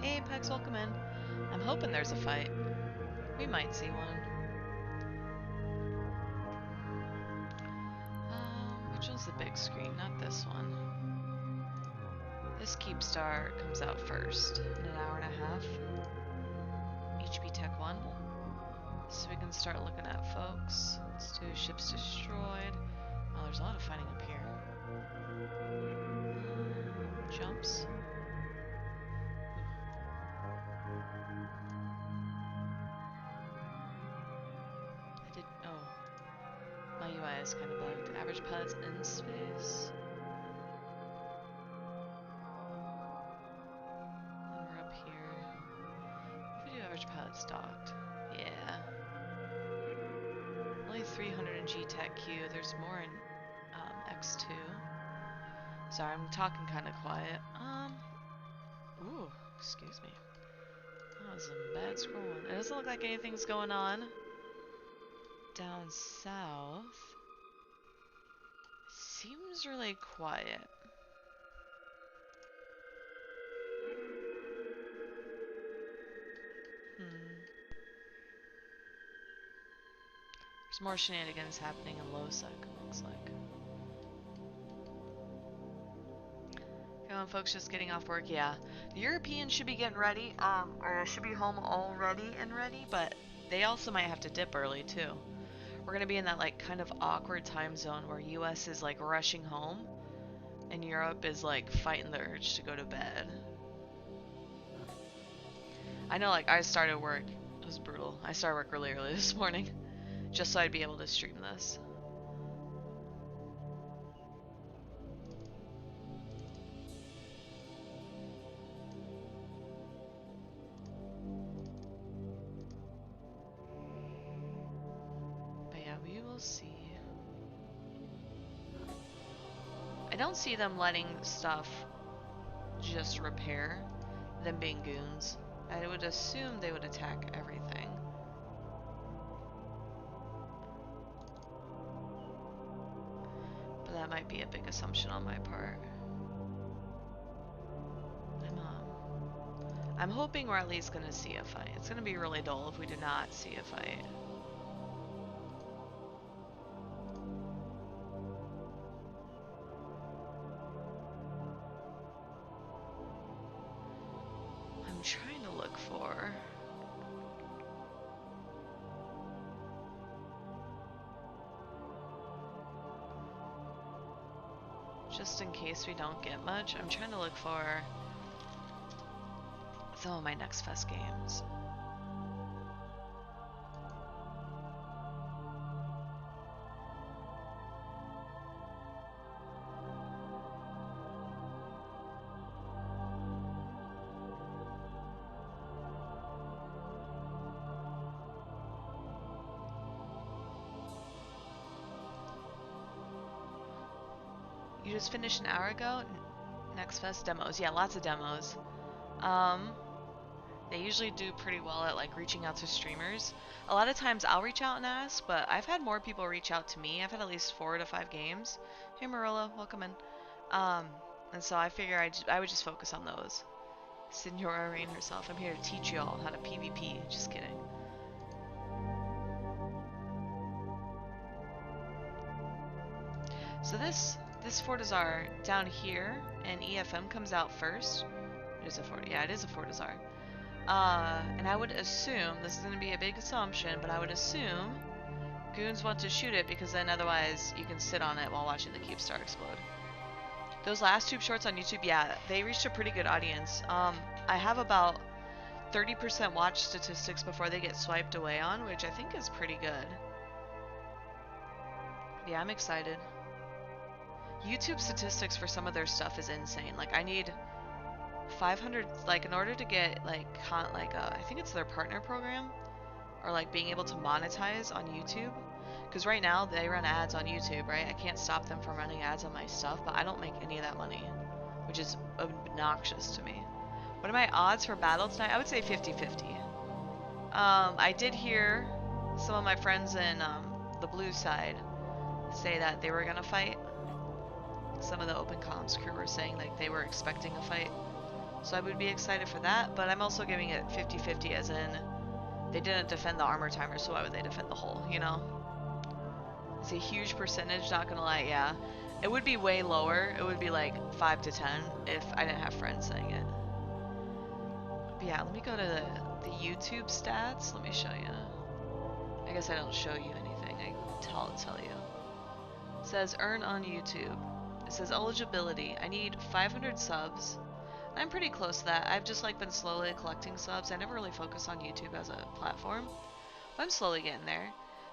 Hey, Pex, welcome in. I'm hoping there's a fight. We might see one. Which one's the big screen? Not this one. This Keepstar comes out first in an hour and a half. HB Tech 1. So we can start looking at folks. Let's do ships destroyed. Oh, there's a lot of fighting up here. Jumps. My UI is kind of bugged. Average pilots in space. And we're up here. If we do average pilots docked. Yeah. Only 300 in G-Tech Q. There's more in X2. Sorry, I'm talking kind of quiet. Ooh, excuse me. That was some bad scrolling. It doesn't look like anything's going on down south. Seems really quiet. There's more shenanigans happening in Losec, it looks like. Come on, folks, just getting off work. Yeah, the Europeans should be getting ready, or should be home already and ready, but they also might have to dip early too. We're gonna be in that like kind of awkward time zone where US is like rushing home, and Europe is like fighting the urge to go to bed. I know, like, I started work. It was brutal. I started work really early this morning, just so I'd be able to stream this. But yeah, we will see. I don't see them letting stuff just repair, them being goons. I would assume they would attack everything. But that might be a big assumption on my part. I'm hoping we're at least going to see a fight. It's going to be really dull if we do not see a fight. I'm trying to look for... just in case we don't get much, I'm trying to look for some of my next Fest games. You just finished an hour ago? Next Fest demos. Yeah, lots of demos. Um, they usually do pretty well at like reaching out to streamers. A lot of times I'll reach out and ask, but I've had more people reach out to me. I've had at least 4 to 5 games. Hey Marilla, welcome in. Um, and so I figure I would just focus on those. Senora Rain herself. I'm here to teach you all how to PvP. Just kidding. So this Fortizar down here, and EFM comes out first. It is a yeah, it is a Fortizar. And I would assume, this is going to be a big assumption, but I would assume goons want to shoot it because then otherwise you can sit on it while watching the Keepstar explode. Those last tube shorts on YouTube, yeah, they reached a pretty good audience. I have about 30% watch statistics before they get swiped away on, which I think is pretty good. Yeah, I'm excited. YouTube statistics for some of their stuff is insane. Like, I need 500, like, in order to get, like, I think it's their partner program, or, like, being able to monetize on YouTube. Because right now, they run ads on YouTube, right? I can't stop them from running ads on my stuff, but I don't make any of that money, which is obnoxious to me. What are my odds for battle tonight? I would say 50-50. I did hear some of my friends in the blue side say that they were gonna fight. Some of the open comms crew were saying like they were expecting a fight. So I would be excited for that, but I'm also giving it 50-50 as in they didn't defend the armor timer, so why would they defend the hull, you know? It's a huge percentage, not gonna lie, yeah. It would be way lower. It would be like 5 to 10 if I didn't have friends saying it. But yeah, let me go to the YouTube stats. Let me show you. I guess I don't show you anything. I'll tell you. It says earn on YouTube. It says eligibility. I need 500 subs. I'm pretty close to that. I've just like been slowly collecting subs. I never really focus on YouTube as a platform. But I'm slowly getting there.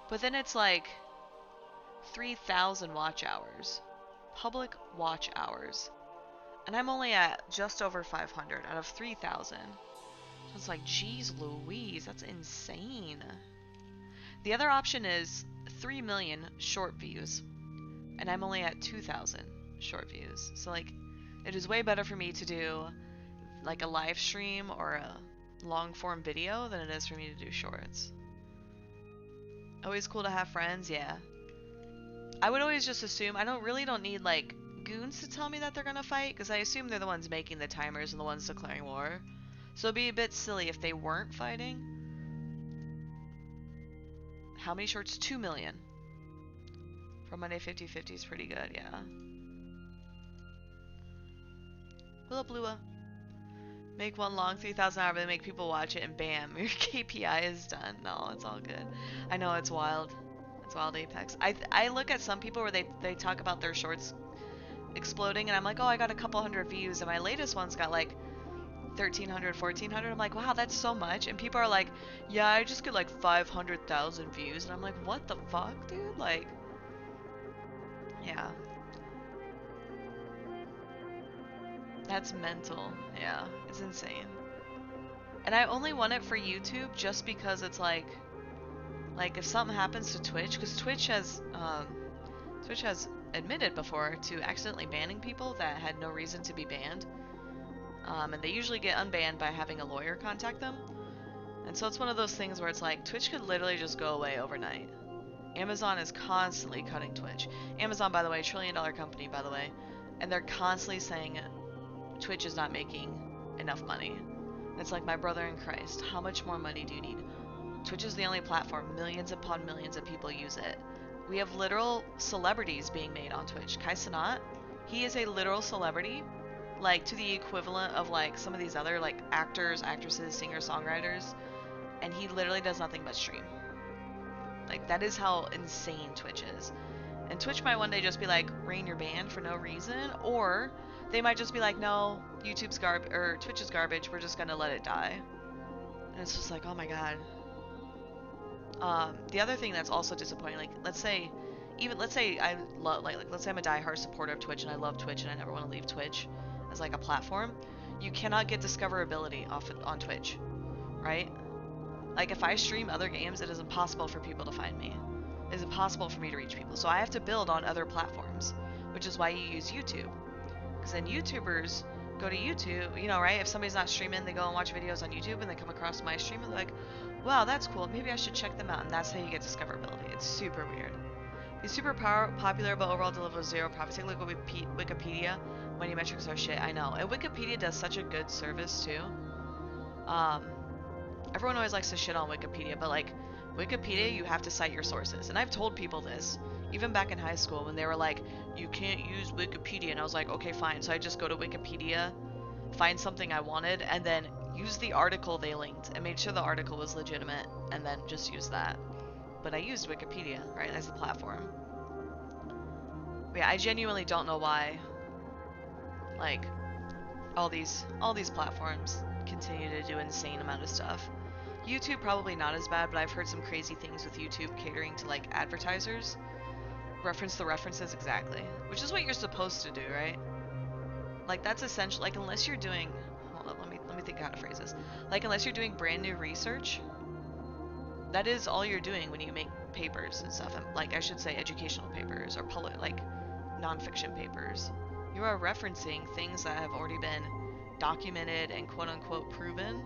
But then it's like 3,000 watch hours. Public watch hours. And I'm only at just over 500 out of 3,000. So it's like, geez Louise, that's insane. The other option is 3 million short views. And I'm only at 2,000 short views. So like, it is way better for me to do like a live stream or a long form video than it is for me to do shorts. Always cool to have friends, yeah. I would always just assume, I don't need like goons to tell me that they're gonna fight, because I assume they're the ones making the timers and the ones declaring war. So it'd be a bit silly if they weren't fighting. How many shorts? 2 million. For Monday 50-50 is pretty good, yeah. Willa Blua. Make one long 3,000 hour, but make people watch it and bam, your KPI is done. No, it's all good. I know, it's wild. It's wild, Apex. I look at some people where they talk about their shorts exploding and I'm like, oh, I got a couple hundred views, and my latest one's got like 1,300, 1,400. I'm like, wow, that's so much. And people are like, yeah, I just get like 500,000 views. And I'm like, what the fuck, dude? Like, yeah. That's mental. Yeah, it's insane. And I only want it for YouTube just because it's like if something happens to Twitch, because Twitch has admitted before to accidentally banning people that had no reason to be banned. And they usually get unbanned by having a lawyer contact them. And so it's one of those things where it's like, Twitch could literally just go away overnight. Amazon is constantly cutting Twitch. Amazon, by the way, $1 trillion company, by the way. And they're constantly saying Twitch is not making enough money. And it's like, my brother in Christ, how much more money do you need? Twitch is the only platform. Millions upon millions of people use it. We have literal celebrities being made on Twitch. Kai Cenat, he is a literal celebrity. Like, to the equivalent of, like, some of these other, like, actors, actresses, singer-songwriters, and he literally does nothing but stream. Like, that is how insane Twitch is. And Twitch might one day just be like, Rain, you're banned for no reason, or they might just be like, no, YouTube's garbage, or Twitch is garbage, we're just gonna let it die. And it's just like, oh my god. The other thing that's also disappointing, like, let's say I love, let's say I'm a diehard supporter of Twitch and I love Twitch and I never want to leave Twitch as like a platform. You cannot get discoverability on Twitch, right? Like, if I stream other games, it is impossible for people to find me. It is impossible for me to reach people. So I have to build on other platforms, which is why you use YouTube. Because then YouTubers go to YouTube, you know, right? If somebody's not streaming, they go and watch videos on YouTube and they come across my stream and they're like, wow, that's cool. Maybe I should check them out. And that's how you get discoverability. It's super weird. He's super popular, but overall delivers zero profit. Take a look at Wikipedia. Money metrics are shit. I know. And Wikipedia does such a good service too. Everyone always likes to shit on Wikipedia, but like Wikipedia, you have to cite your sources. And I've told people this, even back in high school, when they were like, you can't use Wikipedia. And I was like, okay, fine. So I just go to Wikipedia, find something I wanted, and then use the article they linked and made sure the article was legitimate, and then just use that. But I used Wikipedia, right, as the platform. But yeah, I genuinely don't know why, like, all these platforms continue to do insane amount of stuff. YouTube probably not as bad, but I've heard some crazy things with YouTube catering to like advertisers. Reference the references exactly, which is what you're supposed to do, right? Like that's essential. Like unless you're doing, hold on, let me think how to phrase this. Like unless you're doing brand new research, that is all you're doing when you make papers and stuff. Like I should say educational papers or public like nonfiction papers. You are referencing things that have already been documented and quote unquote proven,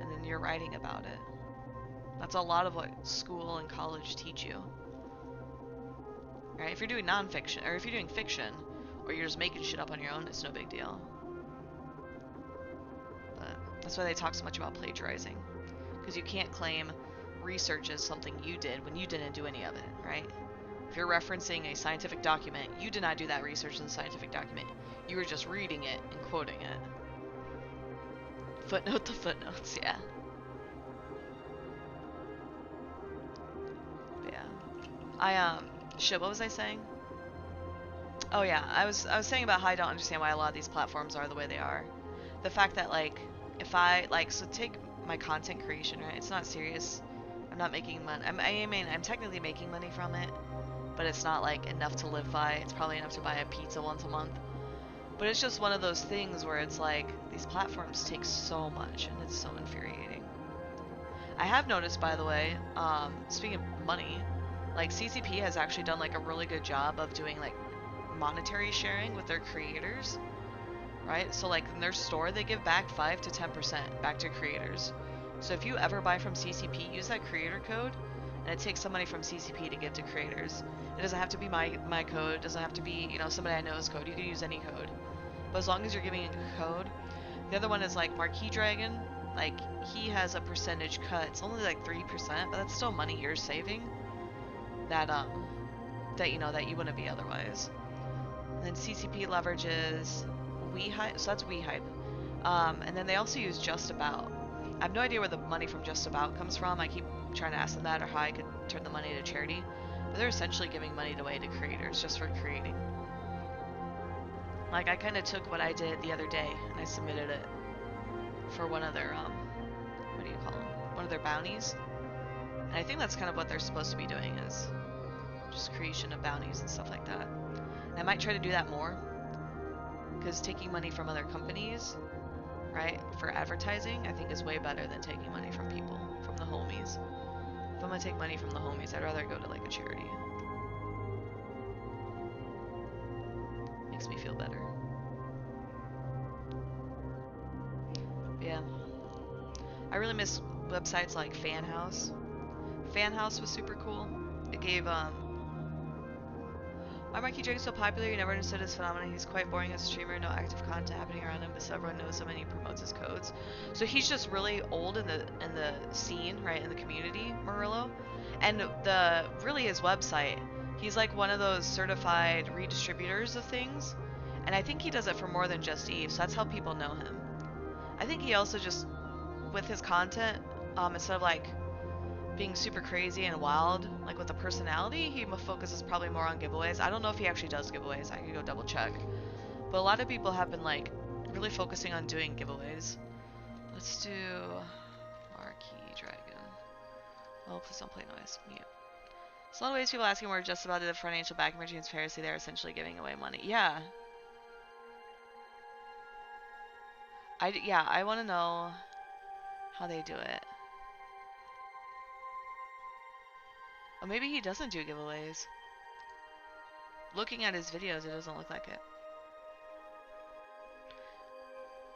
and then you're writing about it. That's a lot of what school and college teach you. Right? If you're doing nonfiction, or if you're doing fiction, or you're just making shit up on your own, it's no big deal. But that's why they talk so much about plagiarizing. Because you can't claim research as something you did when you didn't do any of it, right? If you're referencing a scientific document, you did not do that research in the scientific document. You were just reading it and quoting it. Footnote the footnotes, yeah. But yeah. Shit, what was I saying? Oh yeah, I was saying about how I don't understand why a lot of these platforms are the way they are. The fact that like, if I, like, so take my content creation, right? It's not serious. I'm not making money. I'm technically making money from it, but it's not like enough to live by. It's probably enough to buy a pizza once a month. But it's just one of those things where it's like, these platforms take so much and it's so infuriating. I have noticed, by the way, speaking of money, like CCP has actually done like a really good job of doing like monetary sharing with their creators, right? So like in their store, they give back 5 to 10% back to creators. So if you ever buy from CCP, use that creator code, and it takes some money from CCP to give to creators. It doesn't have to be my code. It doesn't have to be, you know, somebody I know's code. You can use any code. But as long as you're giving a code. The other one is like Marquee Dragon. Like, he has a percentage cut. It's only like 3%, but that's still money you're saving that, you know, that you wouldn't be otherwise. And then CCP leverages WeHype, so that's WeHype. And then they also use Just About. I have no idea where the money from Just About comes from. I keep trying to ask them that, or how I could turn the money to charity. But they're essentially giving money away to creators just for creating. Like, I kind of took what I did the other day, and I submitted it for one of their, what do you call them? One of their bounties. And I think that's kind of what they're supposed to be doing, is just creation of bounties and stuff like that. And I might try to do that more, because taking money from other companies, right, for advertising, I think is way better than taking money from people, from the homies. If I'm gonna take money from the homies, I'd rather go to like a charity. Makes me feel better. But yeah. I really miss websites like Fan House. Fan House was super cool. It gave, why Marquee Dragon so popular? You never understood his phenomenon. He's quite boring as a streamer, no active content happening around him, but everyone knows him and he promotes his codes. So he's just really old in the scene, right, in the community, Murillo. And really his website, he's like one of those certified redistributors of things. And I think he does it for more than just Eve, so that's how people know him. I think he also just, with his content, instead of like being super crazy and wild, like with the personality, he focuses probably more on giveaways. I don't know if he actually does giveaways. I could go double check. But a lot of people have been like really focusing on doing giveaways. Let's do Marquee Dragon. Oh, please don't play noise. Mute. So a lot of ways people asking where just about the financial backing for transparency, they're essentially giving away money. Yeah. I want to know how they do it. Oh, maybe he doesn't do giveaways. looking at his videos, it doesn't look like it.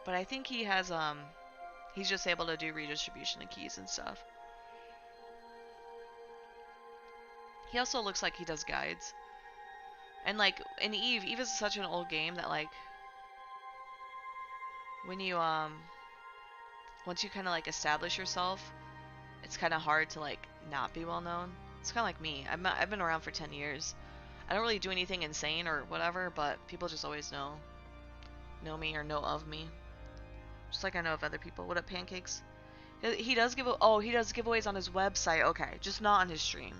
But I think he has, he's just able to do redistribution of keys and stuff. He also looks like he does guides. And like, in Eve is such an old game that like, when you, once you kind of like establish yourself, it's kind of hard to like not be well known. It's kind of like me. I've been around for 10 years. I don't really do anything insane or whatever, but people just always know me or know of me. Just like I know of other people. What up, Pancakes? He does giveaways on his website. Okay, just not on his stream.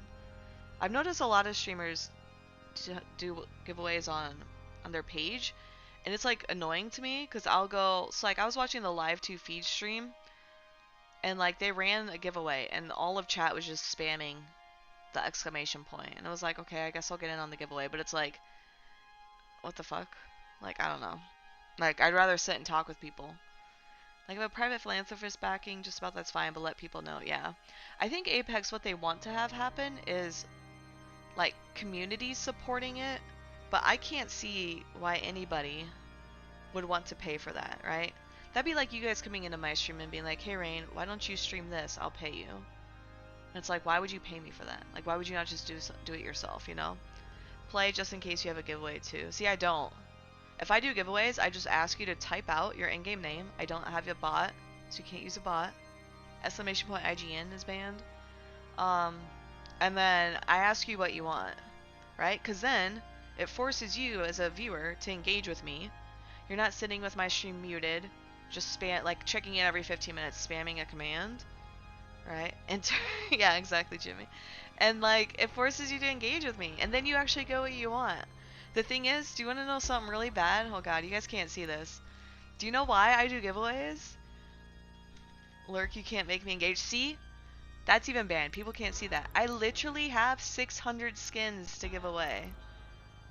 I've noticed a lot of streamers do giveaways on their page, and it's like annoying to me because I'll go. So like I was watching the Live 2 feed stream, and like they ran a giveaway, and all of chat was just spamming the exclamation point, and I was like, okay, I guess I'll get in on the giveaway, but it's like, what the fuck? Like I don't know. Like I'd rather sit and talk with people. Like if a private philanthropist backing, just about that's fine, but let people know. Yeah, I think Apex, what they want to have happen is like communities supporting it, but I can't see why anybody would want to pay for that, right? That'd be like you guys coming into my stream and being like, hey Rain, why don't you stream this? I'll pay you. And it's like, why would you pay me for that? Like, why would you not just do it yourself, you know? Play just in case you have a giveaway too. See, I don't. If I do giveaways, I just ask you to type out your in-game name. I don't have a bot, so you can't use a bot. Exclamation point IGN is banned. And then I ask you what you want, right? Because then it forces you as a viewer to engage with me. You're not sitting with my stream muted, just like checking in every 15 minutes, spamming a command, right? And yeah, exactly, Jimmy. And like it forces you to engage with me, and then you actually go what you want. The thing is, do you want to know something really bad? Oh god, you guys can't see this. Do you know why I do giveaways? Lurk, you can't make me engage. See? That's even banned. People can't see that. I literally have 600 skins to give away.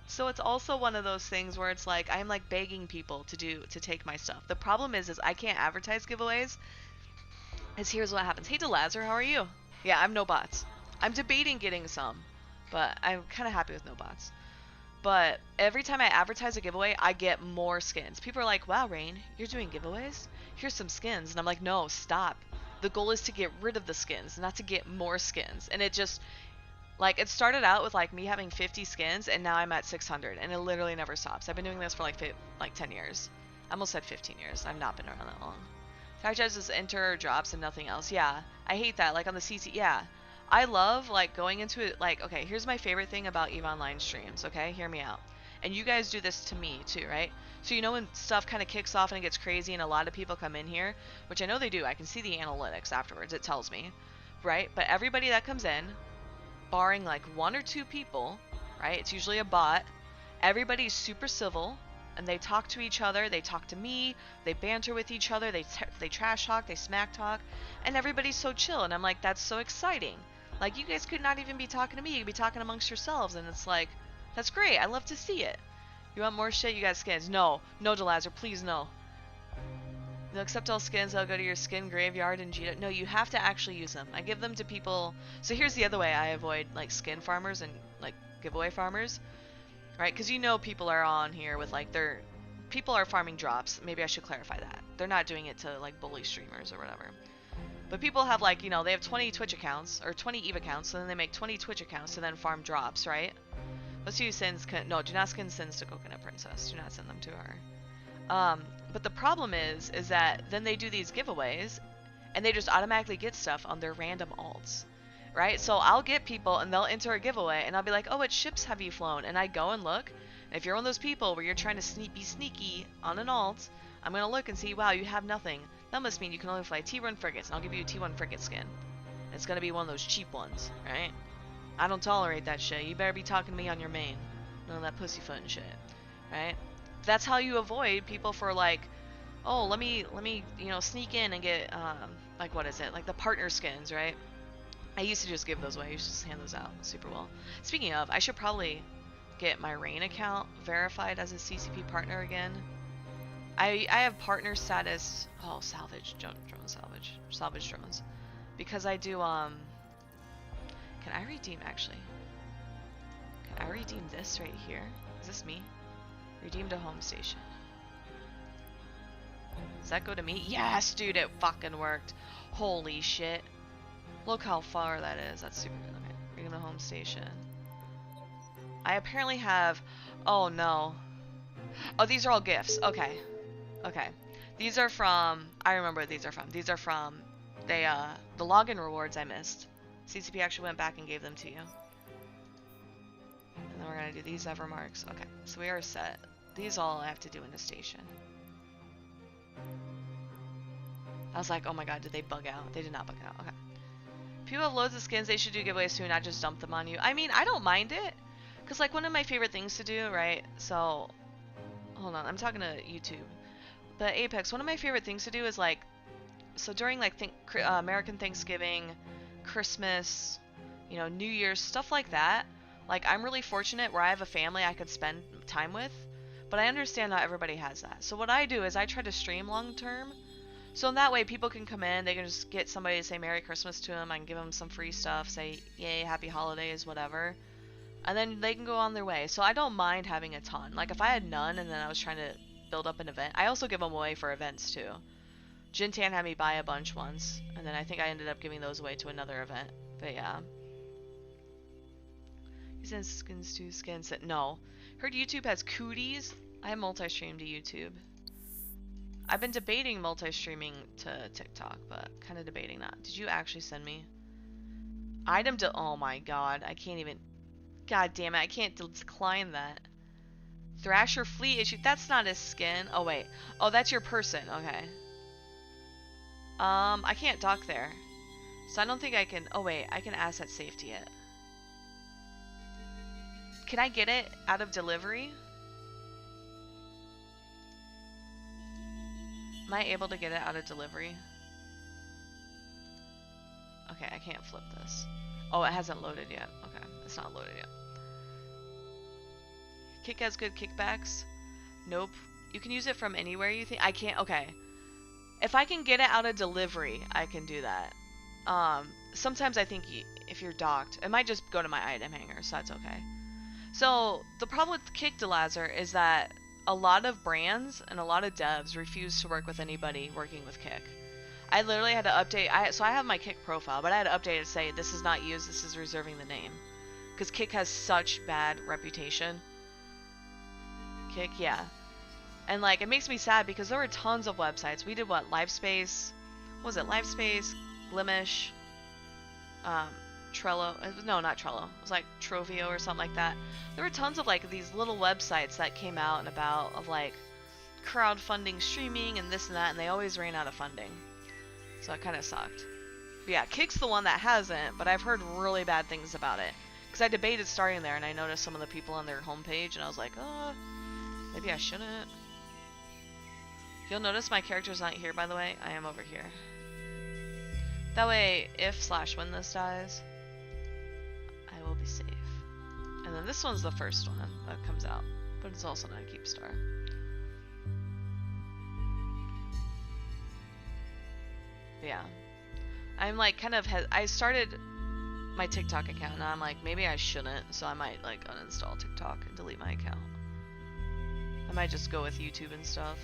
So it's also one of those things where it's like I'm like begging people to take my stuff. The problem is I can't advertise giveaways. Is here's what happens. Hey Delazar, how are you? Yeah, I'm no bots. I'm debating getting some, but I'm kind of happy with no bots. But every time I advertise a giveaway, I get more skins. People are like, wow, Rain, you're doing giveaways? Here's some skins. And I'm like, no, stop. The goal is to get rid of the skins, not to get more skins. And it just, like, it started out with, like, me having 50 skins, and now I'm at 600. And it literally never stops. I've been doing this for, like 10 years. I almost said 15 years. I've not been around that long. Tag just enter drops and nothing else. Yeah, I hate that. Like, on the CC, yeah. I love, like, going into it, like, okay, here's my favorite thing about EVE Online streams, okay? Hear me out. And you guys do this to me, too, right? So you know when stuff kind of kicks off and it gets crazy and a lot of people come in here, which I know they do. I can see the analytics afterwards. It tells me, right? But everybody that comes in, barring, like, 1 or 2 people, right? It's usually a bot. Everybody's super civil, and they talk to each other. They talk to me. They banter with each other. They trash talk. They smack talk. And everybody's so chill. And I'm like, that's so exciting. Like, you guys could not even be talking to me. You could be talking amongst yourselves. And it's like, that's great. I love to see it. You want more shit? You got skins. No. No, Delazar. Please, no. They'll accept all skins. They'll go to your skin graveyard and Gita. No, you have to actually use them. I give them to people. So here's the other way I avoid, like, skin farmers and, like, giveaway farmers. Right? Because you know people are on here with, like, people are farming drops. Maybe I should clarify that. They're not doing it to, like, bully streamers or whatever. But people have, like, you know, they have 20 Twitch accounts, or 20 EVE accounts, and then they make 20 Twitch accounts to then farm drops, right? Let's use sins. No, do not skin sins to Coconut Princess. Do not send them to her. But the problem is that then they do these giveaways, and they just automatically get stuff on their random alts. Right? So I'll get people, and they'll enter a giveaway, and I'll be like, oh, what ships have you flown? And I go and look, and if you're one of those people where you're trying to be sneaky on an alt, I'm going to look and see, wow, you have nothing. That must mean you can only fly T1 frigates, and I'll give you a T1 frigate skin. It's going to be one of those cheap ones, right? I don't tolerate that shit. You better be talking to me on your main. None of that pussyfoot and shit, right? That's how you avoid people for, like, oh, let me, you know, sneak in and get, like, what is it? Like the partner skins, right? I used to just give those away. I used to just hand those out super well. Speaking of, I should probably get my Rain account verified as a CCP partner again. I have partner status. Oh, salvage drone salvage drones, because I do. Can I redeem actually? Can I redeem this right here. Is this me? Redeem to home station. Does that go to me? Yes, dude, it fucking worked. Holy shit. Look how far that is. That's super good. Okay, redeem to home station. I apparently have... Oh, no. Oh, these are all gifts. Okay. Okay. These are from... I remember what these are from. These are from... They, the login rewards I missed. CCP actually went back and gave them to you. And then we're gonna do these ever marks. Okay, so we are set. These all I have to do in the station. I was like, oh my god, did they bug out? They did not bug out. Okay. People have loads of skins, they should do giveaways too, not just dump them on you. I mean, I don't mind it. Because, like, one of my favorite things to do, right? So, hold on, I'm talking to YouTube. But Apex, one of my favorite things to do is, like, so during, like, American Thanksgiving, Christmas, you know, New Year's, stuff like that. Like, I'm really fortunate where I have a family I could spend time with. But I understand not everybody has that. So what I do is I try to stream long term. So in that way, people can come in, they can just get somebody to say Merry Christmas to them. I can give them some free stuff, say, yay, Happy Holidays, whatever. And then they can go on their way. So I don't mind having a ton. Like, if I had none and then I was trying to build up an event, I also give them away for events too. Jintan had me buy a bunch once, and then I think I ended up giving those away to another event. But yeah. He says skins to skins. No. Heard YouTube has cooties. I have multi-streamed to YouTube. I've been debating multi-streaming to TikTok, but kind of debating that. Did you actually send me? Item to... Oh my god. I can't even... God damn it. I can't decline that. Thrasher Fleet issue. That's not his skin. Oh, wait. Oh, that's your person. Okay. I can't dock there. So I don't think I can... Oh, wait. I can asset safety it. Can I get it out of delivery? Am I able to get it out of delivery? Okay, I can't flip this. Oh, it hasn't loaded yet. Okay, it's not loaded yet. Kick has good kickbacks? Nope. You can use it from anywhere you think? I can't... Okay. If I can get it out of delivery, I can do that. Sometimes I think if you're docked, it might just go to my item hanger, so that's okay. So, the problem with Kick Delazer is that a lot of brands and a lot of devs refuse to work with anybody working with Kick. I literally had to update... So I have my Kick profile, but I had to update it to say, this is not used, this is reserving the name. Because Kick has such bad reputation. Kick, yeah. And, like, it makes me sad because there were tons of websites. We did, what, Livespace? What was it? Livespace, Glimish, Trello. No, not Trello. It was, like, Trovio or something like that. There were tons of, like, these little websites that came out and about of, like, crowdfunding streaming and this and that, and they always ran out of funding. So it kind of sucked. But yeah, Kick's the one that hasn't, but I've heard really bad things about it. Because I debated starting there, and I noticed some of the people on their homepage, and I was like, maybe I shouldn't. You'll notice my character's not here, by the way. I am over here. That way, if/when this dies, I will be safe. And then this one's the first one that comes out, but it's also not a Keepstar. Yeah. I'm like kind of... I started my TikTok account, and I'm like, maybe I shouldn't, so I might like uninstall TikTok and delete my account. I might just go with YouTube and stuff.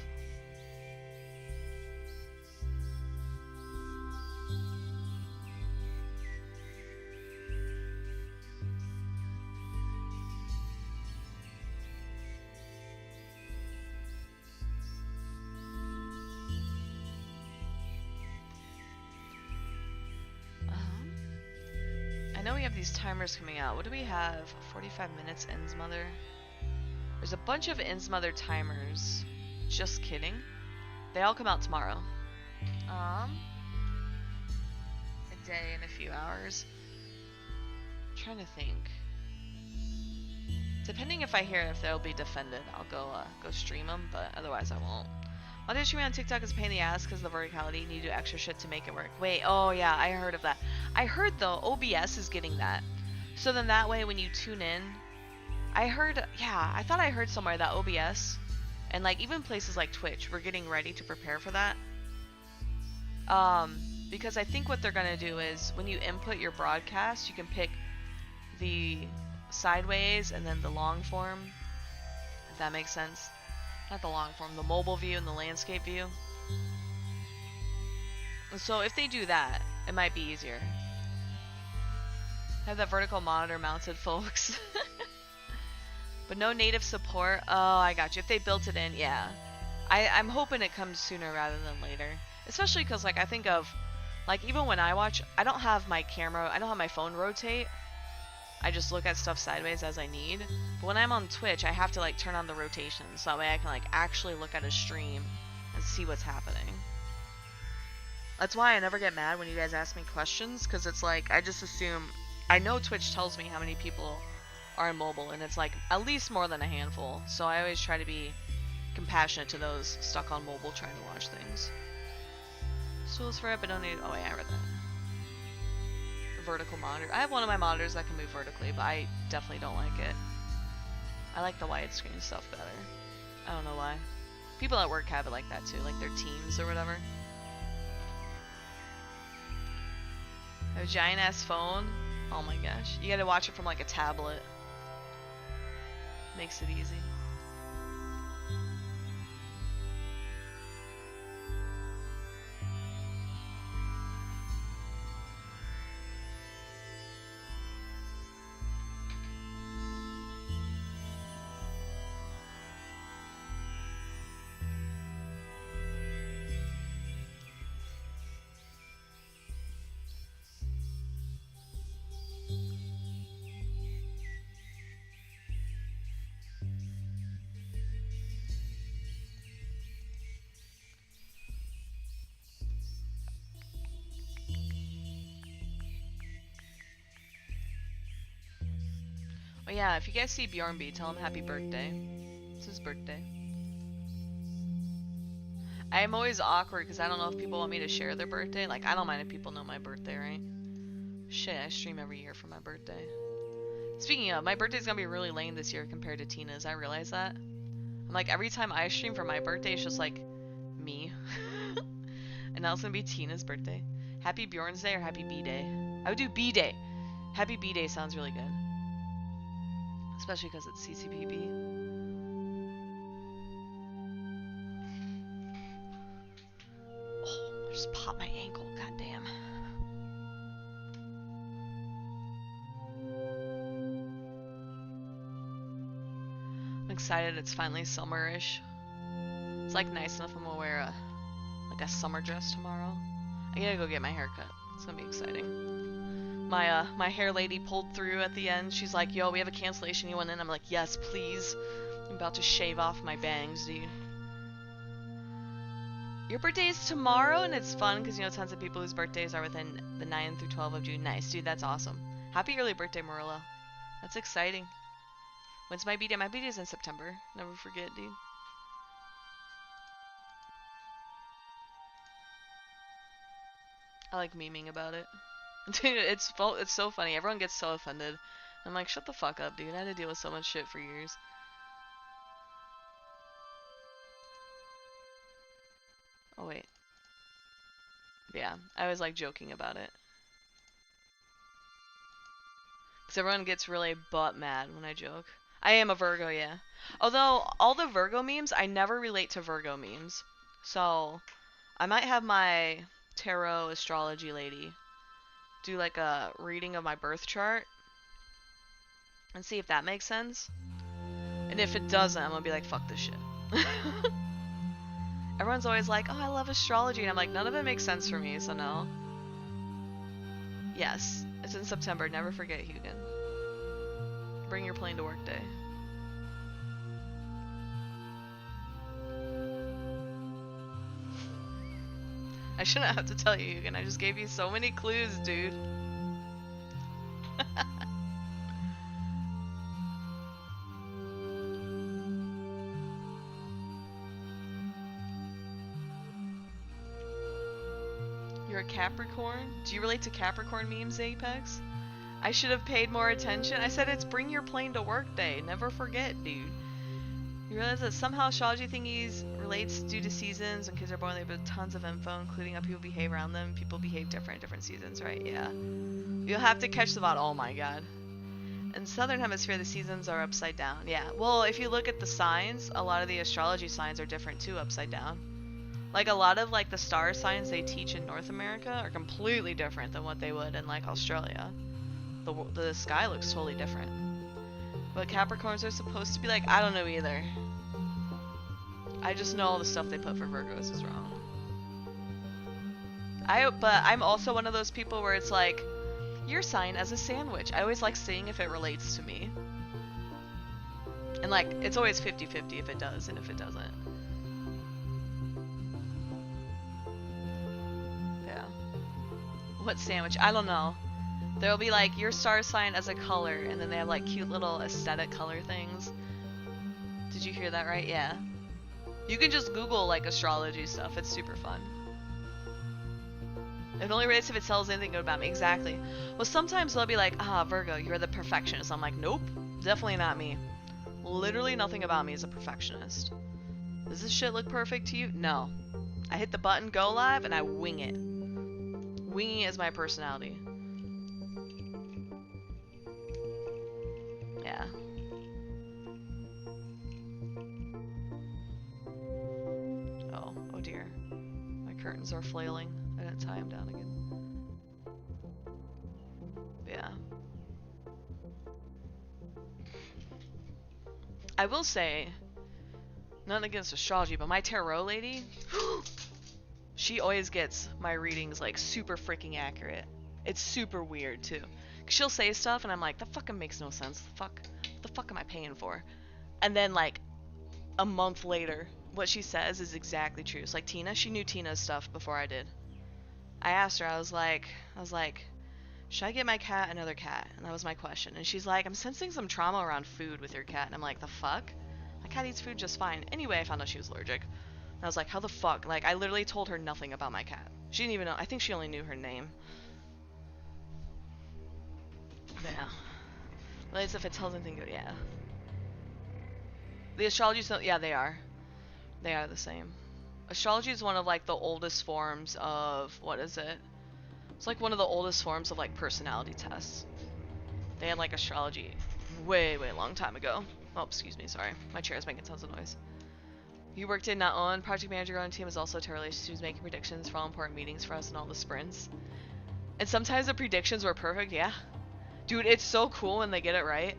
I know we have these timers coming out. What do we have? 45 minutes, Innsmother. There's a bunch of Innsmother timers. Just kidding. They all come out tomorrow. A day and a few hours. I'm trying to think. Depending if I hear if they'll be defended, I'll go stream them, but otherwise I won't. Audio streaming on TikTok is a pain in the ass because of the verticality. You need to do extra shit to make it work. Wait, oh yeah, I heard of that. I heard though, OBS is getting that. So then that way when you tune in, I heard, yeah, I thought I heard somewhere that OBS, and like even places like Twitch, we're getting ready to prepare for that. Because I think what they're gonna do is when you input your broadcast, you can pick the sideways and then the long form, if that makes sense. Not the long form, the mobile view and the landscape view. So if they do that, it might be easier. Have that vertical monitor mounted, folks. But no native support. Oh, I got you. If they built it in, yeah. I'm hoping it comes sooner rather than later. Especially because, like, I think of, like, even when I watch, I don't have my camera, I don't have my phone rotate. I just look at stuff sideways as I need. But when I'm on Twitch, I have to, like, turn on the rotation. So that way I can, like, actually look at a stream and see what's happening. That's why I never get mad when you guys ask me questions. Because it's like, I just assume, I know Twitch tells me how many people are on mobile. And it's, like, at least more than a handful. So I always try to be compassionate to those stuck on mobile trying to watch things. Tools for it, but don't need. Oh wait, I read that. The vertical monitor. I have one of my monitors that can move vertically, but I definitely don't like it. I like the widescreen stuff better. I don't know why. People at work have it like that too, like their teams or whatever. I have a giant ass phone. Oh my gosh, you gotta watch it from like a tablet. Makes it easy. Oh yeah, if you guys see Bjornby, tell him happy birthday. It's his birthday. I am always awkward because I don't know if people want me to share their birthday. Like, I don't mind if people know my birthday, right? Shit, I stream every year for my birthday. Speaking of, my birthday's gonna be really lame this year compared to Tina's. I realize that. I'm like, every time I stream for my birthday, it's just like me. And now it's gonna be Tina's birthday. Happy Bjorn's Day or Happy B-Day? I would do B-Day. Happy B-Day sounds really good. Especially because it's CCPB. Oh, I just popped my ankle. Goddamn. I'm excited. It's finally summerish. It's like nice enough. I'm gonna wear like a summer dress tomorrow. I gotta go get my hair cut. It's gonna be exciting. My hair lady pulled through at the end. She's like, yo, we have a cancellation. You want in? I'm like, yes, please. I'm about to shave off my bangs, dude. Your birthday is tomorrow, and it's fun because, you know, tons of people whose birthdays are within the 9 through 12 of June. Nice, dude. That's awesome. Happy early birthday, Marilla. That's exciting. When's my B-Day? My B-Day is in September. Never forget, dude. I like memeing about it. Dude, it's so funny. Everyone gets so offended. I'm like, shut the fuck up, dude. I had to deal with so much shit for years. Oh, wait. Yeah, I was like joking about it. Because everyone gets really butt mad when I joke. I am a Virgo, yeah. Although, all the Virgo memes, I never relate to Virgo memes. So, I might have my tarot astrology lady do like a reading of my birth chart and see if that makes sense. And if it doesn't, I'm gonna be like, fuck this shit. Everyone's always like, oh, I love astrology, and I'm like, none of it makes sense for me, so no. Yes, it's in September. Never forget, Hugin. Bring your plane to work day. I shouldn't have to tell you, Hugin. I just gave you so many clues, dude. You're a Capricorn? Do you relate to Capricorn memes, Apex? I should have paid more attention. I said it's bring your plane to work day. Never forget, dude. You realize that somehow astrology thingies relates due to seasons. When kids are born, they have tons of info, including how people behave around them. People behave different seasons, right? Yeah. You'll have to catch the bot. Oh my god. In Southern Hemisphere, the seasons are upside down. Yeah. Well, if you look at the signs, a lot of the astrology signs are different too, upside down. Like a lot of like the star signs they teach in North America are completely different than what they would in like Australia. The sky looks totally different. But Capricorns are supposed to be like, I don't know either. I just know all the stuff they put for Virgos is wrong. But I'm also one of those people where it's like, your sign as a sandwich. I always like seeing if it relates to me. And like, it's always 50-50 if it does and if it doesn't. Yeah. What sandwich? I don't know. There'll be like your star sign as a color, and then they have like cute little aesthetic color things. Did you hear that right? Yeah. You can just Google like astrology stuff. It's super fun. It only relates if it tells anything good about me. Exactly. Well, sometimes they'll be like, Virgo, you're the perfectionist. I'm like, nope, definitely not me. Literally nothing about me is a perfectionist. Does this shit look perfect to you? No. I hit the button, go live, and I wing it. Winging is my personality. Yeah. Oh dear. My curtains are flailing. I didn't tie them down again. Yeah. I will say, nothing against astrology, but my tarot lady, she always gets my readings like super freaking accurate. It's super weird too. She'll say stuff and I'm like, that fucking makes no sense. What the fuck am I paying for? And then like a month later, what she says is exactly true. It's like Tina, she knew Tina's stuff before I did. I asked her, I was like, should I get my cat another cat? And that was my question. And she's like, I'm sensing some trauma around food with your cat. And I'm like, the fuck? My cat eats food just fine. Anyway, I found out she was allergic. And I was like, how the fuck? Like, I literally told her nothing about my cat. She didn't even know. I think she only knew her name. Yeah. Well, as if it tells anything good, yeah. The astrology, yeah, they are. They are the same. Astrology is one of, like, the oldest forms of, what is it? It's, like, one of the oldest forms of, like, personality tests. They had, like, astrology way, way long time ago. Oh, excuse me, sorry. My chair is making tons of noise. You worked in not on project manager on team is also a tarot. She was making predictions for all important meetings for us and all the sprints. And sometimes the predictions were perfect, yeah. Dude, it's so cool when they get it right.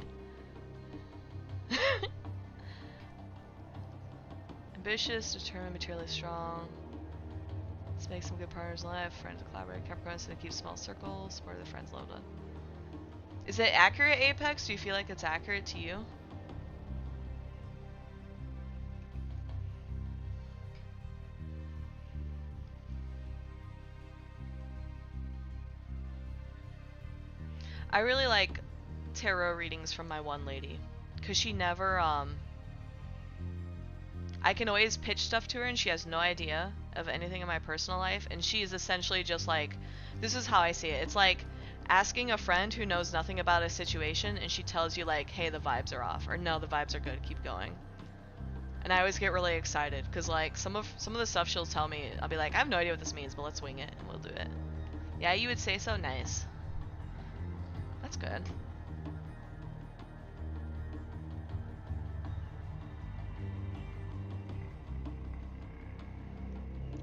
Ambitious, determined, materially strong. Let's make some good partners in life. Friends to collaborate. Capricorns to keep small circles. Support the friends loved one. Is it accurate, Apex? Do you feel like it's accurate to you? I really like tarot readings from my one lady. Because she never, I can always pitch stuff to her and she has no idea of anything in my personal life. And she is essentially just like, this is how I see it. It's like asking a friend who knows nothing about a situation and she tells you like, hey, the vibes are off. Or no, the vibes are good, keep going. And I always get really excited because like some of the stuff she'll tell me, I'll be like, I have no idea what this means, but let's wing it and we'll do it. Yeah, you would say so? Nice. That's good.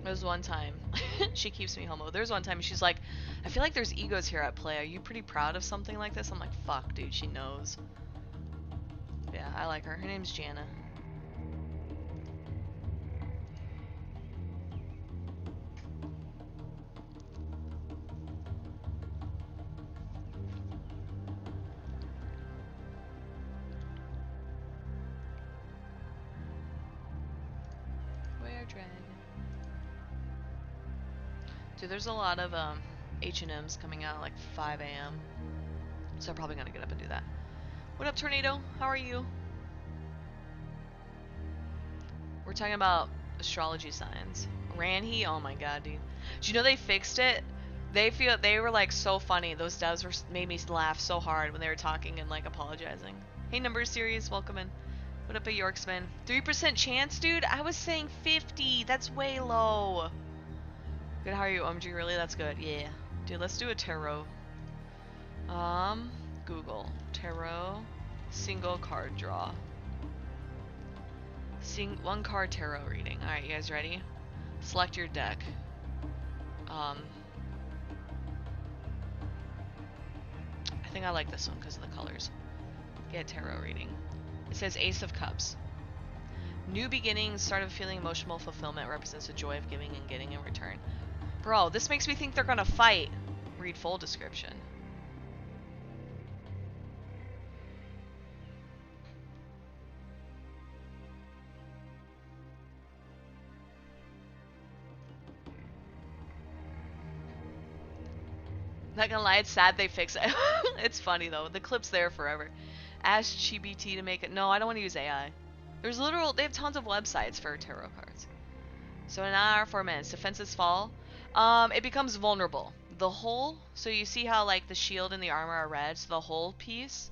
There's one time, she keeps me homo. There's one time she's like, I feel like there's egos here at play. Are you pretty proud of something like this? I'm like, fuck, dude, she knows. Yeah, I like her. Her name's Jana. Where dragon? Dude, there's a lot of H&Ms coming out like 5 a.m. So I'm probably gonna get up and do that. What up, Tornado? How are you? We're talking about astrology signs. Ran he? Oh my god, dude. Do you know they fixed it? They were like so funny. Those devs made me laugh so hard when they were talking and like apologizing. Hey, number series, welcome in. What up, a Yorksman? 3% chance, dude? I was saying 50. That's way low. Good, how are you, OMG? Really? That's good. Yeah. Dude, let's do a tarot. Google tarot, single card draw. One card tarot reading. Alright, you guys ready? Select your deck. I think I like this one because of the colors. Get tarot reading. It says Ace of Cups. New beginnings, start of feeling emotional fulfillment, represents the joy of giving and getting in return. Bro, this makes me think they're gonna fight. Read full description. Not gonna lie, it's sad they fix it. It's funny though. The clip's there forever. Ask GBT to make it. No, I don't want to use AI. They have tons of websites for tarot cards. So in an hour, 4 minutes, defenses fall. It becomes vulnerable. The whole, so you see how like the shield and the armor are red, so the whole piece,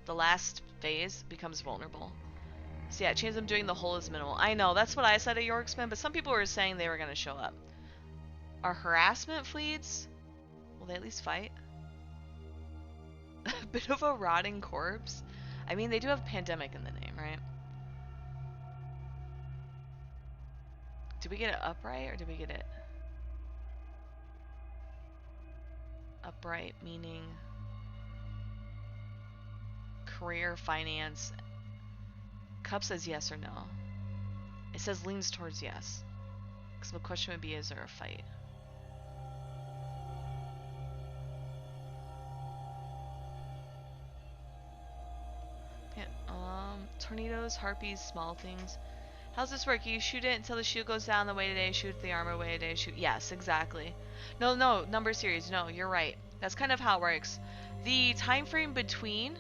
the last phase, becomes vulnerable. So yeah, chance of doing the whole is minimal. I know, that's what I said at Yorksman, but some people were saying they were going to show up. Are harassment fleets? Will they at least fight? A bit of a rotting corpse? I mean, they do have pandemic in the name, right? Did we get it upright or did we get it upright, meaning career, finance? Cup says yes or no. It says leans towards yes. Because the question would be, is there a fight? Yeah, tornadoes, harpies, small things. How's this work? You shoot it until the shield goes down the way today, shoot the armor way today, shoot. Yes, exactly. No, number series. No, you're right. That's kind of how it works. The time frame between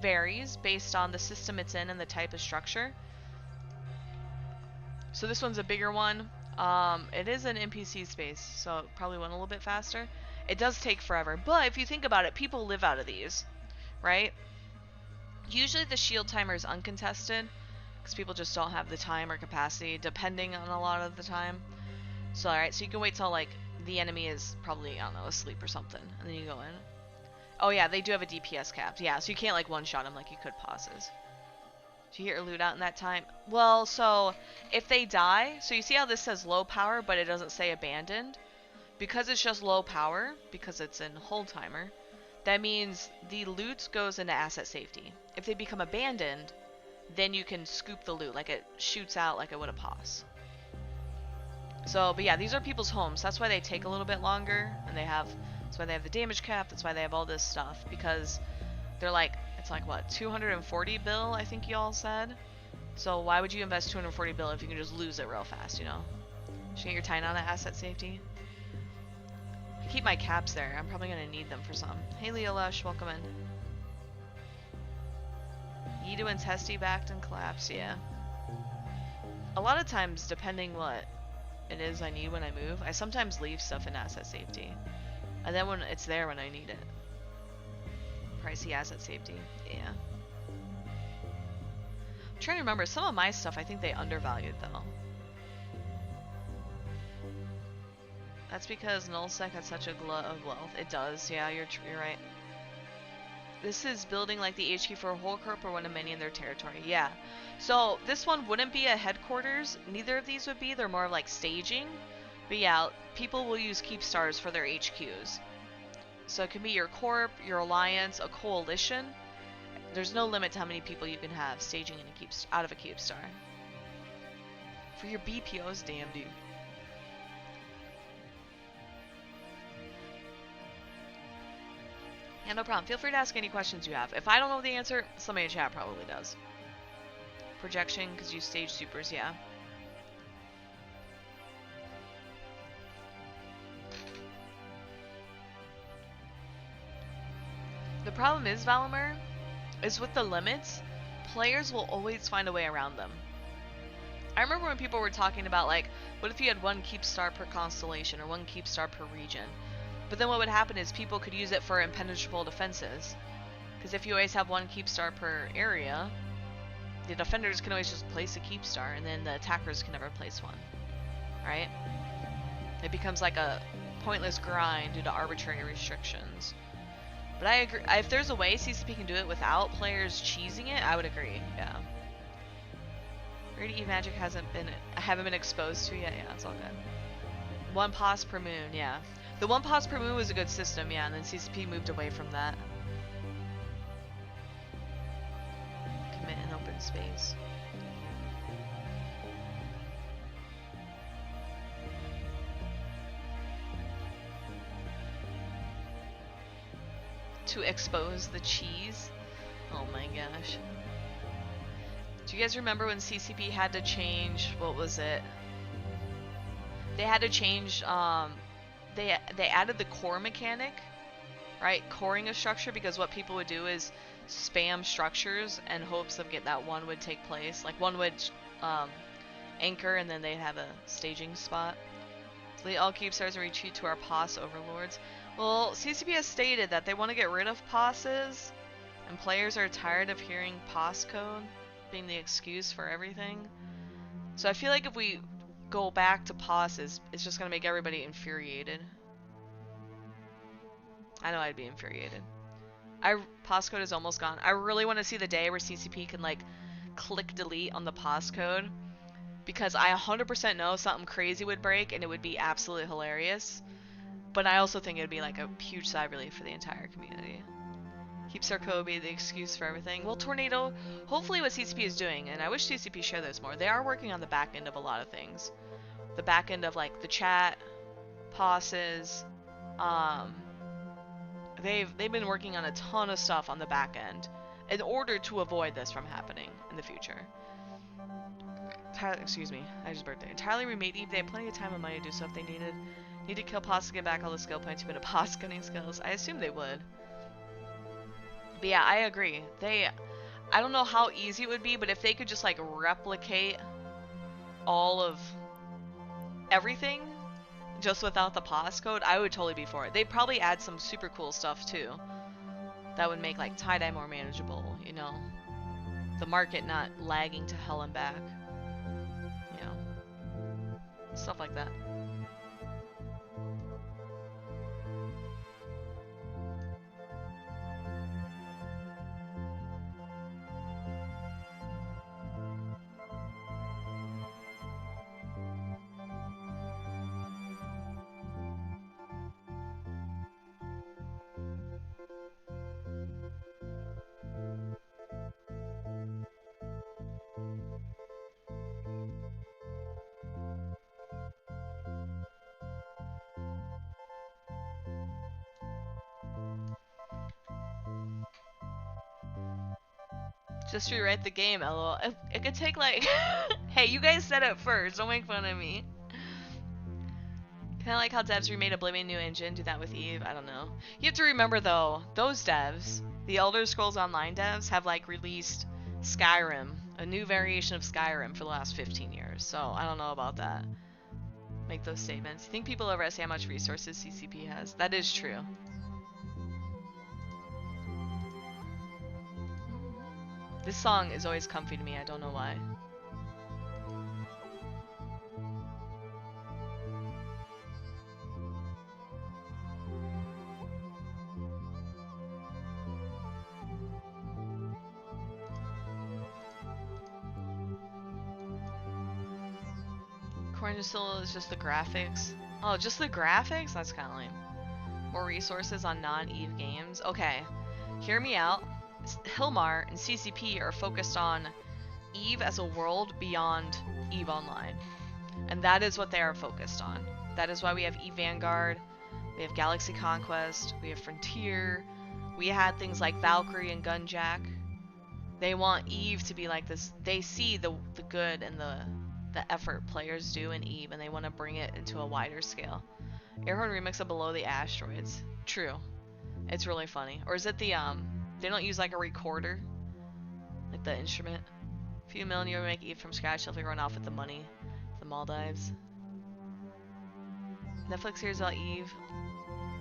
varies based on the system it's in and the type of structure. So this one's a bigger one. It is an NPC space, so it probably went a little bit faster. It does take forever, but if you think about it, people live out of these, right? Usually the shield timer is uncontested, because people just don't have the time or capacity, depending on a lot of the time. So, alright, so you can wait till, like, the enemy is probably, I don't know, asleep or something, and then you go in. Oh yeah, they do have a DPS capped. Yeah, so you can't, like, one-shot them like you could pauses. Do you get your loot out in that time? Well, so, if they die, so you see how this says low power, but it doesn't say abandoned? Because it's just low power, because it's in hold timer, that means the loot goes into asset safety. If they become abandoned, then you can scoop the loot, like it shoots out like it would a pause. So, but yeah, these are people's homes. That's why they take a little bit longer, and that's why they have the damage cap, that's why they have all this stuff, because they're like, it's like what, 240 bill, I think y'all said? So why would you invest 240 bill if you can just lose it real fast, you know? Should get your time on that asset safety. I keep my caps there, I'm probably gonna need them for some. Hey Leo Lush, welcome in. Yido and Testy backed and collapsed, yeah. A lot of times, depending what it is I need when I move, I sometimes leave stuff in asset safety. And then when it's there when I need it. Pricey asset safety, yeah. I'm trying to remember, some of my stuff I think they undervalued though. That's because Nullsec had such a glut of wealth. It does, yeah, you're right. This is building like the HQ for a whole corp or one of many in their territory. Yeah. So this one wouldn't be a headquarters. Neither of these would be. They're more like staging. But yeah, people will use Keepstars for their HQs. So it can be your corp, your alliance, a coalition. There's no limit to how many people you can have staging in a out of a Keepstar. For your BPOs, damn dude. Yeah, no problem. Feel free to ask any questions you have. If I don't know the answer, somebody in chat probably does. Projection, because you stage supers, yeah. The problem is, Valimir, is with the limits, players will always find a way around them. I remember when people were talking about, like, what if you had one Keepstar per constellation or one Keepstar per region? But then what would happen is people could use it for impenetrable defenses. Because if you always have one Keepstar per area, the defenders can always just place a Keepstar, and then the attackers can never place one. Right? It becomes like a pointless grind due to arbitrary restrictions. But I agree. If there's a way CCP can do it without players cheesing it, I would agree. Yeah. Rare Eve magic I haven't been exposed to yet. Yeah, it's all good. 1 pos per moon. Yeah. The 1 pos per moon was a good system. Yeah, and then CCP moved away from that. Commit in open space. To expose the cheese. Oh my gosh. Do you guys remember when CCP had to change, what was it? They had to change, they added the core mechanic, right? Coring a structure, because what people would do is spam structures in hopes of get that one would take place. Like one would anchor and then they'd have a staging spot. Delete all Keepstars and retreat to our POS overlords. Well, CCP has stated that they want to get rid of POSes, and players are tired of hearing POS code being the excuse for everything. So I feel like if we go back to POSes, it's just going to make everybody infuriated. I know I'd be infuriated. POS code is almost gone. I really want to see the day where CCP can like click delete on the POS code, because I 100% know something crazy would break and it would be absolutely hilarious. But I also think it would be like a huge sigh of relief for the entire community. Keepstar code be the excuse for everything. Well, Tornado, hopefully what CCP is doing, and I wish CCP shared this more, they are working on the back end of a lot of things. The back end of like the chat, POSes, they've been working on a ton of stuff on the back end in order to avoid this from happening in the future. Excuse me, I just birthday. Entirely remade Eve. They had plenty of time and money to do so if they needed. Need to kill POS to get back all the skill points you've been a POS gunning skills. I assume they would. But yeah, I agree. I don't know how easy it would be, but if they could just like replicate all of everything just without the POS code, I would totally be for it. They'd probably add some super cool stuff too. That would make like tie-dye more manageable, you know. The market not lagging to hell and back. You know. Stuff like that. Just rewrite the game, lol. It could take like... Hey, you guys said it first. Don't make fun of me. Kinda like how devs remade Oblivion new engine. Do that with Eve. I don't know. You have to remember though, those devs, the Elder Scrolls Online devs, have like released Skyrim, a new variation of Skyrim for the last 15 years. So I don't know about that. Make those statements. You think people overestimate how much resources CCP has? That is true. This song is always comfy to me, I don't know why. Cornerstone is just the graphics. Oh, just the graphics? That's kind of lame. More resources on non-Eve games. Okay, hear me out. Hilmar and CCP are focused on Eve as a world beyond Eve Online. And that is what they are focused on. That is why we have Eve Vanguard, we have Galaxy Conquest, we have Frontier, we had things like Valkyrie and Gunjack. They want Eve to be like this. They see the good and the effort players do in Eve, and they want to bring it into a wider scale. Airhorn remix of Below the Asteroids. True. It's really funny. Or is it the, they don't use like a recorder? Like the instrument? A few million euro make Eve from scratch, they'll run off with the money. The Maldives. Netflix series about Eve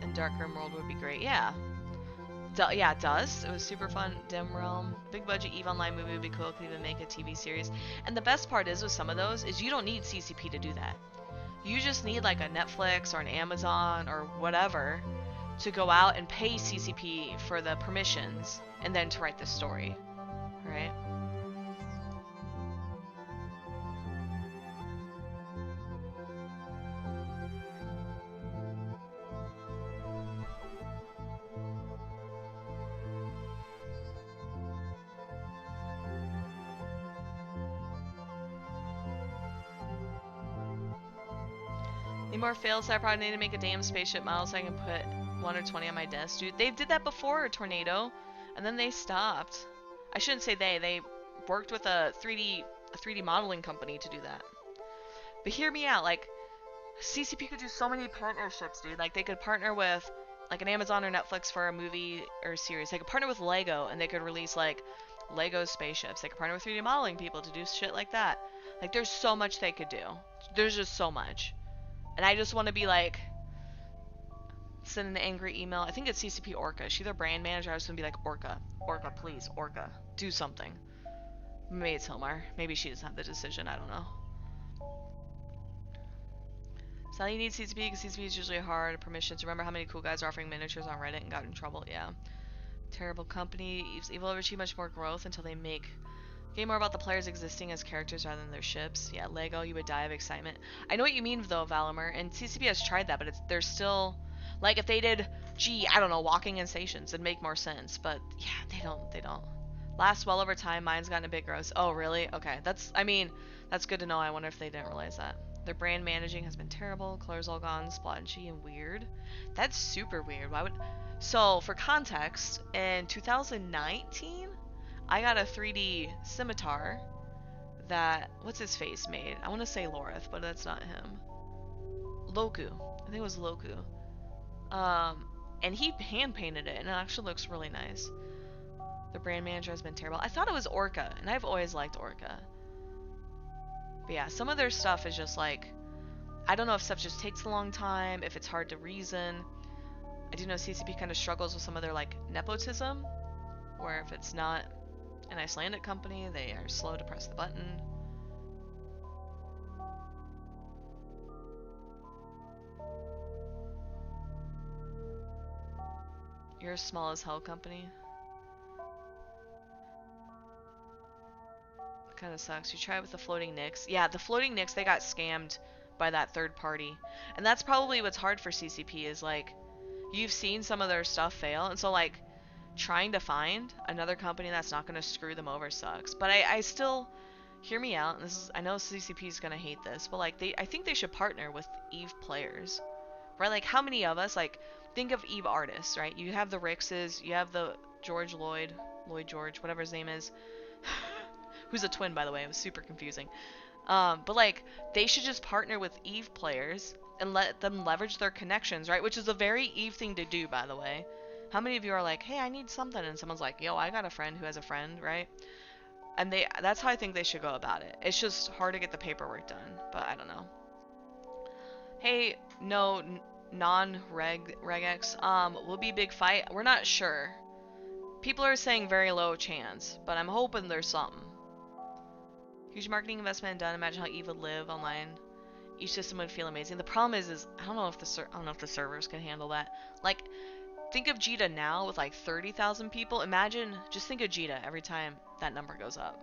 and Dark Realm World would be great. Yeah. Yeah, it does. It was super fun. Dim Realm. Big budget Eve Online movie would be cool. Could even make a TV series. And the best part is with some of those is you don't need CCP to do that. You just need like a Netflix or an Amazon or whatever to go out and pay CCP for the permissions and then to write the story, right? Need more fails, so I probably need to make a damn spaceship model so I can put 1 or 20 on my desk, dude. They did that before, Tornado, and then they stopped. I shouldn't say they worked with a 3D modeling company to do that. But hear me out, like, CCP could do so many partnerships, dude. Like, they could partner with, like, an Amazon or Netflix for a movie or a series. They could partner with Lego, and they could release, like, Lego spaceships. They could partner with 3D modeling people to do shit like that. Like, there's so much they could do. There's just so much. And I just want to be like, send an angry email. I think it's CCP Orca. She's their brand manager. I was going to be like, Orca, please, Orca, do something. Maybe it's Hilmar. Maybe she doesn't have the decision. I don't know. So you need CCP because CCP is usually hard. Permissions. Remember how many cool guys are offering miniatures on Reddit and got in trouble? Yeah. Terrible company. Evil will achieve much more growth until they make game more about the players existing as characters rather than their ships. Yeah, Lego, you would die of excitement. I know what you mean though, Valamur, and CCP has tried that, but they're still, like, if they did, I don't know, walking in stations, it'd make more sense, but yeah, they don't. Last well over time, mine's gotten a bit gross. Oh, really? Okay, that's good to know. I wonder if they didn't realize that. Their brand managing has been terrible, colors all gone, splotchy and weird. That's super weird. Why would, so for context, in 2019, I got a 3D scimitar that, what's his face made? I want to say Lorith, but that's not him. Loku. I think it was Loku. And he hand painted it, and it actually looks really nice. The brand manager has been terrible. I thought it was Orca, and I've always liked Orca. But yeah, some of their stuff is just like, I don't know if stuff just takes a long time, if it's hard to reason. I do know CCP kind of struggles with some of their, like, nepotism, where if it's not an Icelandic company, they are slow to press the button. You're a small as hell company. Kind of sucks. You try with the floating Nyx. Yeah, the floating Nyx, they got scammed by that third party. And that's probably what's hard for CCP is, like, you've seen some of their stuff fail, and so, like, trying to find another company that's not going to screw them over sucks. But I still, hear me out, and this is, I know CCP is going to hate this, but, like, I think they should partner with EVE players. Right? Like, how many of us, like, think of EVE artists, right? You have the Rixes, you have the Lloyd George, whatever his name is. Who's a twin, by the way. It was super confusing. But, like, they should just partner with EVE players and let them leverage their connections, right? Which is a very EVE thing to do, by the way. How many of you are like, hey, I need something, and someone's like, yo, I got a friend who has a friend, right? And that's how I think they should go about it. It's just hard to get the paperwork done, but I don't know. Hey, no, non-regex, will be a big fight? We're not sure. People are saying very low chance, but I'm hoping there's something. Huge marketing investment done. Imagine how EVE would live online. Each system would feel amazing. The problem is I don't know if the servers can handle that. Like, think of Jita now with like 30,000 people. Imagine, just think of Jita every time that number goes up.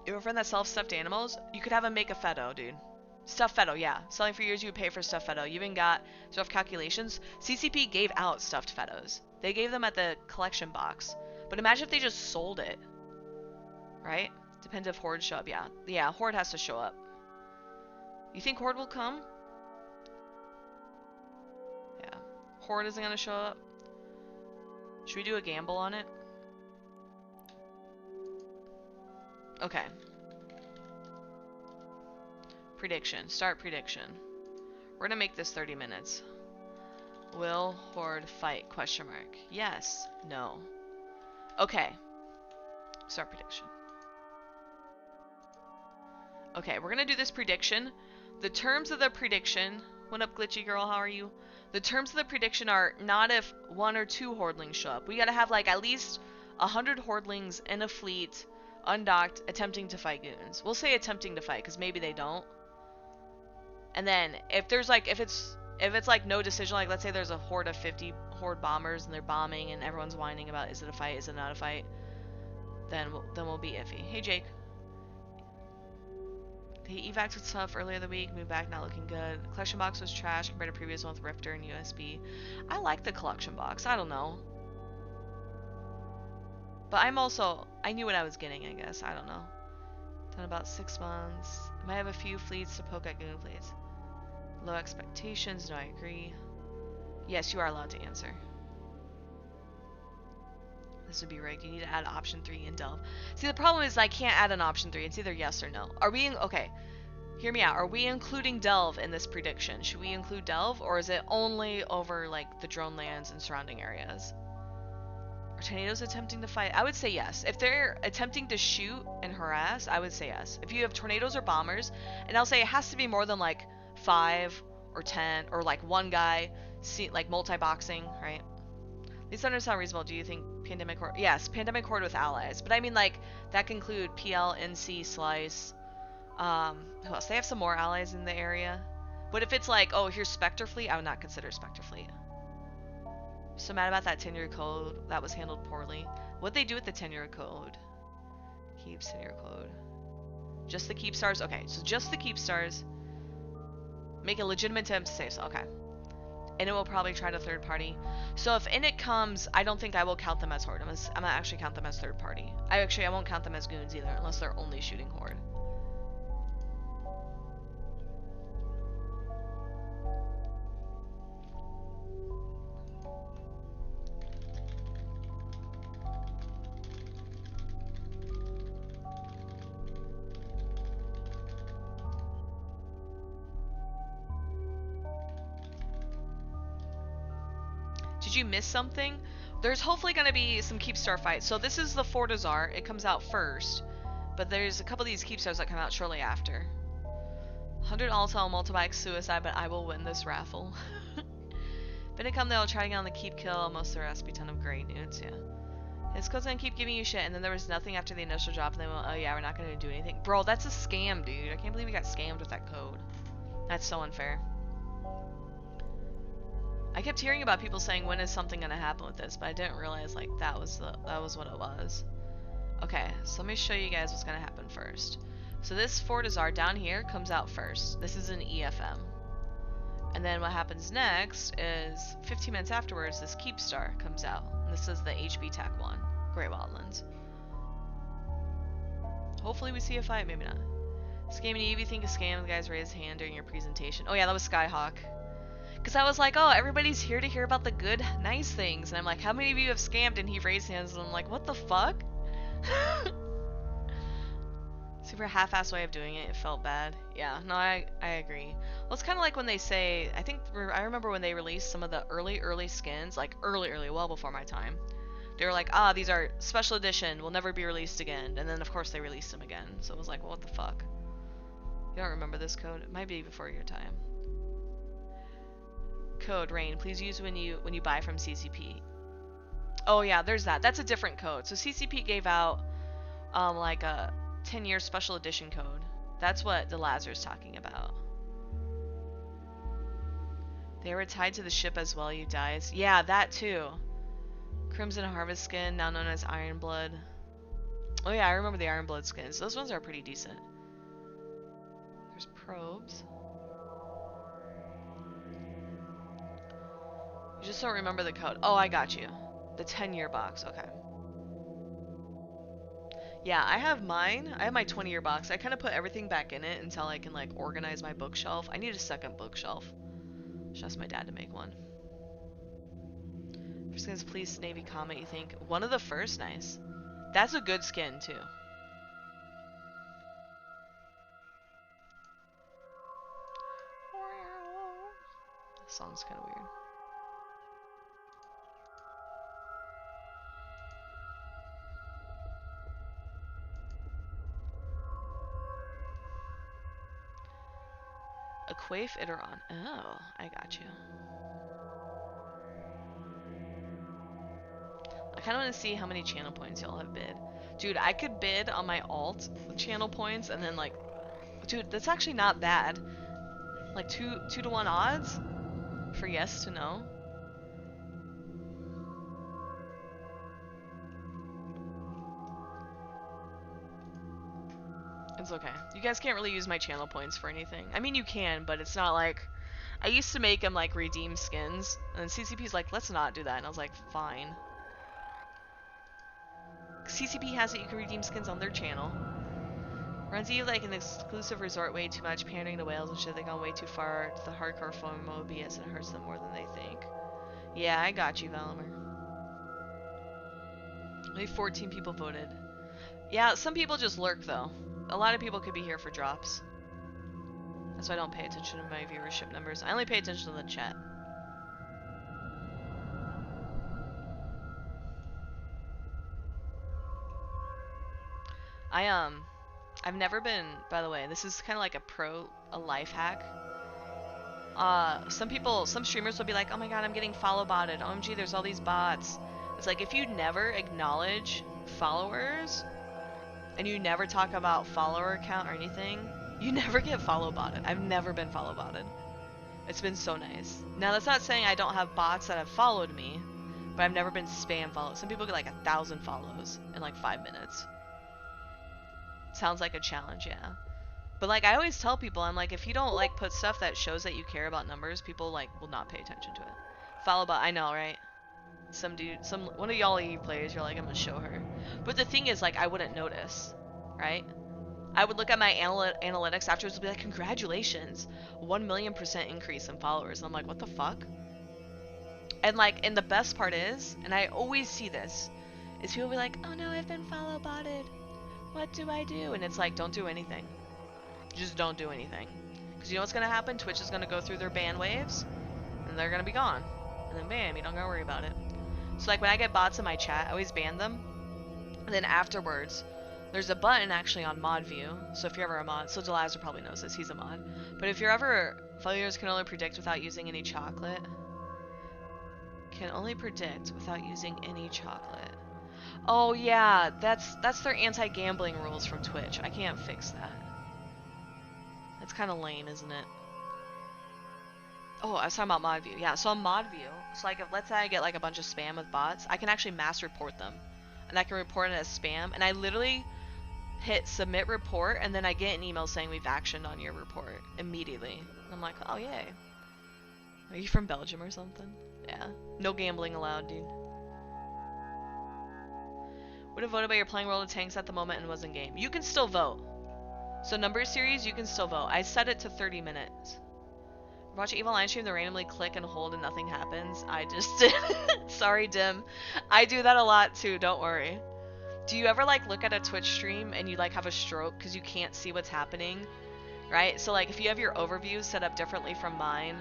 You have a friend that sells stuffed animals? You could have him make a Fetto, dude. Stuffed Fetto, yeah. Selling for years, you would pay for stuffed Fetto. You even got stuff calculations. CCP gave out stuffed Fettos. They gave them at the collection box. But imagine if they just sold it. Right? Depends if Horde show up. Yeah, Horde has to show up. You think Horde will come? Yeah. Horde isn't gonna show up. Should we do a gamble on it? Okay. Prediction. Start prediction. We're gonna make this 30 minutes. Will Horde fight? Question mark. Yes. No. Okay. Start prediction. Okay, we're gonna do this prediction. The terms of the prediction... What up, Glitchy Girl? How are you? The terms of the prediction are not if 1 or 2 Hordlings show up. We gotta have, like, at least 100 Hordlings in a fleet, undocked, attempting to fight goons. We'll say attempting to fight, because maybe they don't. And then, if there's, like, if it's If it's like no decision, like let's say there's a horde of 50 horde bombers and they're bombing and everyone's whining about is it a fight, is it not a fight, then we'll be iffy. Hey Jake. The evac was tough earlier in the week, moved back, not looking good. Collection box was trash compared to previous one with Rifter and USB. I like the collection box, I don't know. But I knew what I was getting, I guess, I don't know. Done about 6 months. I might have a few fleets to poke at goon fleets. Low expectations, no I agree. Yes, you are allowed to answer. This would be rigged. You need to add option 3 in Delve. See, the problem is I can't add an option 3. It's either yes or no. Are we okay, hear me out. Are we including Delve in this prediction? Should we include Delve, or is it only over, like, the drone lands and surrounding areas? Are tornadoes attempting to fight? I would say yes. If they're attempting to shoot and harass, I would say yes. If you have tornadoes or bombers, and I'll say it has to be more than, like, 5 or 10, or, like, one guy, like, multi-boxing, right? These centers sound reasonable. Do you think Pandemic Horde? Yes, Pandemic Horde with allies. But I mean, like, that can include PL, NC, Slice. Who else? They have some more allies in the area. But if it's like, oh, here's Spectre Fleet, I would not consider Spectre Fleet. So mad about that 10-year code. That was handled poorly. What'd they do with the 10-year code? Keeps 10-year code. Just the Keepstars? Okay, so just the Keepstars. Make a legitimate attempt to save. So, okay. And it will probably try to third party. So if in it comes, I don't think I will count them as Horde. I'm gonna actually count them as third party. I won't count them as goons either, unless they're only shooting Horde. Did you miss something? There's hopefully going to be some Keepstar fights. So this is the Fortizar. It comes out first. But there's a couple of these Keepstars that come out shortly after. 100 Altel multi-bike suicide, but I will win this raffle. Been to come, they'll try to get on the keep kill. Most of the rest be a ton of great nudes, yeah. His code's gonna keep giving you shit, and then there was nothing after the initial drop, and they went, oh yeah, we're not gonna do anything. Bro, that's a scam, dude. I can't believe we got scammed with that code. That's so unfair. I kept hearing about people saying, when is something gonna happen with this, but I didn't realize, like, that was what it was. Okay, so let me show you guys what's gonna happen first. So this Fortizar down here comes out first. This is an EFM. And then what happens next is 15 minutes afterwards, this Keepstar comes out. And this is the HB TAC 1, Great Wildlands. Hopefully we see a fight, maybe not. Scamming you, if you think a scam, the guys raised his hand during your presentation. Oh yeah, that was Skyhawk. Because I was like, oh, everybody's here to hear about the good, nice things. And I'm like, how many of you have scammed? And he raised hands, and I'm like, what the fuck? Super half-assed way of doing it. It felt bad. Yeah, no, I agree. Well, it's kind of like when they say, I remember when they released some of the early skins, like early, well before my time. They were like, ah, these are special edition, will never be released again. And then, of course, they released them again. So it was like, well, what the fuck? You don't remember this code? It might be before your time. Code, Rain, please use when you buy from CCP. Oh yeah, there's that. That's a different code. So CCP gave out, like a 10-year special edition code. That's what the Lazar's talking about. They were tied to the ship as well, you guys. Yeah, that too. Crimson Harvest skin, now known as Iron Blood. Oh yeah, I remember the Iron Blood skins. Those ones are pretty decent. There's probes. You just don't remember the code. Oh, I got you. The 10-year box. Okay. Yeah, I have mine. I have my 20-year box. I kind of put everything back in it until I can, like, organize my bookshelf. I need a second bookshelf. Should ask my dad to make one. First skins, please, Navy Comet, you think? One of the first? Nice. That's a good skin, too. This song's kind of weird. A Quaif Iteron. Oh, I got you. I kind of want to see how many channel points y'all have bid. Dude, I could bid on my alt channel points and then like... Dude, that's actually not bad. Like 2 to 1 odds? For yes to no? It's okay. You guys can't really use my channel points for anything. I mean, you can, but it's not like... I used to make them, like, redeem skins. And then CCP's like, let's not do that. And I was like, fine. CCP has it, you can redeem skins on their channel. Runs you like an exclusive resort way too much, pandering to whales and shit. They've gone way too far to the hardcore form of OBS and it hurts them more than they think. Yeah, I got you, Valimer. Only 14 people voted. Yeah, some people just lurk, though. A lot of people could be here for drops. That's why I don't pay attention to my viewership numbers. I only pay attention to the chat. I've never been, by the way, this is kind of like a life hack. Some streamers will be like, oh my god, I'm getting follow botted. OMG, there's all these bots. It's like, if you never acknowledge followers, and you never talk about follower count or anything, you never get follow botted. I've never been follow botted. It's been so nice. Now, that's not saying I don't have bots that have followed me, but I've never been spam followed. Some people get like 1,000 follows in like 5 minutes. Sounds like a challenge, yeah. But like, I always tell people, I'm like, if you don't like put stuff that shows that you care about numbers, people like will not pay attention to it. Follow bot, I know, right? One of y'all Eve players, you're like, I'm gonna show her. But the thing is, like, I wouldn't notice, right? I would look at my analytics afterwards and be like, congratulations, 1,000,000% increase in followers. And I'm like, what the fuck? And like, and the best part is, and I always see this, is people be like, oh no, I've been follow botted. What do I do? And it's like, don't do anything. Just don't do anything. Because you know what's gonna happen? Twitch is gonna go through their ban waves, and they're gonna be gone. And then bam, you don't gotta worry about it. So like, when I get bots in my chat, I always ban them. And then afterwards, there's a button actually on mod view. So if you're ever a mod, so Delazar probably knows this, he's a mod. But if you're ever, failures can only predict without using any chocolate. Can only predict without using any chocolate. Oh yeah, that's their anti-gambling rules from Twitch. I can't fix that. That's kind of lame, isn't it? Oh, I was talking about mod view. Yeah, so on mod view, so like, if let's say I get like a bunch of spam with bots, I can actually mass report them. And I can report it as spam, and I literally hit submit report, and then I get an email saying we've actioned on your report immediately. And I'm like, oh yay. Are you from Belgium or something? Yeah. No gambling allowed, dude. Would have voted by your playing World of Tanks at the moment and was in game. You can still vote. So number series, you can still vote. I set it to 30 minutes. Watch Evil Line stream, they randomly click and hold and nothing happens. I just did. Sorry, Dim. I do that a lot too, don't worry. Do you ever like look at a Twitch stream and you like have a stroke because you can't see what's happening? Right? So like, if you have your overview set up differently from mine,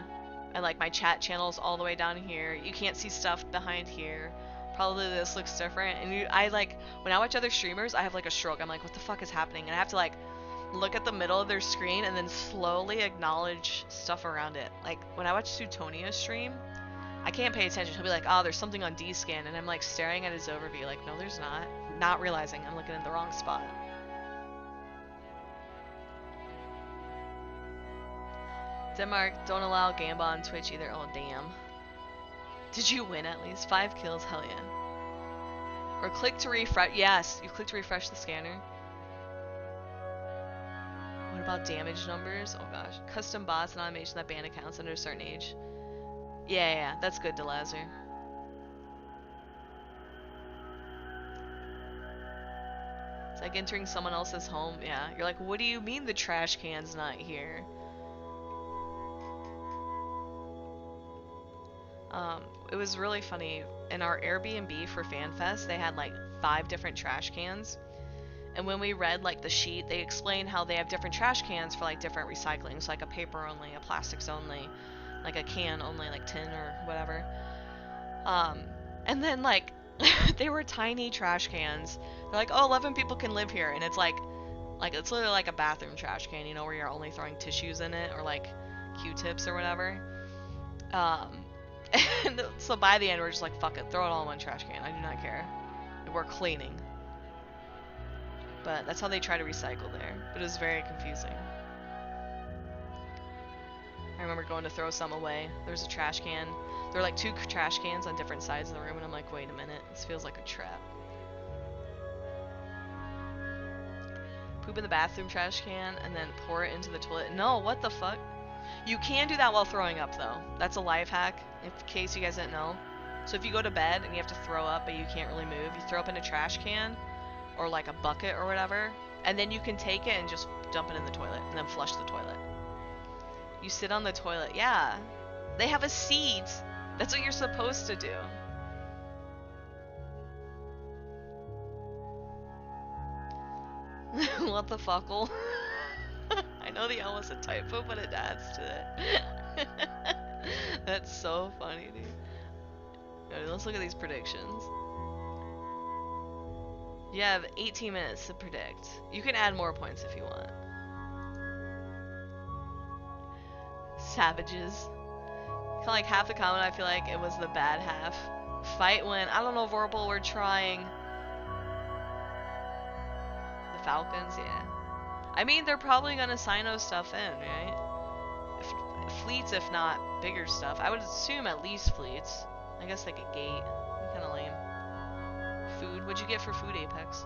and like my chat channel's all the way down here, you can't see stuff behind here. Probably this looks different. And I like, when I watch other streamers, I have like a stroke. I'm like, what the fuck is happening? And I have to like look at the middle of their screen and then slowly acknowledge stuff around it. Like when I watch Sutonia stream, I can't pay attention. He'll be like, oh, there's something on D-scan, and I'm like staring at his overview like, no there's not. Not realizing I'm looking in the wrong spot. Denmark don't allow Gamba on Twitch either. Oh damn. Did you win at least? 5 kills, hell yeah. Or click to refresh. Yes, you click to refresh the scanner. What about damage numbers? Oh gosh. Custom bots and automation that ban accounts under a certain age. Yeah, that's good, Delazar. It's like entering someone else's home. Yeah, you're like, what do you mean the trash can's not here? It was really funny. In our Airbnb for FanFest, they had like 5 different trash cans. And when we read like the sheet, they explained how they have different trash cans for like different recyclings, like a paper only, a plastics only, like a can only, like tin or whatever. And then like they were tiny trash cans. They're like, oh, 11 people can live here, and it's like it's literally like a bathroom trash can, you know, where you're only throwing tissues in it or like Q-tips or whatever. And so by the end, we're just like, fuck it, throw it all in one trash can. I do not care. We're cleaning. But that's how they try to recycle there. But it was very confusing. I remember going to throw some away. There's a trash can. There were like 2 trash cans on different sides of the room, and I'm like, wait a minute, this feels like a trap. Poop in the bathroom trash can and then pour it into the toilet. No, what the fuck? You can do that while throwing up, though. That's a life hack, in case you guys didn't know. So if you go to bed and you have to throw up, but you can't really move, you throw up in a trash can or like a bucket or whatever, and then you can take it and just dump it in the toilet and then flush the toilet. You sit on the toilet. Yeah. They have a seat. That's what you're supposed to do. What the fuckle? I know the L was a typo, but it adds to it. That's so funny, dude. Right, let's look at these predictions. You have 18 minutes to predict. You can add more points if you want. Savages. Kind of like half the comment, I feel like it was the bad half. Fight win. I don't know, Vorpal, we're trying. The Falcons, yeah. I mean, they're probably gonna Sino stuff in, right? Fleets, if not bigger stuff. I would assume at least fleets. I guess like a gate. Kind of lame. Food. What'd you get for food, Apex?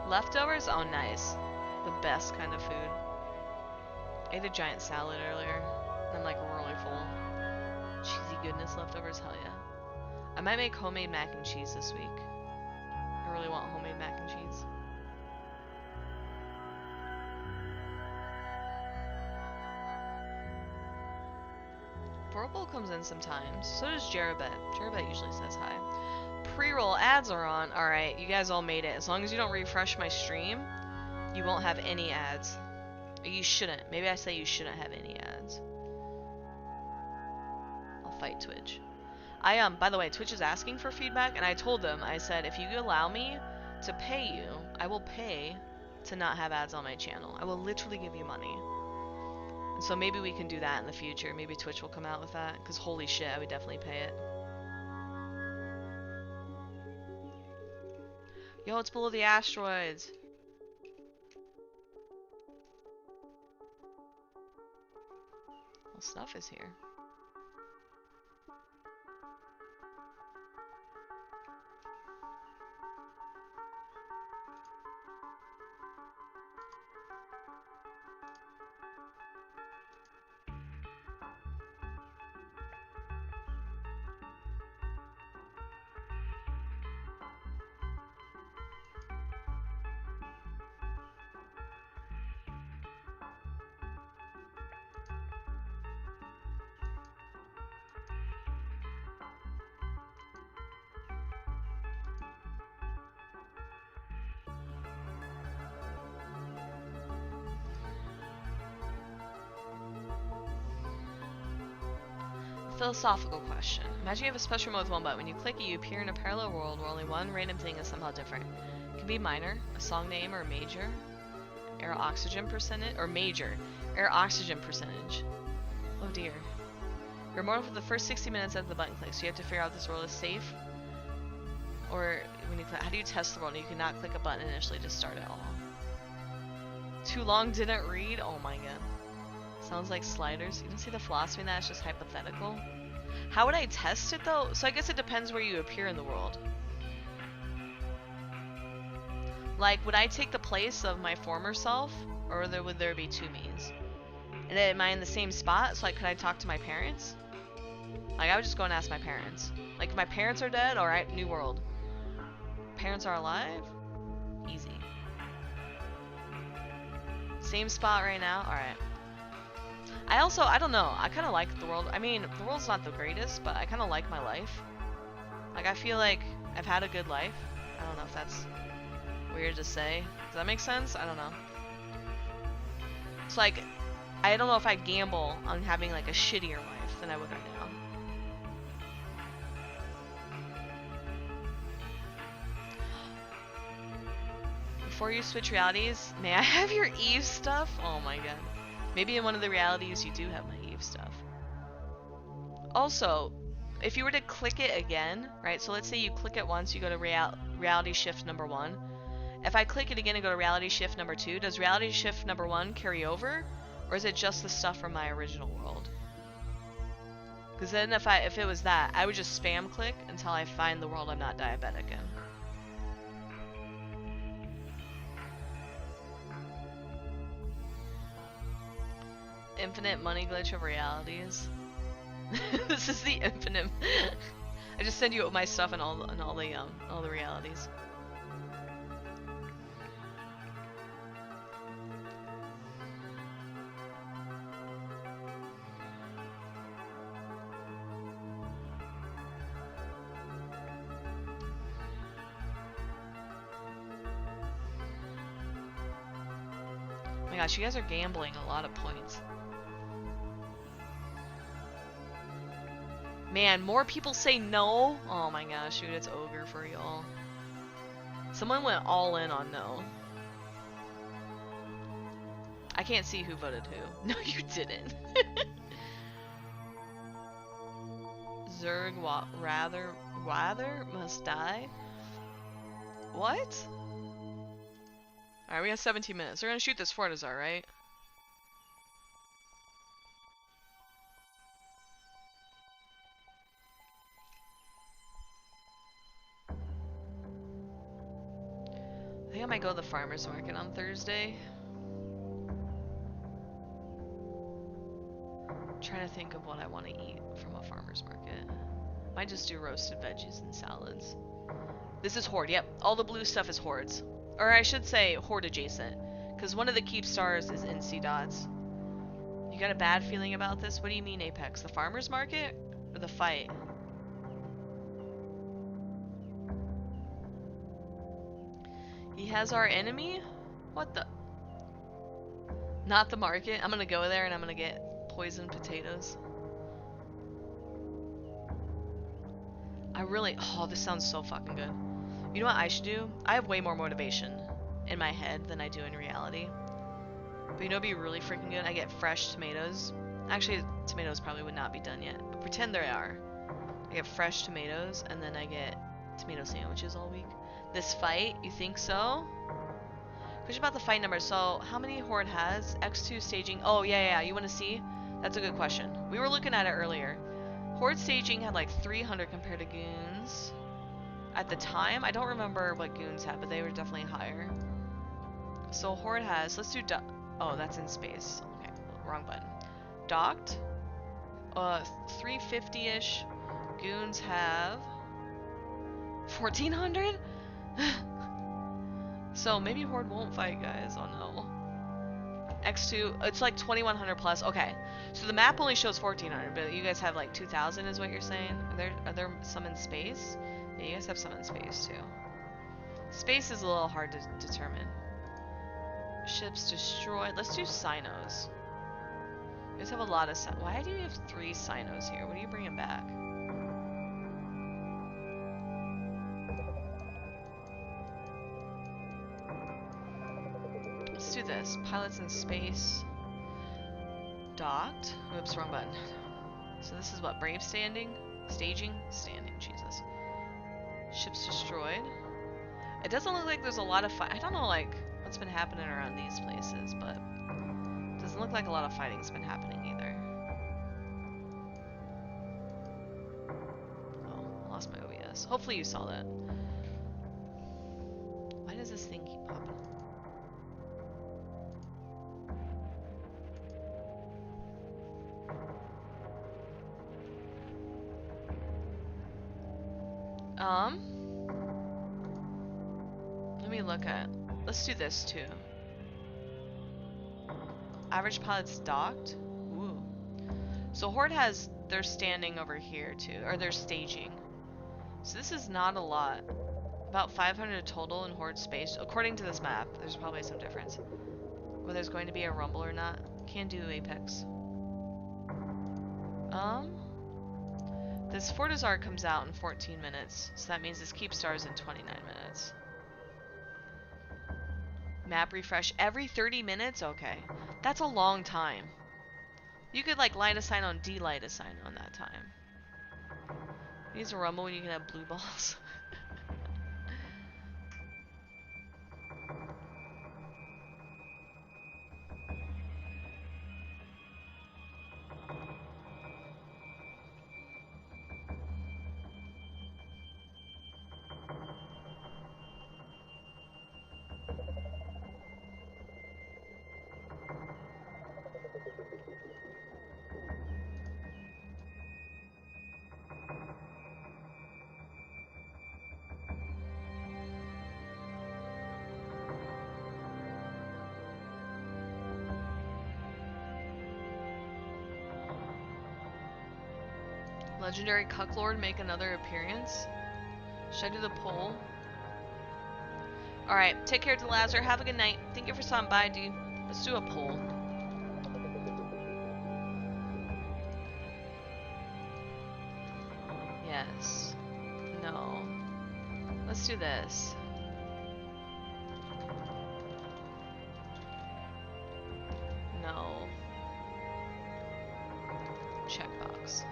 Leftovers? Oh, nice. The best kind of food. I ate a giant salad earlier. And I'm like really full. Cheesy goodness leftovers? Hell yeah. I might make homemade mac and cheese this week. I really want homemade mac and cheese. Vorpal comes in sometimes. So does Jerabet. Jerabet usually says hi. Pre-roll ads are on. Alright, you guys all made it. As long as you don't refresh my stream, you won't have any ads. Or you shouldn't. Maybe I say you shouldn't have any ads. I'll fight Twitch. By the way, Twitch is asking for feedback, and I told them, I said, if you allow me to pay you, I will pay to not have ads on my channel. I will literally give you money. And so maybe we can do that in the future. Maybe Twitch will come out with that, because holy shit, I would definitely pay it. Yo, it's below the asteroids. Well, stuff is here. Philosophical question. Imagine you have a special mode with one button. When you click it, you appear in a parallel world where only one random thing is somehow different. It can be minor, a song name, or major. Air oxygen percentage, or major. Air oxygen percentage. Oh dear. You're immortal for the first 60 minutes after the button clicks, so you have to figure out if this world is safe. Or when you click, how do you test the world? You cannot click a button initially to start it all. Too long, didn't read? Oh my god. Sounds like sliders. You don't see the philosophy in that? It's just hypothetical. How would I test it though? So I guess it depends where you appear in the world. Like, would I take the place of my former self? Or would there be two me's? And then am I in the same spot? So like, could I talk to my parents? Like, I would just go and ask my parents. Like, if my parents are dead, alright, new world. Parents are alive? Easy. Same spot right now? Alright. I don't know, I kind of like the world. I mean, the world's not the greatest, but I kind of like my life. Like, I feel like I've had a good life. I don't know if that's weird to say. Does that make sense? I don't know. It's like, I don't know if I'd gamble on having like a shittier life than I would right now. Before you switch realities, may I have your Eve stuff? Oh my god. Maybe in one of the realities you do have my Eve stuff. Also, if you were to click it again, right? So let's say you click it once, you go to reality shift number 1. If I click it again and go to reality shift number 2, does reality shift number 1 carry over? Or is it just the stuff from my original world? Because then if it was that, I would just spam click until I find the world I'm not diabetic in. Infinite money glitch of realities. This is the infinite. I just send you my stuff and all the realities. Oh my gosh, you guys are gambling a lot of points. Man, more people say no. Oh my gosh, dude, it's ogre for y'all. Someone went all in on no. I can't see who voted who. No, you didn't. Zerg rather must die. What? Alright, we have 17 minutes. We're gonna shoot this Fortizar, right? I think I might go to the farmer's market on Thursday. I'm trying to think of what I want to eat from a farmer's market. Might just do roasted veggies and salads. This is Horde, yep. All the blue stuff is Hordes. Or I should say Horde adjacent. Because one of the Keepstars is NC Dots. You got a bad feeling about this? What do you mean, Apex? The farmer's market? Or the fight? He has our enemy? What the? Not the market. I'm gonna go there and I'm gonna get poisoned potatoes. I really... Oh, this sounds so fucking good. You know what I should do? I have way more motivation in my head than I do in reality. But you know what'd be really freaking good? I get fresh tomatoes. Actually, tomatoes probably would not be done yet. But pretend they are. I get fresh tomatoes and then I get tomato sandwiches all week. This fight, you think so? Question about the fight number. So, how many Horde has? X2 staging. Oh, yeah. You want to see? That's a good question. We were looking at it earlier. Horde staging had like 300 compared to Goons. At the time, I don't remember what Goons had, but they were definitely higher. So, Horde has... Let's do... Oh, that's in space. Okay, wrong button. Docked. 350-ish. Goons have... 1,400? So maybe Horde won't fight, guys. Oh no. X2, it's like 2,100 plus. Okay, so the map only shows 1,400, but you guys have like 2,000 is what you're saying? Are there some in space? Yeah, you guys have some in space too. Space is a little hard to determine. Ships destroyed. Let's do Sinos. You guys have a lot of... Why do you have 3 Sinos here? What are you bringing back? Let's do this. Pilots in space. Docked. Oops, wrong button. So this is what? Brave standing? Staging? Standing, Jesus. Ships destroyed. It doesn't look like there's a lot of fight. I don't know, like, what's been happening around these places, but it doesn't look like a lot of fighting's been happening either. Oh, I lost my OBS. Hopefully you saw that. Why does this thing keep popping? Let me look at... Let's do this too. Average pilots docked? Ooh. So Horde has... They're standing over here too. Or they're staging. So this is not a lot. About 500 total in Horde space. According to this map. There's probably some difference. Whether there's going to be a rumble or not. Can do Apex. This Fortizar comes out in 14 minutes, so that means this Keepstar is in 29 minutes. Map refresh every 30 minutes? Okay. That's a long time. You could like light a sign on, delight a sign on that time. It needs to rumble when you can have blue balls. Legendary Cucklord make another appearance? Should I do the poll? Alright, take care, Delazar. Have a good night. Thank you for stopping by, dude. Let's do a poll. Yes. No. Let's do this. No. Checkbox.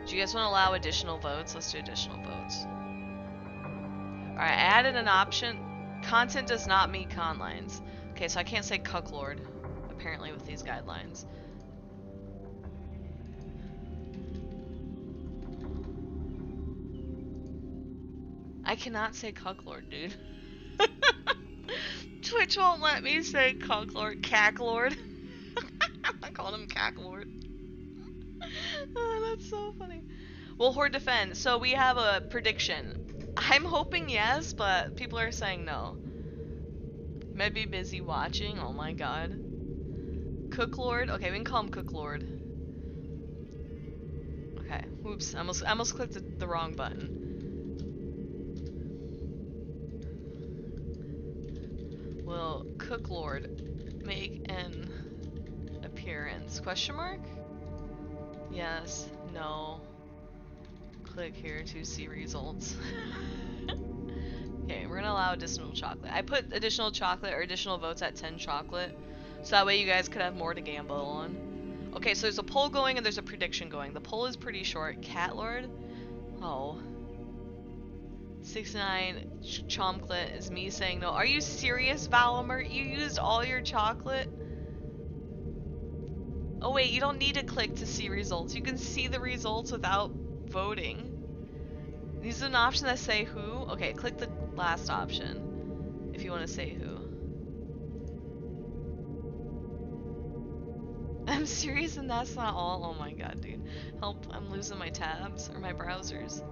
Do you guys want to allow additional votes? Let's do additional votes. Alright, I added an option. Content does not meet con lines. Okay, so I can't say Cucklord, apparently, with these guidelines. I cannot say Cucklord, dude. Twitch won't let me say Cucklord. Cacklord. I called him Cacklord. Oh, that's so funny. Will Horde defend? So we have a prediction. I'm hoping yes, but people are saying no. Might be busy watching. Oh my god. Cooklord? Okay, we can call him Cooklord. Okay. Oops. I almost clicked the wrong button. Will Cooklord make an appearance? Question mark? Yes. No. Click here to see results. Okay, we're gonna allow additional chocolate. I put additional chocolate or additional votes at 10 chocolate, so that way you guys could have more to gamble on. Okay, so there's a poll going and there's a prediction going. The poll is pretty short. Catlord? Oh. 69 Chomclet is me saying no. Are you serious, Valamer? You used all your chocolate? Oh wait, you don't need to click to see results. You can see the results without voting. These are an option that say who. Okay, click the last option if you want to say who. I'm serious and that's not all? Oh my god, dude. Help, I'm losing my tabs or my browsers.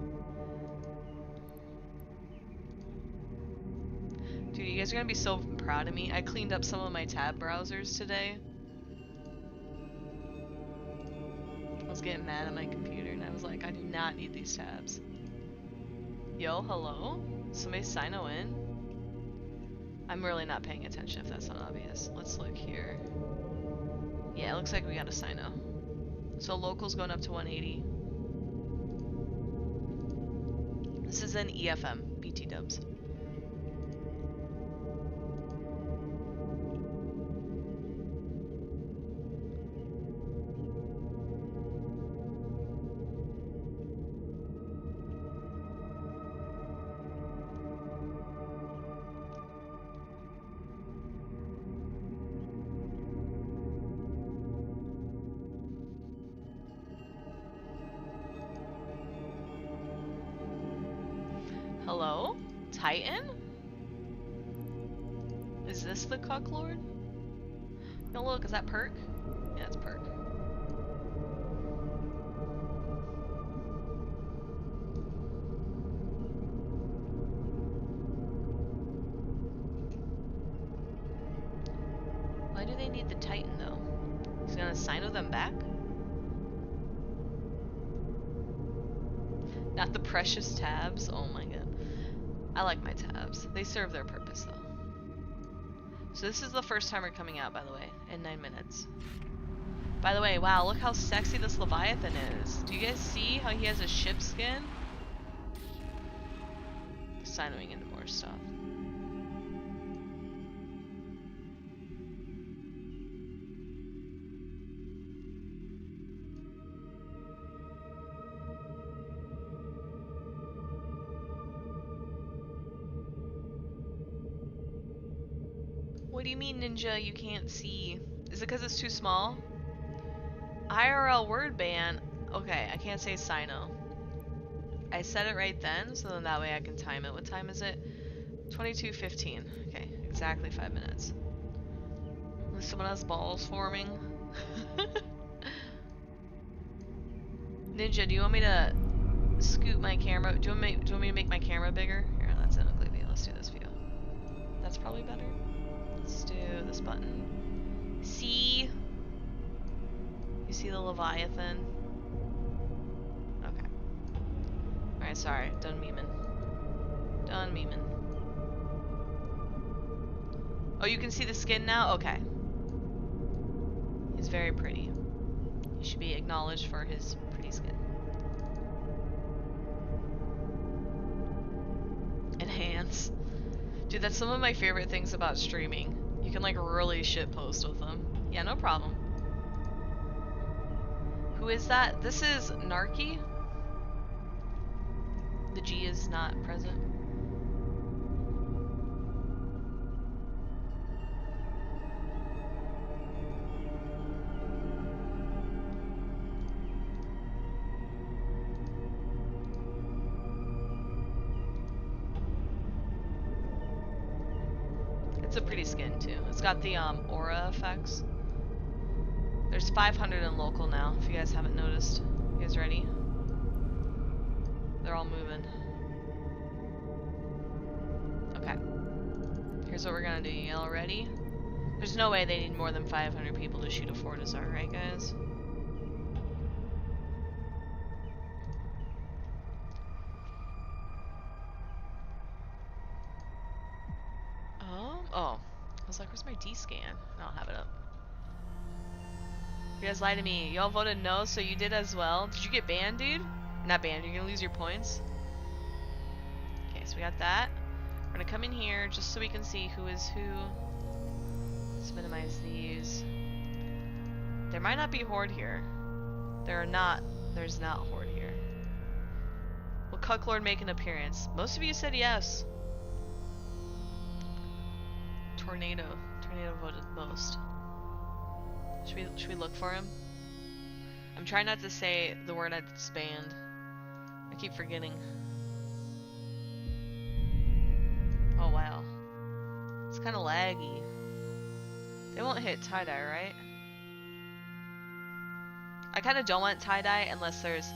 Dude, you guys are gonna be so proud of me. I cleaned up some of my tab browsers today. I was getting mad at my computer and I was like, I do not need these tabs. Yo, hello? Somebody Sino in? I'm really not paying attention if that's not obvious. Let's look here. Yeah, it looks like we got a Sino. So local's going up to 180. This is an EFM, BT dubs. Hello? Titan? Is this the Cucklord? No, look, is that Perk? Yeah, it's Perk. Why do they need the Titan, though? He's gonna Sino them back? Not the precious tabs? Oh my god. I like my tabs. They serve their purpose, though. So this is the first time we're coming out, by the way, in 9 minutes. By the way, wow, look how sexy this Leviathan is. Do you guys see how he has a ship skin? Signing into more stuff. do you mean, Ninja, you can't see? Is it because it's too small? IRL word ban. Okay, I can't say Sino. I said it right then, so then that way I can time it. What time is it? 22:15. Okay, exactly 5 minutes. Someone has balls forming. Ninja, do you want me to scoot my camera? Do you want me to make my camera bigger? Here, that's an ugly view. Let's do this view. That's probably better. Let's do this button. See? You see the Leviathan? Okay. Alright, sorry. Done memeing. Done memeing. Oh, you can see the skin now? Okay. He's very pretty. He should be acknowledged for his pretty skin. Enhance. Dude, that's some of my favorite things about streaming. You can like really shitpost with them. Yeah, no problem. Who is that? This is Narky. The G is not present. It's a pretty skin too. It's got the aura effects. There's 500 in local now, if you guys haven't noticed. You guys ready? They're all moving. Okay. Here's what we're gonna do. Y'all ready? There's no way they need more than 500 people to shoot a Fortizar, right guys? Oh. I was like, where's my D-scan? I don't have it up. You guys lied to me. Y'all voted no, so you did as well. Did you get banned, dude? Not banned, you're gonna lose your points. Okay, so we got that. We're gonna come in here just so we can see who is who. Let's minimize these. There might not be Horde here. There's not Horde here. Will Cucklord make an appearance? Most of you said yes. Tornado voted most. Should we look for him? I'm trying not to say the word that's banned. I keep forgetting. Oh wow. It's kind of laggy. They won't hit tie-dye, right? I kind of don't want tie-dye unless there's...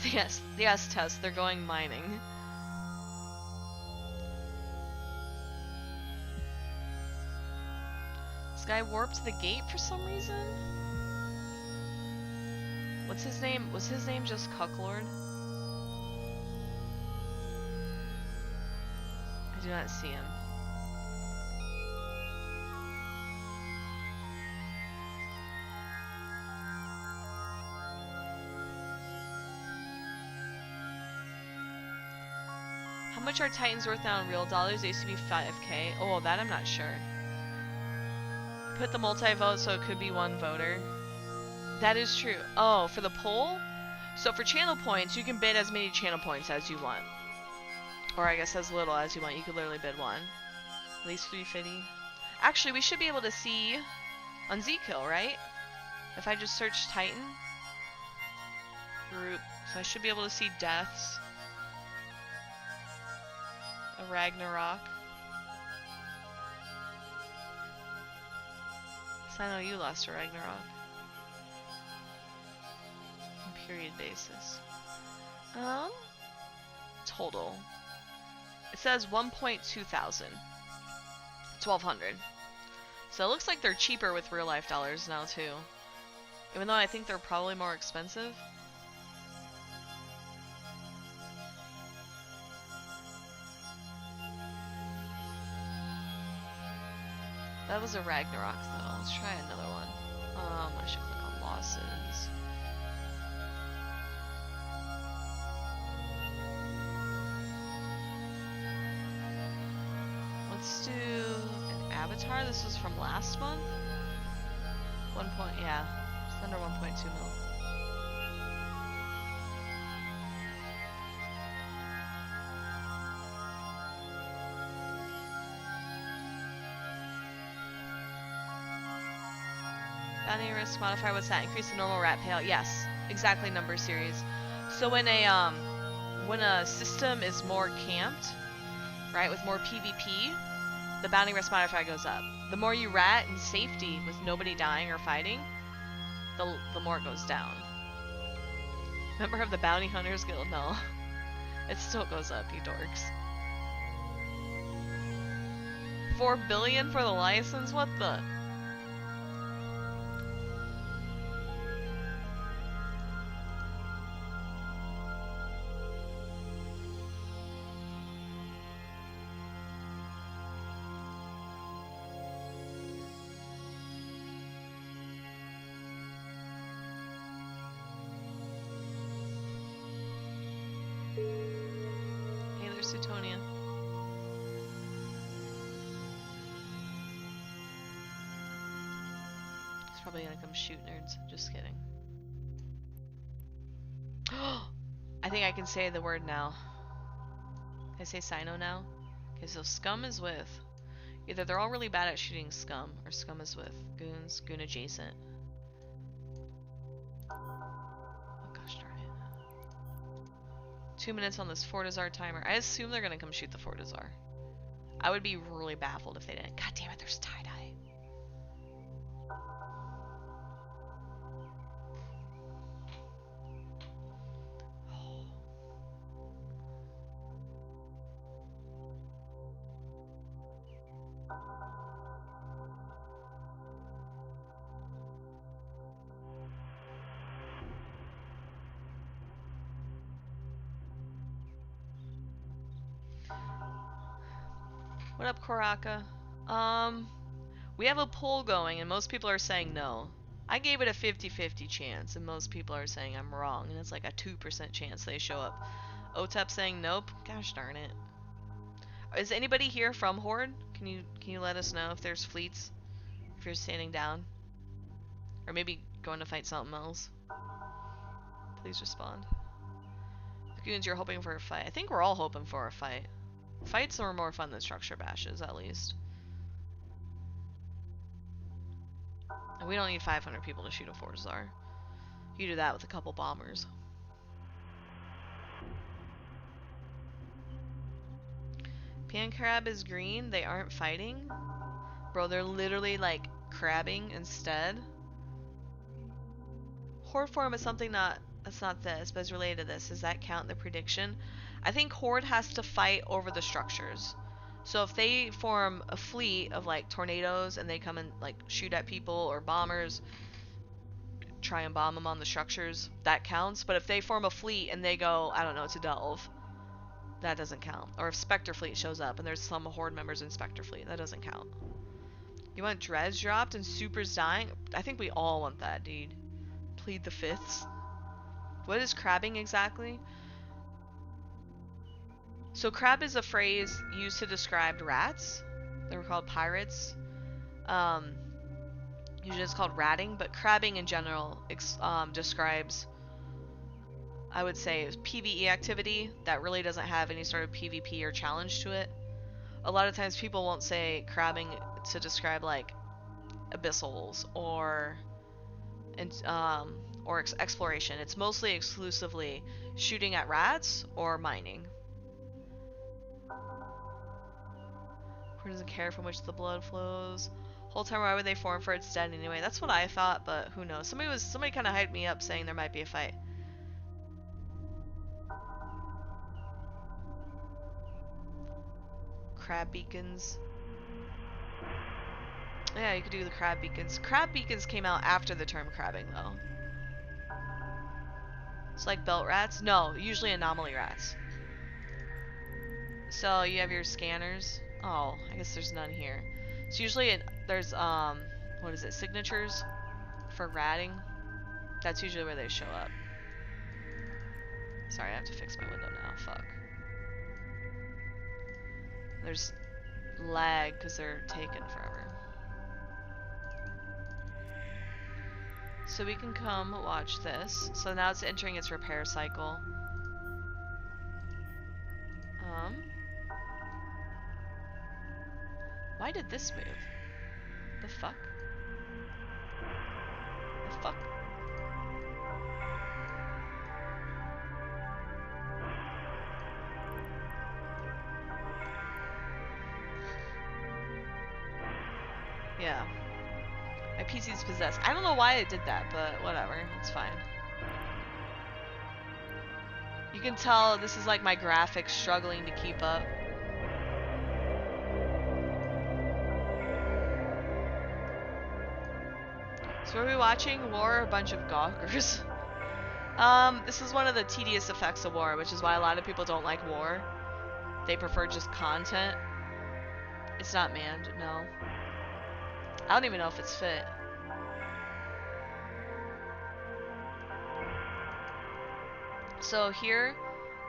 the S test, they're going mining. This guy warped the gate for some reason? What's his name? Was his name just Cucklord? I do not see him. How much are Titans worth now in real dollars? They used to be 5K. Oh, that I'm not sure. Put the multi-vote so it could be one voter. That is true. Oh, for the poll? So for channel points, you can bid as many channel points as you want. Or I guess as little as you want. You could literally bid one. At least 350. Actually, we should be able to see on Zkill, right? If I just search Titan. Group. So I should be able to see deaths. A Ragnarok. So I know you lost a Ragnarok. On period basis. Total. It says 1.2 thousand. 1,200. So it looks like they're cheaper with real life dollars now too. Even though I think they're probably more expensive. That was a Ragnarok though. Let's try another one. I should click on losses. Let's do an avatar. This was from last month. Yeah, it's under 1.2 mil. Bounty risk modifier, what's that? Increase the normal rat payout. Yes, exactly, number series. So when a system is more camped, right, with more PvP, the bounty risk modifier goes up. The more you rat in safety with nobody dying or fighting, the more it goes down. Member of the Bounty Hunters Guild? No. It still goes up, you dorks. 4 billion for the license? What the? Hey, there's Sutonia. He's probably gonna come shoot nerds. Just kidding. I think I can say the word now. Can I say Sino now? Okay, so scum is with... Either they're all really bad at shooting scum, or scum is with goons, goon adjacent. Oh gosh darn it. 2 minutes on this Fortizar timer. I assume they're gonna come shoot the Fortizar. I would be really baffled if they didn't. God damn it, there's tie-dye. What up, Koraka? We have a poll going, and most people are saying no. I gave it a 50-50 chance, and most people are saying I'm wrong, and it's like a 2% chance they show up. OTEP saying nope. Gosh darn it. Is anybody here from Horde? Can you let us know if there's fleets? If you're standing down? Or maybe going to fight something else? Please respond. The goons, you're hoping for a fight. I think we're all hoping for a fight. Fights are more fun than structure bashes, at least. And we don't need 500 people to shoot a Fortizar. You do that with a couple bombers. Pan crab is green. They aren't fighting. Bro, they're literally like crabbing instead. Horde form is something that's not this, but is related to this. Does that count the prediction? I think Horde has to fight over the structures. So if they form a fleet of like tornadoes and they come and like shoot at people or bombers, try and bomb them on the structures, that counts. But if they form a fleet and they go, I don't know, to delve, that doesn't count. Or if Spectre Fleet shows up and there's some Horde members in Spectre Fleet, that doesn't count. You want Dredge dropped and Supers dying? I think we all want that, dude. Plead the fifths. What is crabbing exactly? So crab is a phrase used to describe rats. They were called pirates. Usually it's called ratting, but crabbing in general describes, I would say, PvE activity that really doesn't have any sort of PvP or challenge to it. A lot of times people won't say crabbing to describe like abyssals or exploration. It's mostly exclusively shooting at rats or mining. Who doesn't care from which the blood flows? Whole time, why would they form for its dead anyway? That's what I thought, but who knows? Somebody kind of hyped me up saying there might be a fight. Crab beacons. Yeah, you could do the crab beacons. Crab beacons came out after the term crabbing, though. It's like belt rats? No, usually anomaly rats. So you have your scanners. Oh, I guess there's none here. So usually there's what is it? Signatures for ratting. That's usually where they show up. Sorry, I have to fix my window now. Fuck. There's lag because they're taking forever. So we can come watch this. So now it's entering its repair cycle. Why did this move? The fuck? fuck? Yeah. My PC's possessed. I don't know why it did that, but whatever. It's fine. You can tell this is like my graphics struggling to keep up. So are we watching War or a bunch of gawkers? This is one of the tedious effects of War, which is why a lot of people don't like War. They prefer just content. It's not manned, no. I don't even know if it's fit. So here,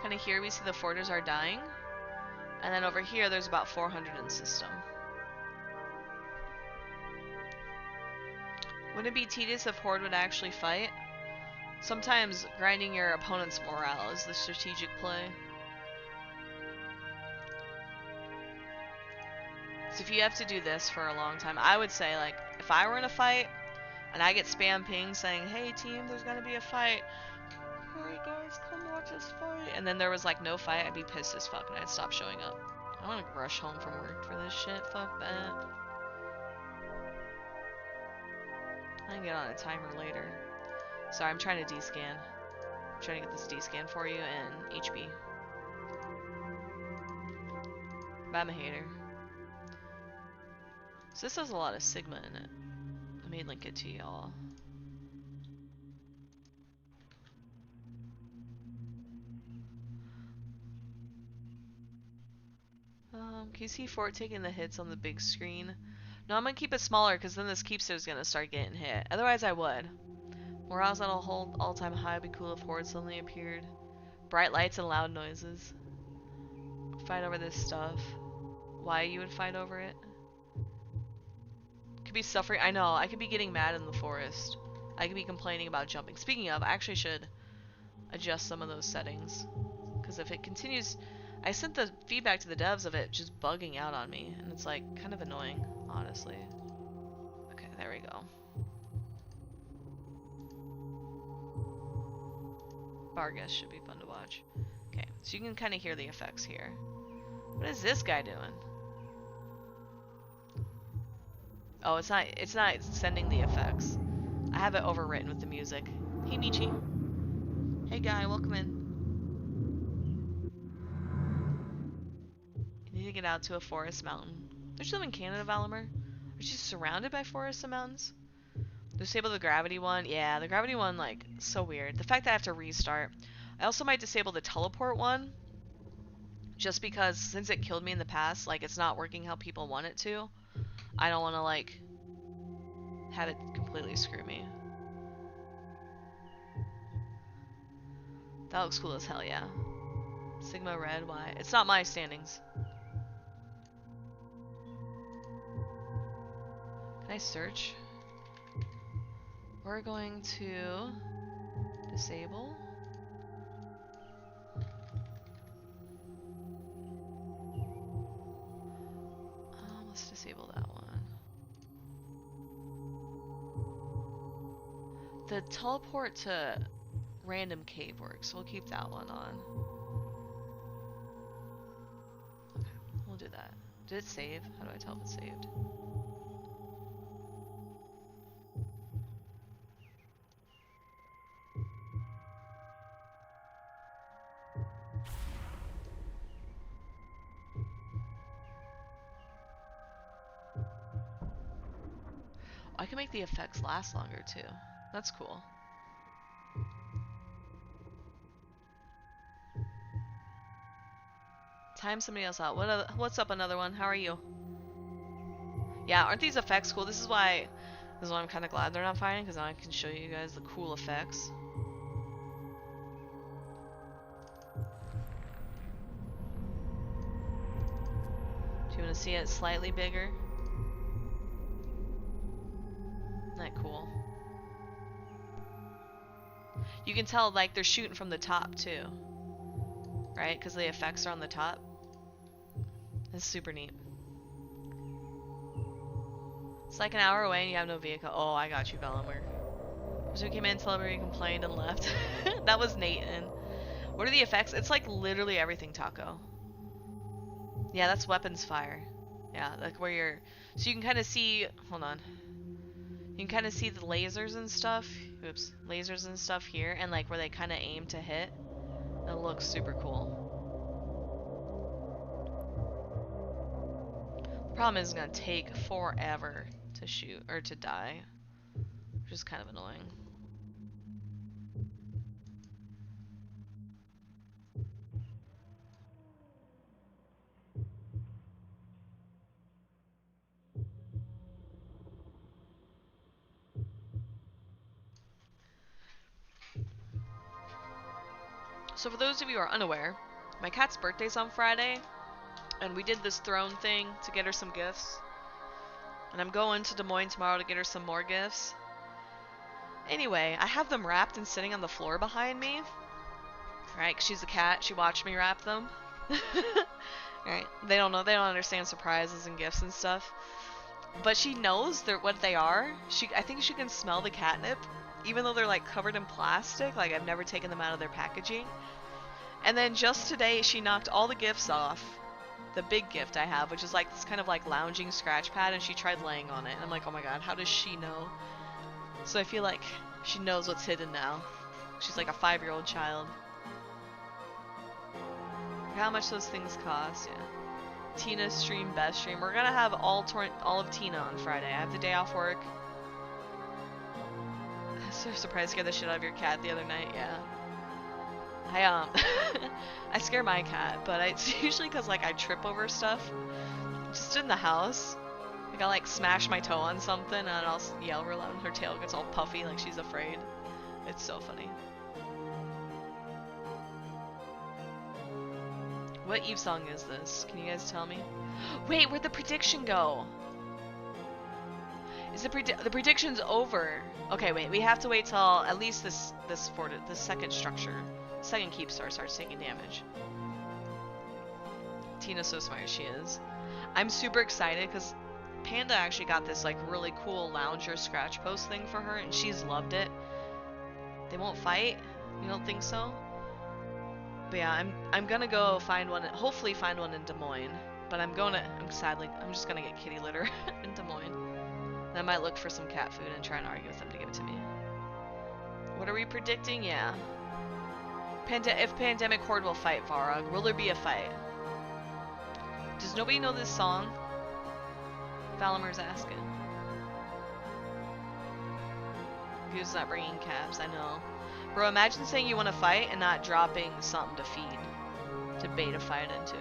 kind of here, we see the Forters are dying. And then over here, there's about 400 in the system. Wouldn't it be tedious if Horde would actually fight? Sometimes grinding your opponent's morale is the strategic play. So if you have to do this for a long time, I would say, like, if I were in a fight, and I get spam pings saying, hey team, there's gonna be a fight. Hey guys, come watch us fight. And then there was like no fight, I'd be pissed as fuck and I'd stop showing up. I wanna rush home from work for this shit, fuck that. I can get on a timer later. Sorry, I'm trying to descan. I'm trying to get this descan for you in HP. But I'm a hater. So this has a lot of Sigma in it. I may link it to y'all. Can you see Fort taking the hits on the big screen? No, I'm gonna keep it smaller because then this Keepstar is gonna start getting hit. Otherwise I would. Morale's at a whole all-time high. It'd be cool if Horde suddenly appeared. Bright lights and loud noises. Fight over this stuff. Why you would fight over it? Could be suffering. I know, I could be getting mad in the forest. I could be complaining about jumping. Speaking of, I actually should adjust some of those settings. Because if it continues... I sent the feedback to the devs of it just bugging out on me. And it's like, kind of annoying, honestly. Okay, there we go. Bargus should be fun to watch. Okay, so you can kind of hear the effects here. What is this guy doing? Oh, it's not sending the effects. I have it overwritten with the music. Hey, Michi. Hey, guy, welcome in. You need to get out to a forest mountain. Don't you live in Canada, Valimer? Are you surrounded by forests and mountains? Disable the gravity one. Yeah, the gravity one, like, so weird. The fact that I have to restart. I also might disable the teleport one. Just because, since it killed me in the past, like, it's not working how people want it to. I don't want to, like, have it completely screw me. That looks cool as hell, yeah. Sigma red, why? It's not my standings. Can I search? We're going to disable. Let's disable that one. The teleport to random cave works, so we'll keep that one on. Okay, we'll do that. Did it save? How do I tell if it's saved? I can make the effects last longer too. That's cool. Time somebody else out. What's up, another one? How are you? Yeah, aren't these effects cool? This is why I'm kind of glad they're not fighting, because now I can show you guys the cool effects. Do you want to see it slightly bigger? Isn't that cool? You can tell, like, they're shooting from the top, too. Right? Because the effects are on the top. It's super neat. It's like an hour away and you have no vehicle. Oh, I got you, Valimer. So we came in, celebrated, complained, and left. That was Nathan. What are the effects? It's like literally everything, Taco. Yeah, that's weapons fire. Yeah, like where you're... So you can kind of see... Hold on. You can kind of see the lasers and stuff. Oops. Lasers and stuff here, and like where they kind of aim to hit. It looks super cool. The problem is it's gonna take forever to shoot, or to die. Which is kind of annoying. So for those of you who are unaware, my cat's birthday's on Friday, and we did this throne thing to get her some gifts. And I'm going to Des Moines tomorrow to get her some more gifts. Anyway, I have them wrapped and sitting on the floor behind me. Right, 'cause she's a cat, she watched me wrap them. Right, they don't understand surprises and gifts and stuff. But she knows what they are. I think she can smell the catnip, even though they're like covered in plastic. Like I've never taken them out of their packaging. And then just today, she knocked all the gifts off. The big gift I have, which is like this kind of like lounging scratch pad, and she tried laying on it. And I'm like, oh my god, how does she know? So I feel like she knows what's hidden now. She's like a 5-year-old child. How much those things cost, yeah. Tina stream, best stream. We're gonna have all of Tina on Friday. I have the day off work. I'm so surprised to scare the shit out of your cat the other night, yeah. I scare my cat, but it's usually because like I trip over stuff. Just in the house. Like I'll like smash my toe on something and I'll yell real loud and her tail gets all puffy like she's afraid. It's so funny. What Eve song is this? Can you guys tell me? Wait, where'd the prediction go? Is the prediction's over? Okay, wait. We have to wait till at least this second structure, second Keepstar starts taking damage. Tina's so smart, she is. I'm super excited because Panda actually got this like really cool lounger scratch post thing for her, and she's loved it. They won't fight? You don't think so? But yeah, I'm gonna go find one. Hopefully, find one in Des Moines. But I'm just gonna get kitty litter in Des Moines. And I might look for some cat food and try and argue with them to give it to me. What are we predicting? Yeah. If Pandemic Horde will fight Varug, will there be a fight? Does nobody know this song? Valamir's asking. Who's not bringing caps? I know. Bro, imagine saying you want to fight and not dropping something to feed. To bait a fight into.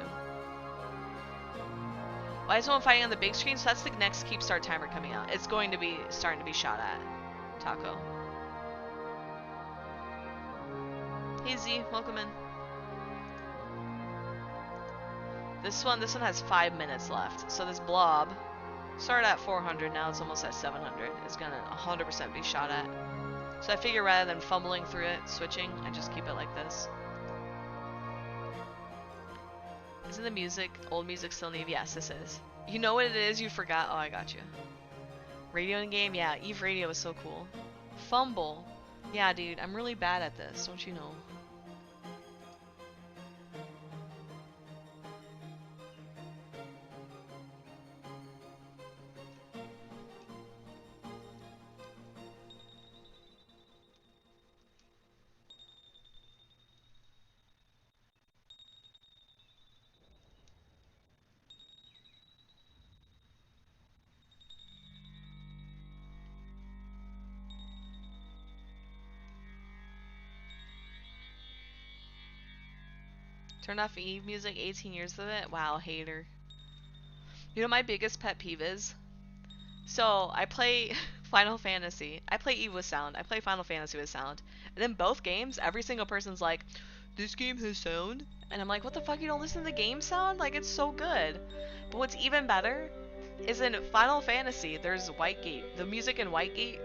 Why is no one fighting on the big screen? So that's the next Keepstar timer coming out. It's going to be starting to be shot at. Taco. Hey Z, welcome in. This one has 5 minutes left. So this blob started at 400, now it's almost at 700. It's gonna 100% be shot at. So I figure rather than fumbling through it, switching, I just keep it like this. Isn't the music, old music still Eve? Yes, this is. You know what it is? You forgot? Oh, I got you. Radio in game? Yeah, Eve Radio is so cool. Fumble. Yeah, dude, I'm really bad at this, don't you know? Turn off Eve music, 18 years of it? Wow, hater. You know my biggest pet peeve is? So, I play Final Fantasy. I play Eve with sound. I play Final Fantasy with sound. And in both games, every single person's like, this game has sound? And I'm like, what the fuck, you don't listen to the game sound? Like, it's so good. But what's even better is in Final Fantasy, there's Whitegate. The music in Whitegate,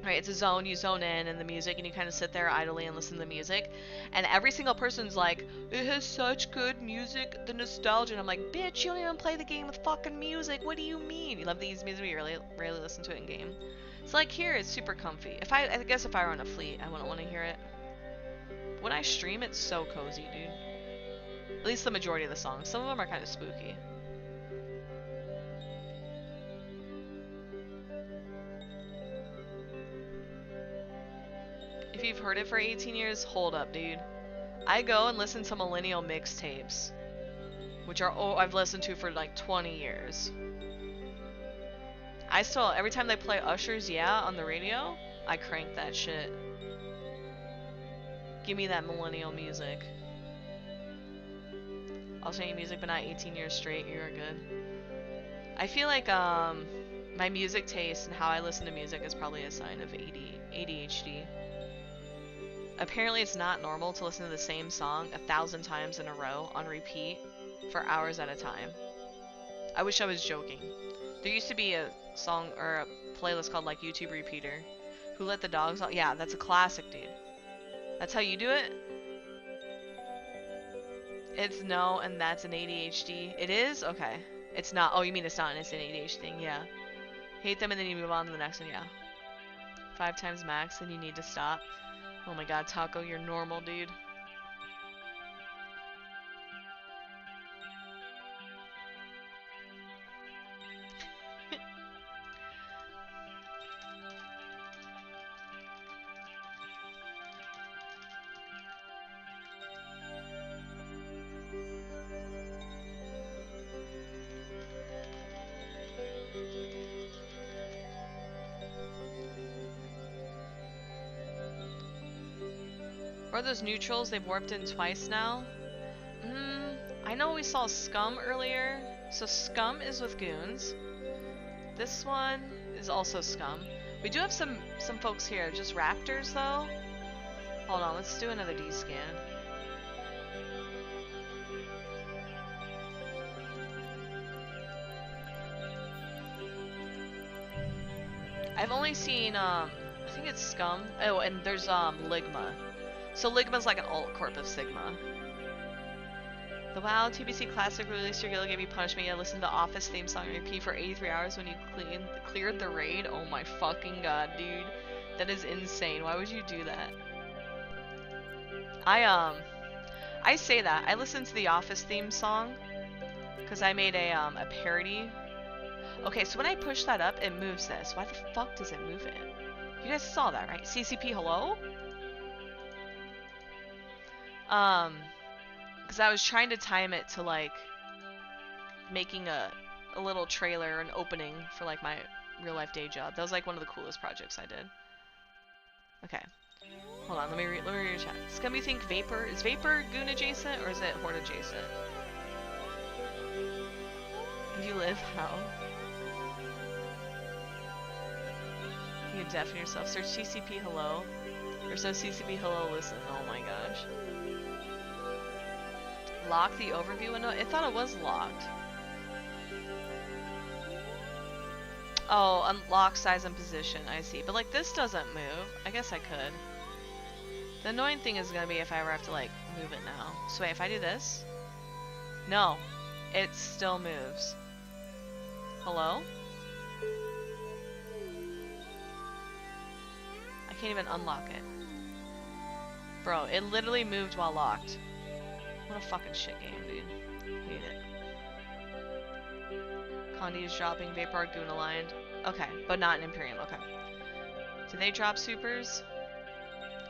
right, it's a zone, you zone in and the music, and you kind of sit there idly and listen to the music. And every single person's like, it has such good music, the nostalgia. And I'm like, bitch, you don't even play the game with fucking music. What do you mean? You love these music, but you rarely listen to it in game. It's So like here, it's super comfy. I guess if I were on a fleet, I wouldn't want to hear it. When I stream, it's so cozy, dude. At least the majority of the songs. Some of them are kind of spooky. If you've heard it for 18 years, hold up, dude. I go and listen to millennial mixtapes, which are I've listened to for like 20 years. I still, every time they play Usher's Yeah on the radio, I crank that shit. Give me that millennial music. I'll sing you music, but not 18 years straight. You're good. I feel like my music taste and how I listen to music is probably a sign of ADHD. Apparently, it's not normal to listen to the same song 1,000 times in a row on repeat for hours at a time. I wish I was joking. There used to be a song or a playlist called like YouTube Repeater. Who Let the Dogs Out? Yeah, that's a classic, dude. That's how you do it? It's no, and that's an ADHD. It is? Okay. It's not. Oh, you mean it's not, it's an ADHD thing. Yeah. Hate them and then you move on to the next one. Yeah. 5 times max and you need to stop. Oh my god, Taco, you're normal, dude. Or those neutrals, they've warped in twice now. I know we saw Scum earlier. So Scum is with Goons. This one is also Scum. We do have some folks here. Just Raptors, though. Hold on, let's do another D-scan. I've only seen, I think it's Scum. Oh, and there's, Ligma. So Ligma's like an alt-corp of Sigma. The WoW TBC Classic released your guild gave you punishment. You listened to the Office theme song on repeat for 83 hours when you cleared the raid. Oh my fucking god, dude. That is insane. Why would you do that? I say that. I listened to the Office theme song because I made a parody. Okay, so when I push that up, it moves this. Why the fuck does it move it? You guys saw that, right? CCP, hello? Because I was trying to time it to, like, making a little trailer, an opening for, like, my real-life day job. That was, like, one of the coolest projects I did. Okay. Hold on, let me read your chat. Scummy think Vapor, is Vapor Goon adjacent, or is it Horde adjacent? If you live, how? You deafen yourself. Search CCP hello. Or so CCP hello listen. Oh my gosh. Lock the overview window? I thought it was locked. Oh, unlock size and position. I see. But like this doesn't move. I guess I could. The annoying thing is gonna be if I ever have to like move it now. So wait, if I do this? No. It still moves. Hello? I can't even unlock it. Bro, it literally moved while locked. What a fucking shit game, dude. Hate it. Condi is dropping Vapor Goon aligned. Okay, but not in Imperium. Okay. Do they drop supers?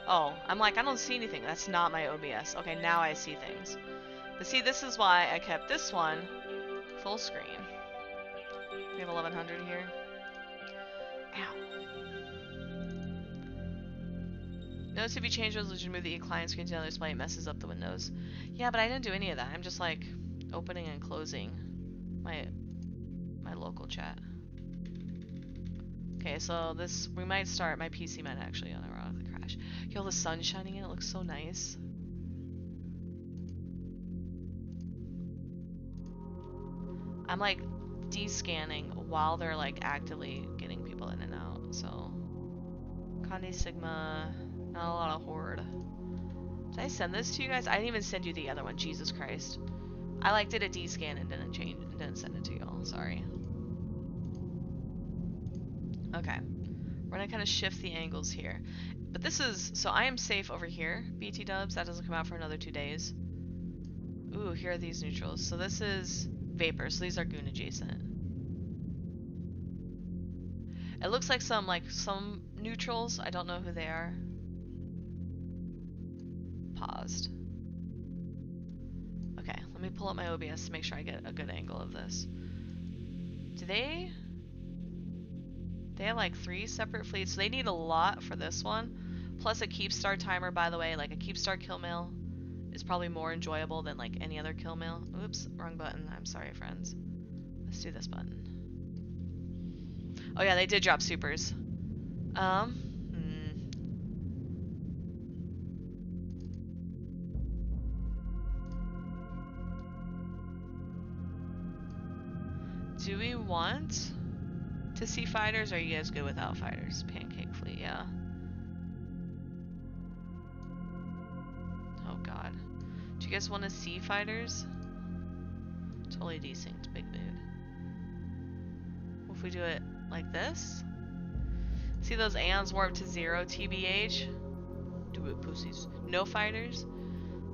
Oh, I'm like, I don't see anything. That's not my OBS. Okay, now I see things. But see, this is why I kept this one full screen. We have 1100 here. Ow. Notice if you change resolution, move the client screen to the other display, it messes up the windows. Yeah, but I didn't do any of that. I'm just like opening and closing my local chat. Okay, so this, we might start, my PC might actually unironically crash. Yo, the sun's shining in, it looks so nice. I'm like de-scanning while they're like actively getting people in and out, so. Conde Sigma, not a lot of Horde. Did I send this to you guys? I didn't even send you the other one, Jesus Christ. I like did a D-scan and didn't send it to y'all, sorry. Okay. We're gonna kind of shift the angles here. But this is, so I am safe over here, BT dubs. That doesn't come out for another 2 days. Ooh, here are these neutrals. So this is vapor, so these are goon adjacent. It looks like some neutrals. I don't know who they are. Paused. Okay, let me pull up my OBS to make sure I get a good angle of this. Do they have like 3 separate fleets, so they need a lot for this one. Plus a Keepstar timer, by the way. Like a Keepstar kill mail is probably more enjoyable than like any other kill mail. Oops, wrong button. I'm sorry, friends. Let's do this button. Oh yeah, they did drop supers. Do we want to see fighters, or are you guys good without fighters? Pancake fleet, yeah. Oh god. Do you guys want to see fighters? Totally desynced, big mood. What if we do it like this? See those ANs warp to 0 TBH? Do it, pussies. No fighters?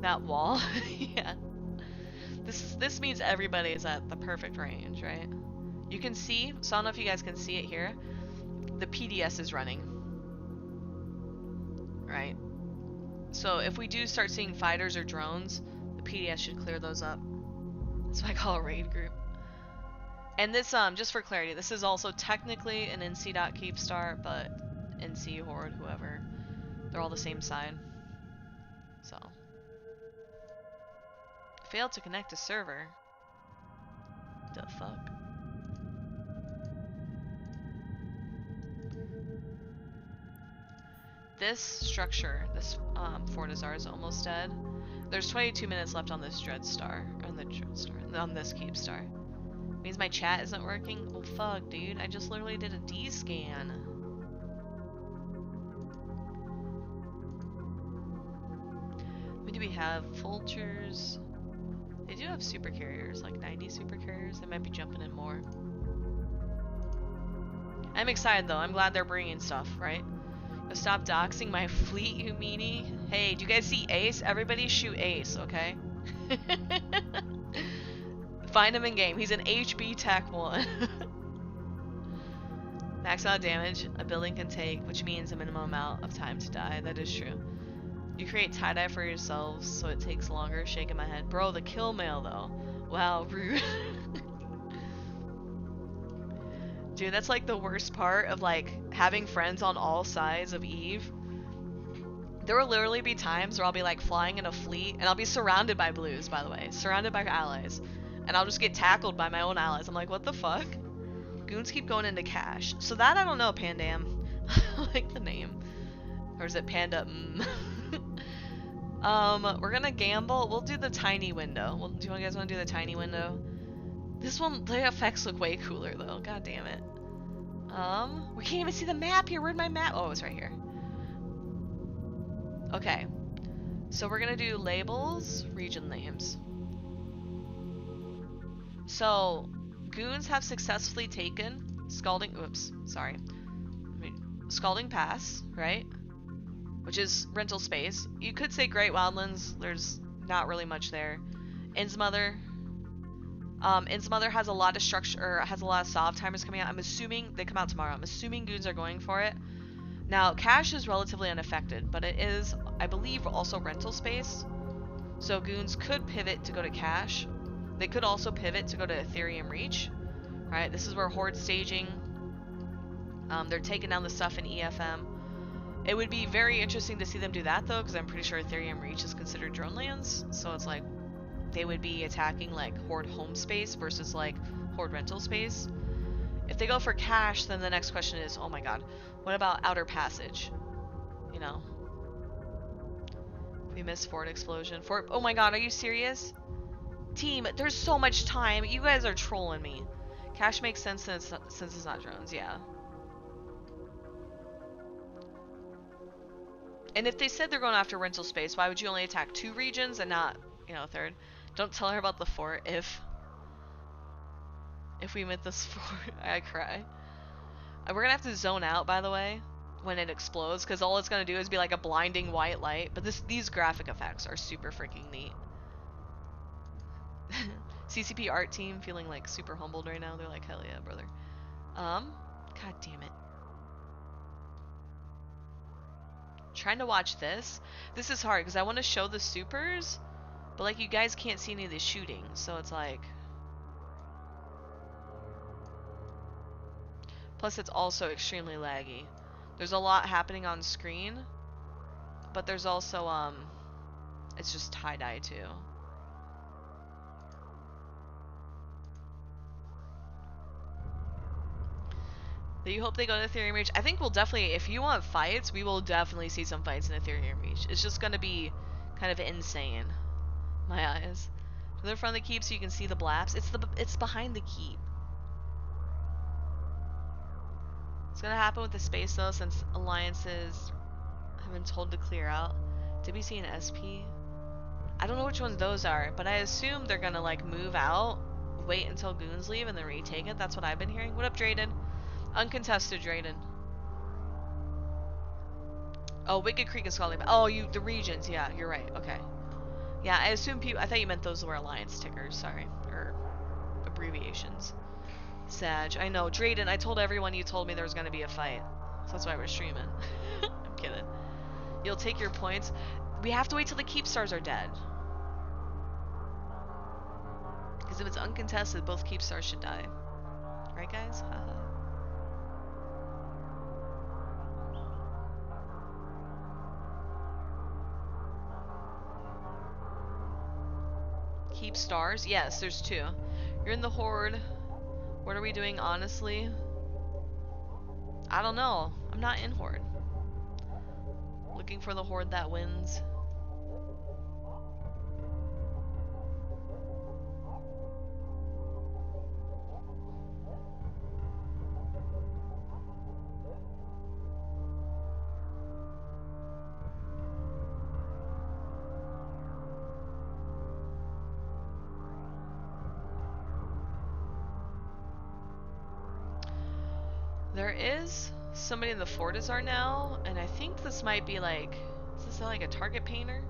That wall? Yeah. This means everybody is at the perfect range, right? You can see, so I don't know if you guys can see it here. The PDS is running. Right? So if we do start seeing fighters or drones, the PDS should clear those up. That's what I call a raid group. And this, just for clarity, this is also technically an NC.Keepstar, but NC, Horde, whoever, they're all the same side. So. Failed to connect to server. The fuck? This structure, this Fortizar is almost dead. There's 22 minutes left on this Dreadstar, on this Keepstar. Means my chat isn't working? Well, fuck, dude. I just literally did a D-scan. What do we have? Vultures. They do have super carriers, like 90 super carriers. They might be jumping in more. I'm excited though. I'm glad they're bringing stuff, right? Stop doxing my fleet, you meanie. Hey, do you guys see Ace? Everybody shoot Ace, okay? Find him in game. He's an HB Tech 1. Max out damage a building can take, which means a minimum amount of time to die. That is true. You create tie-dye for yourselves, so it takes longer. Shaking my head. Bro, the kill mail, though. Wow, rude. Dude, that's like the worst part of like having friends on all sides of Eve. There will literally be times where I'll be like flying in a fleet, and I'll be surrounded by blues, by the way. Surrounded by allies. And I'll just get tackled by my own allies. I'm like, what the fuck? Goons keep going into cash. So that I don't know, Pandam. I like the name. Or is it Panda? We're gonna gamble. We'll do the tiny window. Do you guys want to do the tiny window? This one, the effects look way cooler though. God damn it. We can't even see the map here. Where'd my map? Oh, it's right here. Okay. So we're gonna do labels, region names. So, goons have successfully taken Scalding Pass, right? Which is rental space. You could say Great Wildlands. There's not really much there. Innsmother. Innsmother has a lot of structure, or has a lot of soft timers coming out. I'm assuming they come out tomorrow. I'm assuming goons are going for it. Now, cash is relatively unaffected, but it is, I believe, also rental space. So goons could pivot to go to cash. They could also pivot to go to Ethereum Reach. Right, this is where Horde staging. They're taking down the stuff in EFM. It would be very interesting to see them do that though, because I'm pretty sure Ethereum Reach is considered drone lands. So it's like they would be attacking like Horde home space versus like Horde rental space. If they go for cash, then the next question is, oh my god, what about Outer Passage? You know, we missed Fort Explosion. Oh my god, are you serious? Team, there's so much time. You guys are trolling me. Cash makes sense since it's not drones, yeah. And if they said they're going after rental space, why would you only attack 2 regions and not, you know, 3rd? Don't tell her about the fort if we met this fort. I cry. We're gonna have to zone out, by the way. when it explodes, because all it's gonna do is be like a blinding white light. But these graphic effects are super freaking neat. CCP art team feeling like super humbled right now. They're like, hell yeah, brother. God damn it. Trying to watch this. This is hard because I want to show the supers, but like you guys can't see any of the shooting, so it's like. Plus it's also extremely laggy. There's a lot happening on screen, but there's also it's just tie-dye too. Do you hope they go to Ethereum Reach? I think we'll definitely, if you want fights, we will definitely see some fights in Ethereum Reach. It's just gonna be kind of insane. My eyes. To the front of the keep so you can see the blaps. It's behind the keep. It's gonna happen with the space though, since alliances have been told to clear out. Did we see an SP? I don't know which ones those are, but I assume they're gonna like move out, wait until goons leave, and then retake it. That's what I've been hearing. What up, Drayden? Uncontested, Drayden. Oh, Wicked Creek is calling. Oh, the regions. Yeah, you're right. Okay. Yeah, I assume people. I thought you meant those were alliance tickers. Sorry, or abbreviations. Sag. I know, Drayden. I told everyone you told me there was gonna be a fight, so that's why we're streaming. I'm kidding. You'll take your points. We have to wait till the Keepstars are dead. Because if it's uncontested, both Keepstars should die. Right, guys? Haha. Keepstars? Yes, there's two. You're in the Horde. What are we doing, honestly? I don't know. I'm not in Horde. Looking for the Horde that wins. There is somebody in the Fortizar now, and I think this might be like, is this like a target painter?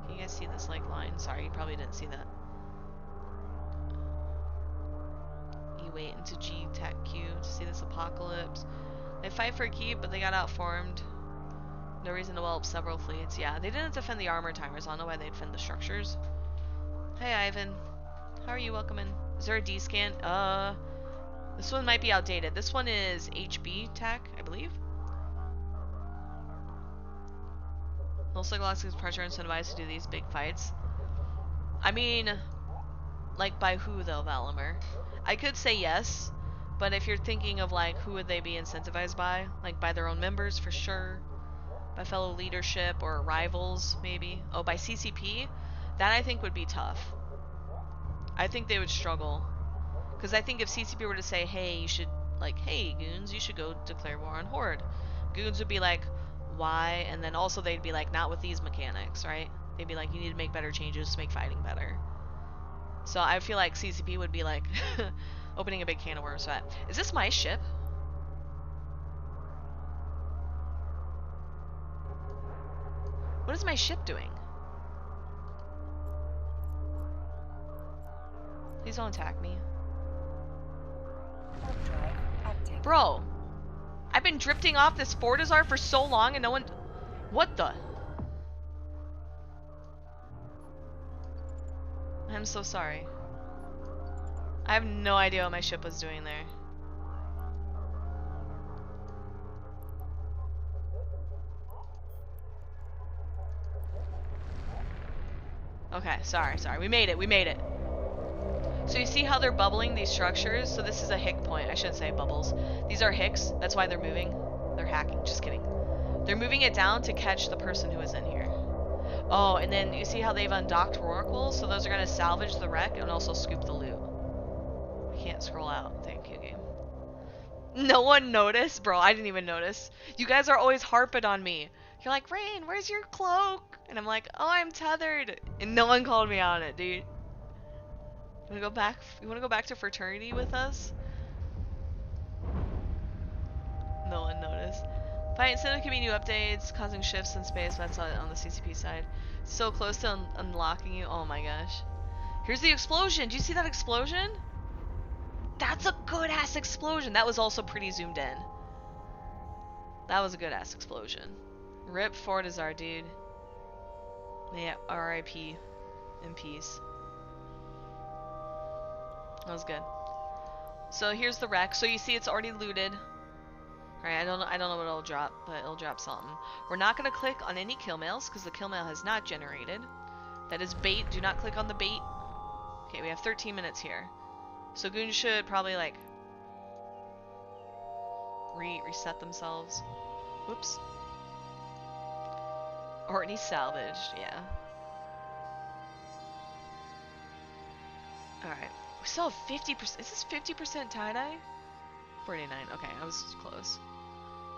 Can you guys see this like line? Sorry, you probably didn't see that. You wait into G Tech Q to see this apocalypse. They fight for a keep, but they got outformed. No reason to whelp several fleets. Yeah, they didn't defend the armor timers. I don't know why they'd defend the structures. Hey, Ivan. How are you? Welcome in. Is there a D-scan? This one might be outdated. This one is HB tech, I believe. Little psychological pressure incentivized to do these big fights. I mean, like by who though, Valimir? I could say yes, but if you're thinking of like who would they be incentivized by? Like by their own members for sure. By fellow leadership or rivals maybe. Oh, by CCP? That I think would be tough. I think they would struggle. Because I think if CCP were to say, hey, you should, like, hey, goons, you should go declare war on Horde. Goons would be like, why? And then also they'd be like, not with these mechanics, right? They'd be like, you need to make better changes to make fighting better. So I feel like CCP would be like, opening a big can of worms for that. Is this my ship? What is my ship doing? Please don't attack me. Bro, I've been drifting off this Fortizar for so long and no one... What the? I'm so sorry. I have no idea what my ship was doing there. Okay, sorry. We made it. So you see how they're bubbling these structures? So this is a hick point. I shouldn't say bubbles. These are hicks. That's why they're moving. They're hacking. Just kidding. They're moving it down to catch the person who is in here. Oh, and then you see how they've undocked rorquals? So those are going to salvage the wreck and also scoop the loot. I can't scroll out. Thank you, game. No one noticed? Bro, I didn't even notice. You guys are always harping on me. You're like, Rain, where's your cloak? And I'm like, oh, I'm tethered. And no one called me on it, dude. You wanna go back to fraternity with us? No one noticed. Fight instead of giving new updates, causing shifts in space. That's on the CCP side. So close to unlocking you. Oh my gosh. Here's the explosion. Do you see that explosion? That's a good ass explosion. That was also pretty zoomed in. That was a good ass explosion. Rip Fortizar, dude. Yeah, R.I.P. in peace. That was good. So here's the wreck. So you see it's already looted. Alright, I don't know what it'll drop, but it'll drop something. We're not gonna click on any kill mails because the kill mail has not generated. That is bait. Do not click on the bait. Okay, we have 13 minutes here. So goons should probably like reset themselves. Whoops. Or it needs salvaged, yeah. Alright. We still have 50%. Is this 50% tie-dye? 49. Okay, I was close.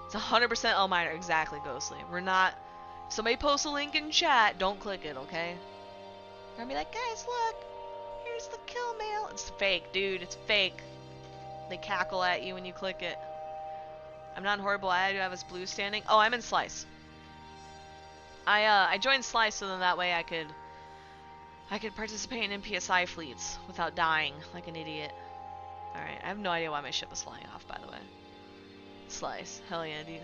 It's 100% L minor. Exactly, Ghostly. We're not... If somebody posts a link in chat, don't click it, okay? They're gonna be like, guys, look! Here's the kill mail. It's fake, dude. It's fake. They cackle at you when you click it. I'm not in horrible. I do have this blue standing. Oh, I'm in Slice. I joined Slice so then that way I could participate in MPSI fleets without dying like an idiot. Alright, I have no idea why my ship is flying off, by the way. Slice. Hell yeah, dude.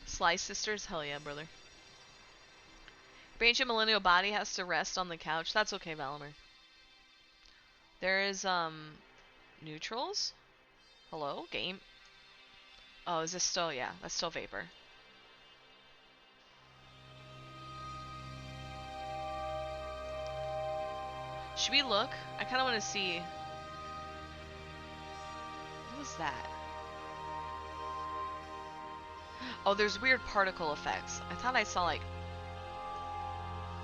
Slice sisters? Hell yeah, brother. Your ancient millennial body has to rest on the couch. That's okay, Valamir. There is, neutrals? Hello? Game? Oh, is this still? Yeah, that's still Vapor. Should we look? I kind of want to see. What was that? Oh, there's weird particle effects. I thought I saw like...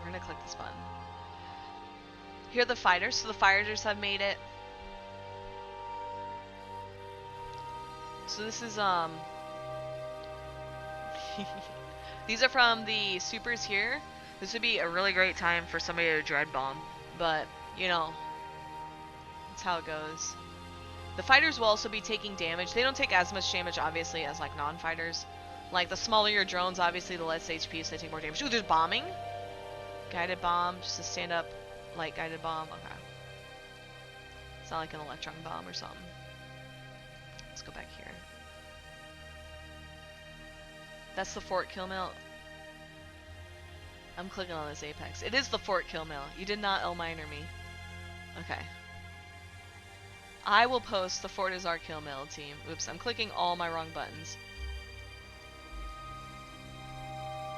We're gonna click this button. Here are the fighters. So the fighters have made it. So this is, these are from the supers here. This would be a really great time for somebody to dread bomb. But, you know, that's how it goes. The fighters will also be taking damage. They don't take as much damage, obviously, as, like, non-fighters. Like, the smaller your drones, obviously, the less HP, so they take more damage. Ooh, there's bombing. Guided bomb, just a stand-up, light guided bomb. Okay. It's not like an electron bomb or something. Let's go back here. That's the fort kill mail. I'm clicking on this apex. It is the fort kill mail. You did not L minor me. Okay. I will post the Fortizar kill mail team. Oops, I'm clicking all my wrong buttons.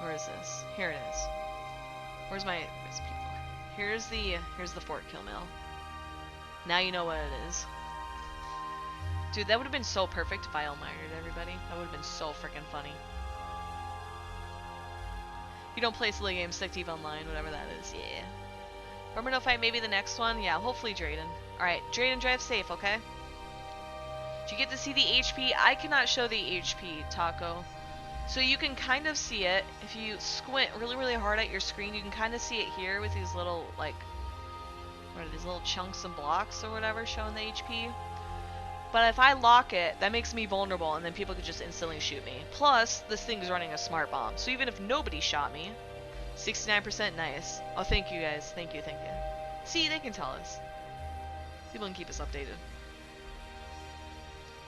Where is this? Here it is. Where's people? Here's the fort kill mail. Now you know what it is. Dude, that would have been so perfect if I L minored everybody. That would have been so freaking funny. You don't play silly games, stick to EVE Online, whatever that is. Yeah. Remember no fight, maybe the next one? Yeah, hopefully Drayden. Alright, Drayden, drive safe, okay? Did you get to see the HP? I cannot show the HP, Taco. So you can kind of see it. If you squint really, really hard at your screen, you can kind of see it here with these little, like, what are these little chunks and blocks or whatever showing the HP. But if I lock it, that makes me vulnerable, and then people could just instantly shoot me. Plus, this thing's running a smart bomb. So even if nobody shot me, 69% nice. Oh, thank you guys. Thank you, thank you. See, they can tell us. People can keep us updated.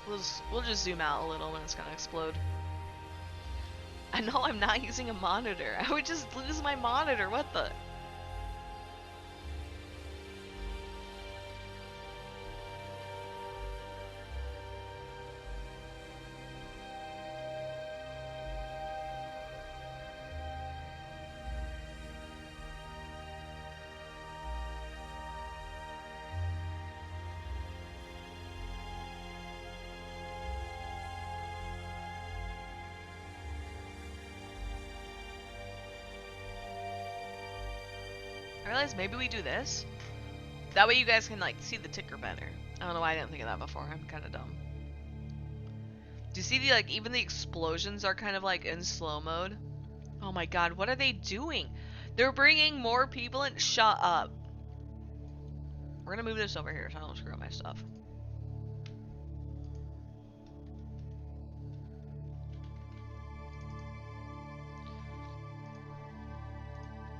We'll just zoom out a little when it's gonna explode. I know I'm not using a monitor. I would just lose my monitor. What the? I realize maybe we do this. That way you guys can like see the ticker better. I don't know why I didn't think of that before. I'm kind of dumb. Do you see the like even the explosions are kind of like in slow mode? Oh my god, what are they doing? They're bringing more people in. Shut up. We're gonna move this over here so I don't screw up my stuff.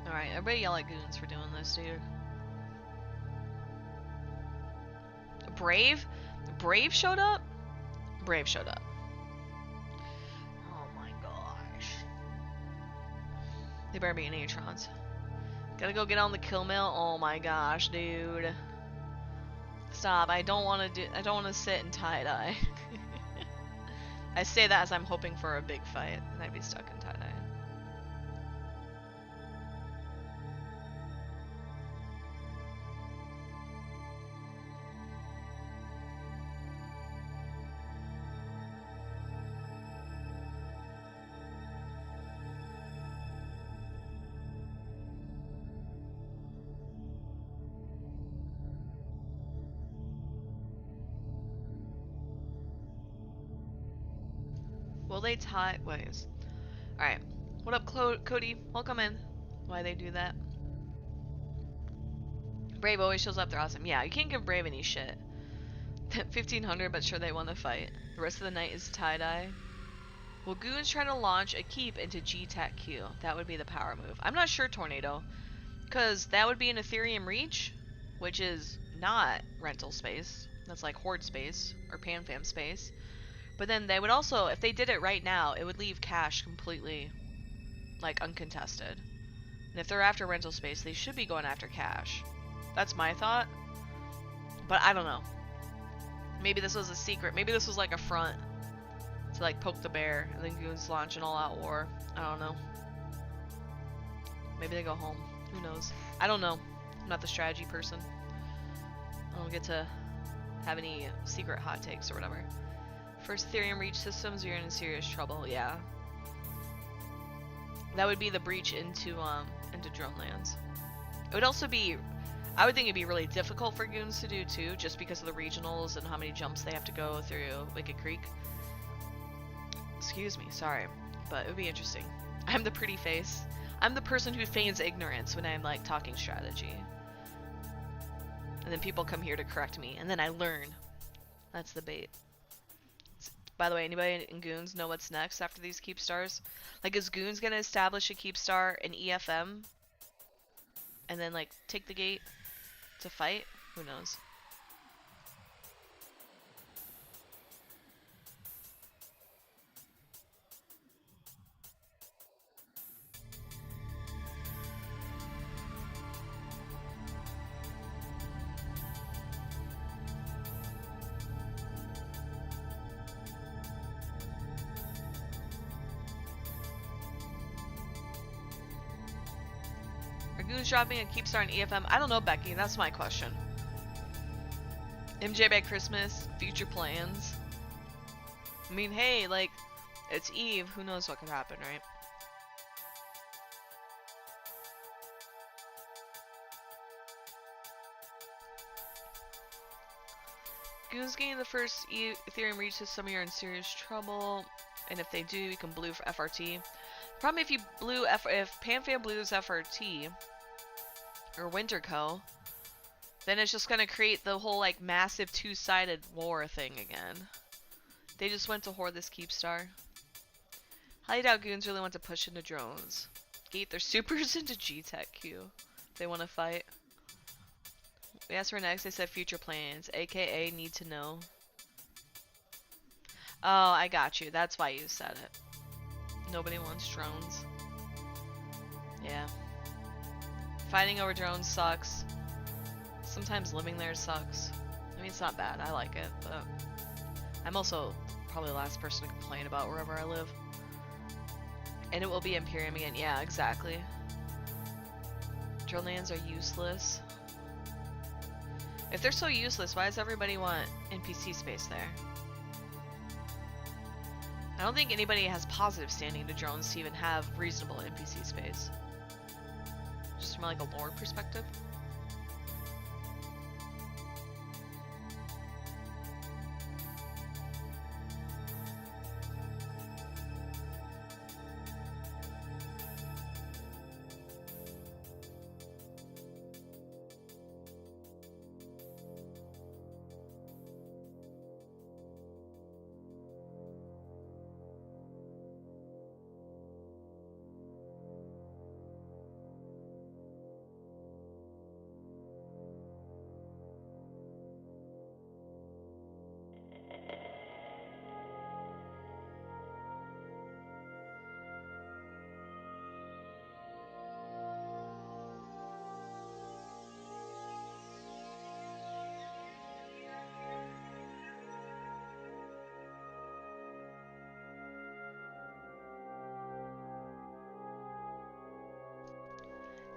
Alright, everybody yell at goons for doing this, dude. Brave? Brave showed up? Brave showed up. Oh my gosh. They better be neutrons. Gotta go get on the kill mill. Oh my gosh, dude. Stop. I don't want to sit and tie-dye. I say that as I'm hoping for a big fight, and I'd be stuck in tie-dye. Will they tie? Ways. Alright. What up, Cody? Welcome in. Why they do that? Brave always shows up. They're awesome. Yeah, you can't give Brave any shit. 1500, but sure they want to fight. The rest of the night is tie-dye. Will goons try to launch a keep into G-Tech-Q? That would be the power move. I'm not sure, Tornado. Because that would be an Ethereum Reach, which is not rental space. That's like Horde space, or PanFam space. But then they would also, if they did it right now, it would leave cash completely, like, uncontested. And if they're after rental space, they should be going after cash. That's my thought. But I don't know. Maybe this was a secret. Maybe this was like a front to, like, poke the bear, and then goons launch an all-out war. I don't know. Maybe they go home. Who knows? I don't know. I'm not the strategy person. I don't get to have any secret hot takes or whatever. First Ethereum Reach systems, you're in serious trouble. Yeah, that would be the breach into drone lands. It would also be, I would think it'd be really difficult for goons to do too, just because of the regionals and how many jumps they have to go through Wicked Creek. Excuse me, sorry, but it would be interesting. I'm the pretty face. I'm the person who feigns ignorance when I'm like talking strategy, and then people come here to correct me, and then I learn. That's the bait. By the way, anybody in Goons know what's next after these Keepstars? Like, is Goons gonna establish a Keepstar in EFM? And then, like, take the gate to fight? Who knows? Goons dropping a Keepstar in EFM? I don't know, Becky. That's my question. MJ by Christmas? Future plans? I mean, hey, like, it's Eve. Who knows what could happen, right? Goons getting the first Ethereum Reach system, you're in serious trouble. And if they do, you can blue for FRT. Problem if you blue if PanFam blues FRT or Winterco, then it's just gonna create the whole like massive two-sided war thing again. They just went to hoard this Keepstar. Highly doubt goons really want to push into drones. Gate their supers into G-Tech-Q if they want to fight. We asked for next, they said future plans, aka need to know. Oh, I got you. That's why you said it. Nobody wants drones. Yeah. Fighting over drones sucks. Sometimes living there sucks. I mean, it's not bad. I like it, but I'm also probably the last person to complain about wherever I live. And it will be Imperium again. Yeah, exactly. Drone lands are useless. If they're so useless, why does everybody want NPC space there? I don't think anybody has positive standing to drones to even have reasonable NPC space. Just from like a lore perspective.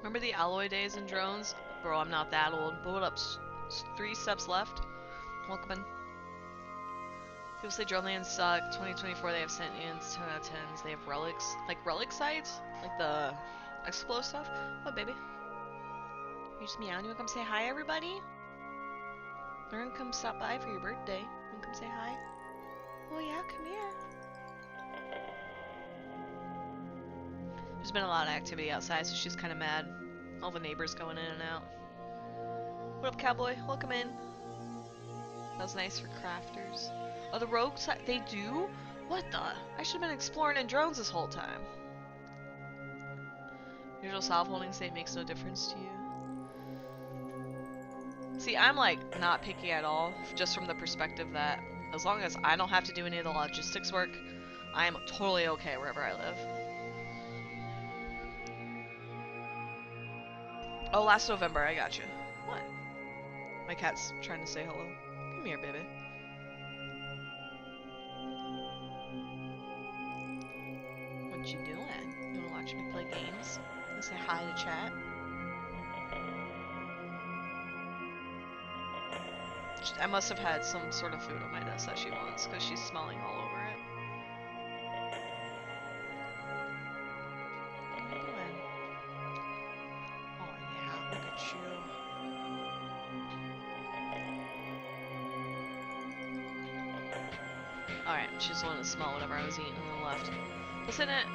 Remember the alloy days in drones? Bro, I'm not that old. But what up? 3 steps left. Welcome in. People say drone lands suck. 2024 they have sentience. 10 out of 10s. They have relics. Like relic sites? Like the explosive stuff? What, baby? You just meowing? You wanna come say hi, everybody? We're gonna come stop by for your birthday. You wanna come say hi? Oh yeah, come here. There's been a lot of activity outside, so she's kind of mad. All the neighbors going in and out. What up, cowboy? Welcome in. That was nice for crafters. Oh, the rogues, they do? What the? I should have been exploring in drones this whole time. Usual solve holding state makes no difference to you. See, I'm like not picky at all, just from the perspective that as long as I don't have to do any of the logistics work, I am totally okay wherever I live. Oh, last November, I got you. What? My cat's trying to say hello. Come here, baby. What you doing? You wanna watch me play games? You wanna say hi to chat? I must have had some sort of food on my desk that she wants, because she's smelling all over it. What are you doing? Oh yeah, look at you. Alright, she's the one to smell whatever I was eating and then left. Plus in it,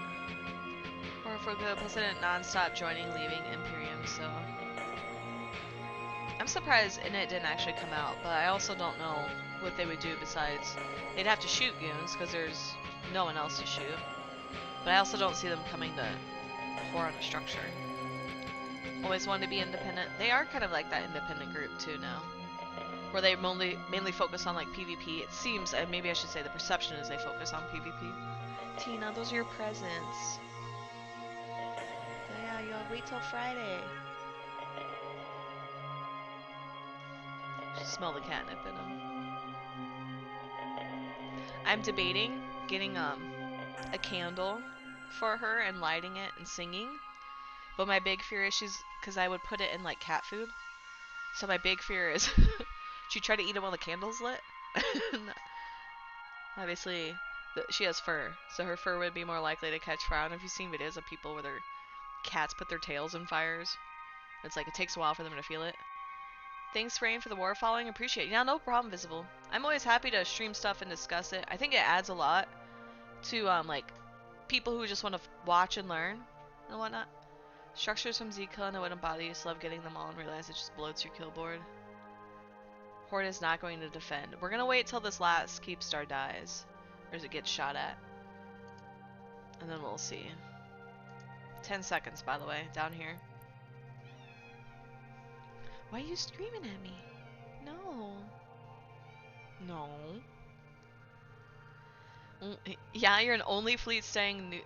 or for good, plus in it non-stop joining, leaving Imperium, so... I'm surprised Innit didn't actually come out, but I also don't know what they would do besides... They'd have to shoot goons, because there's no one else to shoot. But I also don't see them coming to pour on a structure. Always wanted to be independent. They are kind of like that independent group too now. Where they mainly focus on like PvP. It seems, and maybe I should say the perception is they focus on PvP. Tina, those are your presents. So yeah, you gotta wait till Friday. Smell the catnip in them. I'm debating getting a candle for her and lighting it and singing. But my big fear is because I would put it in like cat food. So my big fear is she'd try to eat it while the candle's lit. Obviously, she has fur, so her fur would be more likely to catch fire. I don't know if you've seen videos of people where their cats put their tails in fires. It's like it takes a while for them to feel it. Thanks, Rain, for the war following. Appreciate it. Yeah, no problem, Visible. I'm always happy to stream stuff and discuss it. I think it adds a lot to like people who just want to watch and learn and whatnot. Structures from Zika and the wooden body. Just love getting them all and realize it just bloats your kill board. Horde is not going to defend. We're gonna wait till this last Keepstar dies, or as it gets shot at, and then we'll see. 10 seconds, by the way, down here. Why are you screaming at me? No. No. Yeah, you're an only fleet staying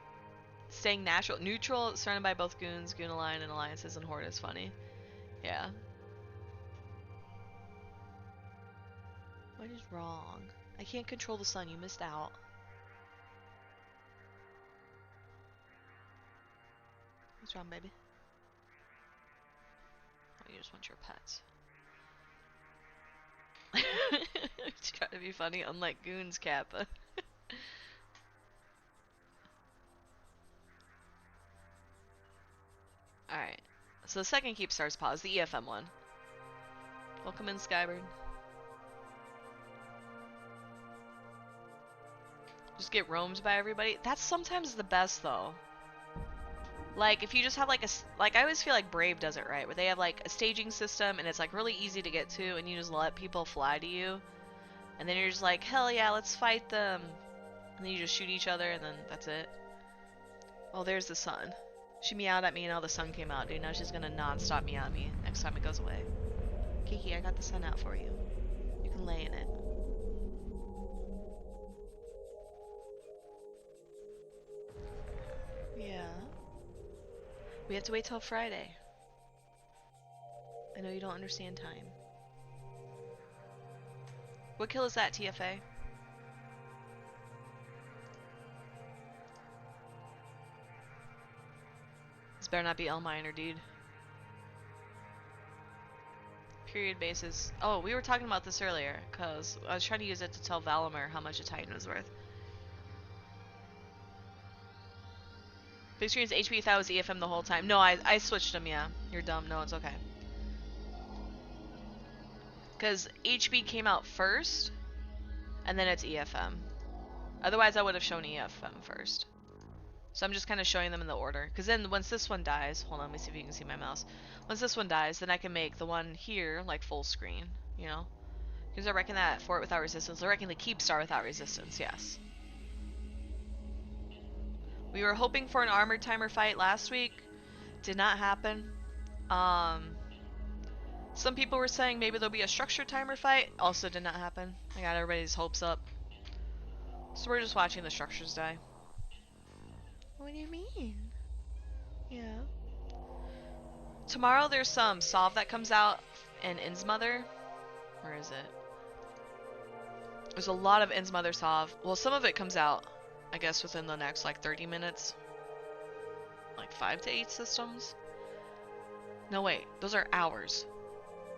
natural. Neutral, surrounded by both goons, Goon Alliance, and alliances, and Horde is funny. Yeah. What is wrong? I can't control the sun. You missed out. What's wrong, baby? Oh, you just want your pets. Try to be funny, unlike Goon's Kappa. Alright. So the second Keepstar's pause, the EFM one. Welcome in, Skybird. Just get roamed by everybody. That's sometimes the best, though. Like, if you just have, like, I always feel like Brave does it right, where they have, like, a staging system, and it's, like, really easy to get to, and you just let people fly to you. And then you're just like, hell yeah, let's fight them. And then you just shoot each other, and then that's it. Oh, there's the sun. She meowed at me, and now the sun came out, dude. Now she's gonna non-stop meow at me next time it goes away. Kiki, I got the sun out for you. You can lay in it. Yeah. We have to wait till Friday. I know you don't understand time. What kill is that, TFA? This better not be L minor, dude. period basis. Oh, we were talking about this earlier, because I was trying to use it to tell Valimir how much a Titan was worth. Big screen's HP thought it was EFM the whole time. No, I switched them, yeah. You're dumb. No, it's okay. Because HB came out first, and then it's EFM. Otherwise, I would have shown EFM first. So I'm just kind of showing them in the order. Because then once this one dies, hold on, let me see if you can see my mouse. Once this one dies, then I can make the one here, like, full screen, you know? Because I reckon that for it without resistance. I reckon the Keepstar without resistance, yes. We were hoping for an armored timer fight last week. Did not happen. Some people were saying maybe there'll be a structured timer fight. Also did not happen. I got everybody's hopes up. So we're just watching the structures die. What do you mean? Yeah. Tomorrow there's some Solve that comes out in Innsmother. Where is it? There's a lot of Innsmother Solve. Well, some of it comes out, I guess, within the next, like, 30 minutes. Like, 5 to 8 systems. No, wait. Those are hours.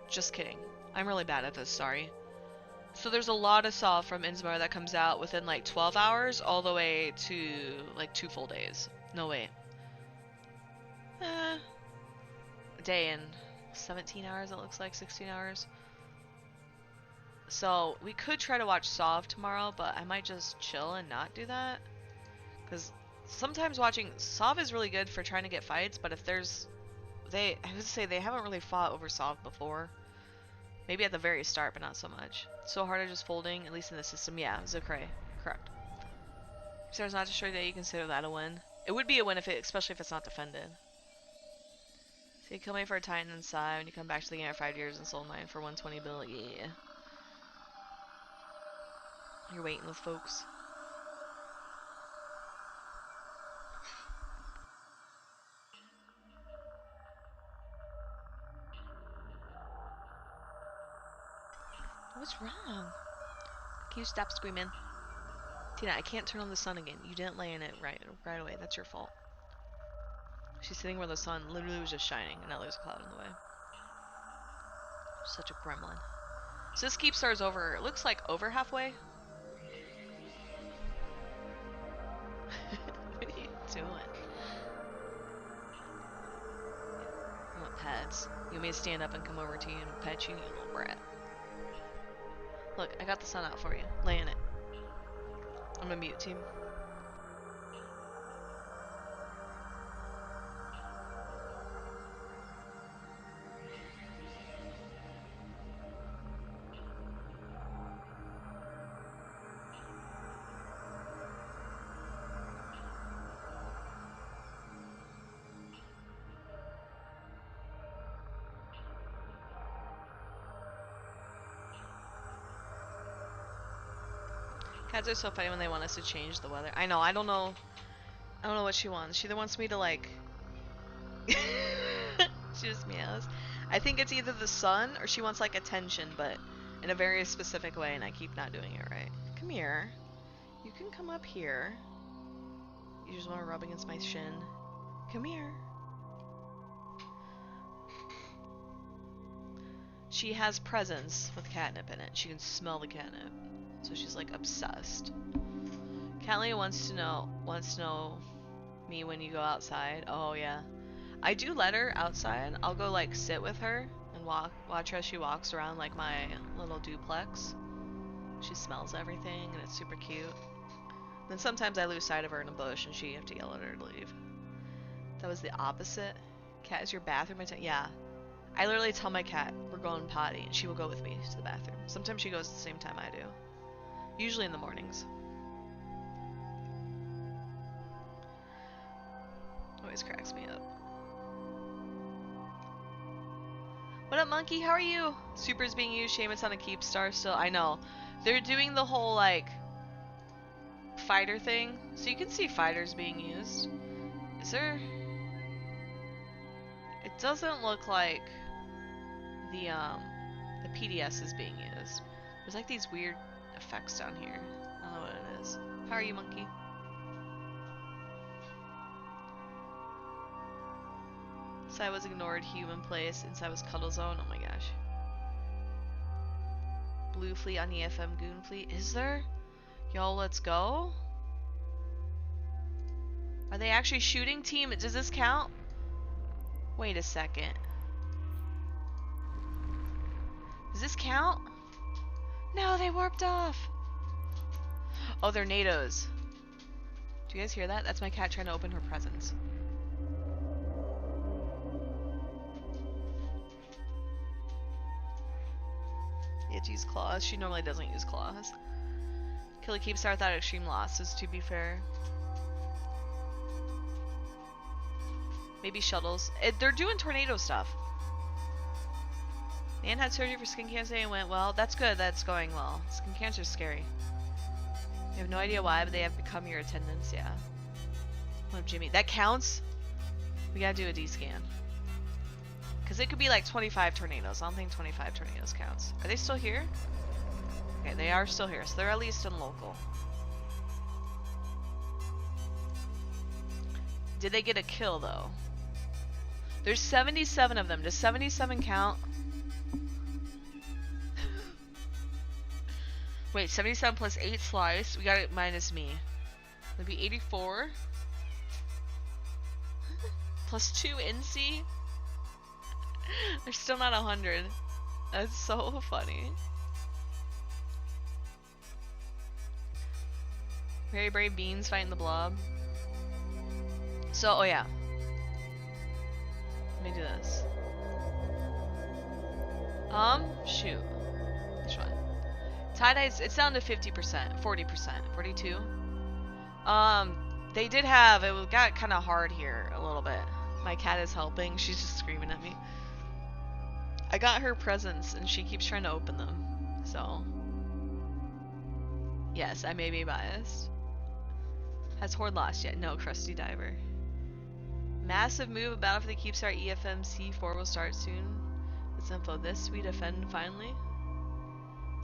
Just kidding. I'm really bad at this, sorry. So there's a lot of Solve from Innsmother that comes out within, like, 12 hours all the way to, like, 2 full days. No, wait. A day and 17 hours, it looks like. 16 hours. So we could try to watch Solve tomorrow, but I might just chill and not do that. Because sometimes watching Solve is really good for trying to get fights, but if there's... I would say they haven't really fought over Solve before. Maybe at the very start, but not so much. So hard at just folding, at least in the system. Yeah, Zakray. Correct. So it's not destroyed that you consider that a win. It would be a win, especially if it's not defended. So you kill me for a Titan inside when you come back to the game after 5 years and sold mine for 120 bill. Yeah. You're waiting with folks. What's wrong? Can you stop screaming? Tina, I can't turn on the sun again. You didn't lay in it right away. That's your fault. She's sitting where the sun literally was just shining, and now there's a cloud in the way. Such a gremlin. So this Keepstar is over. It looks like over halfway. What are you doing? I want pets. You want me to stand up and come over to you and pet you, you little brat? Look, I got the sun out for you. Lay in it. I'm a mute team. Cats are so funny when they want us to change the weather. I know, I don't know what she wants. She either wants me to, like... She just meows. I think it's either the sun or she wants, like, attention, but in a very specific way, and I keep not doing it right. Come here. You can come up here. You just want to rub against my shin. Come here. She has presence with catnip in it. She can smell the catnip. So she's, like, obsessed. Catley wants to know me when you go outside. Oh, yeah. I do let her outside. I'll go, like, sit with her and watch her as she walks around, like, my little duplex. She smells everything, and it's super cute. Then sometimes I lose sight of her in a bush, and she have to yell at her to leave. That was the opposite. Cat, is your bathroom attendant? Yeah. I literally tell my cat we're going potty, and she will go with me to the bathroom. Sometimes she goes at the same time I do. Usually in the mornings. Always cracks me up. What up, Monkey? How are you? Super's being used. Shaman's on a Keepstar still. I know. They're doing the whole, like, fighter thing. So you can see fighters being used. Is there... It doesn't look like the PDS is being used. There's, like, these weird effects down here. I don't know what it is. How are you, Monkey? Inside was ignored, human place. Inside was cuddle zone. Oh my gosh. Blue fleet on EFM goon fleet. Is there? Yo, let's go. Are they actually shooting team? Does this count? Wait a second. Does this count? No, they warped off. Oh, they're NATOs. Do you guys hear that? That's my cat trying to open her presents. Yeah, use claws. She normally doesn't use claws. Killer Keepstar without extreme losses, to be fair. Maybe shuttles. They're doing tornado stuff. Nan had surgery for skin cancer and went well. That's good. That's going well. Skin cancer is scary. You have no idea why, but they have become your attendants. Yeah. Oh, Jimmy. That counts? We gotta do a D-scan. Because it could be like 25 tornadoes. I don't think 25 tornadoes counts. Are they still here? Okay, they are still here. So they're at least in local. Did they get a kill, though? There's 77 of them. Does 77 count? Wait, 77 plus 8 slice. We got it minus me. That'd be 84. Plus 2 NC. They're still not 100. That's so funny. Very brave beans fighting the blob. So, oh yeah. Let me do this. Shoot. Which one? Tie-dyes, it's down to 50%, 40%, 42. They did have, it got kind of hard here a little bit. My cat is helping, she's just screaming at me. I got her presents and she keeps trying to open them, so. Yes, I may be biased. Has Horde lost yet? No, Krusty Diver. Massive move about for the Keepstar EFM C4 will start soon. With info this sweet offend finally.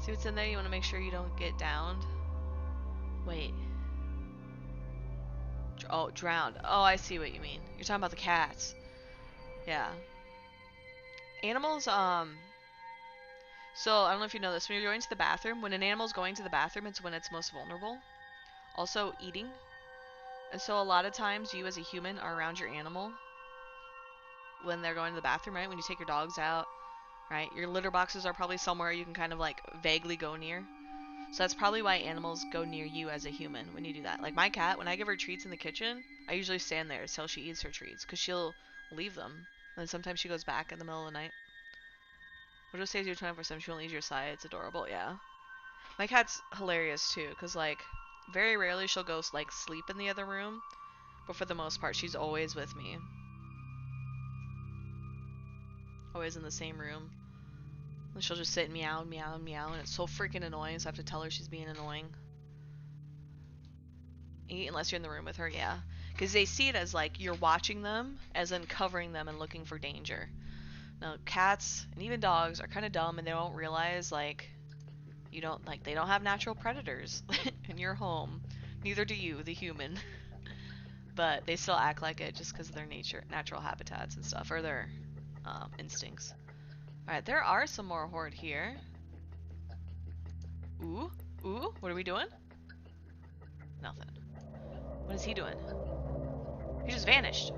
See what's in there? You want to make sure you don't get downed. Wait. Oh, drowned. Oh, I see what you mean. You're talking about the cats. Yeah. Animals, so I don't know if you know this. When you're going to the bathroom, when an animal's going to the bathroom, it's when it's most vulnerable. Also, eating. And so a lot of times, you as a human are around your animal when they're going to the bathroom, right? When you take your dogs out, right? Your litter boxes are probably somewhere you can kind of like vaguely go near. So that's probably why animals go near you as a human when you do that. Like my cat, when I give her treats in the kitchen, I usually stand there until she eats her treats because she'll leave them. And then sometimes she goes back in the middle of the night. Which saves you 24/7. She won't leave your side. It's adorable, yeah. My cat's hilarious too because like very rarely she'll go like sleep in the other room. But for the most part, she's always with me. Always in the same room. And she'll just sit and meow and meow and meow, and it's so freaking annoying, so I have to tell her she's being annoying. Unless you're in the room with her, yeah. Because they see it as like you're watching them, as in covering them and looking for danger. Now, cats and even dogs are kind of dumb, and they don't realize like they don't have natural predators in your home. Neither do you, the human. But they still act like it just because of their natural habitats and stuff, or their instincts. Alright, there are some more Horde here. Ooh, ooh, what are we doing? Nothing. What is he doing? He just vanished.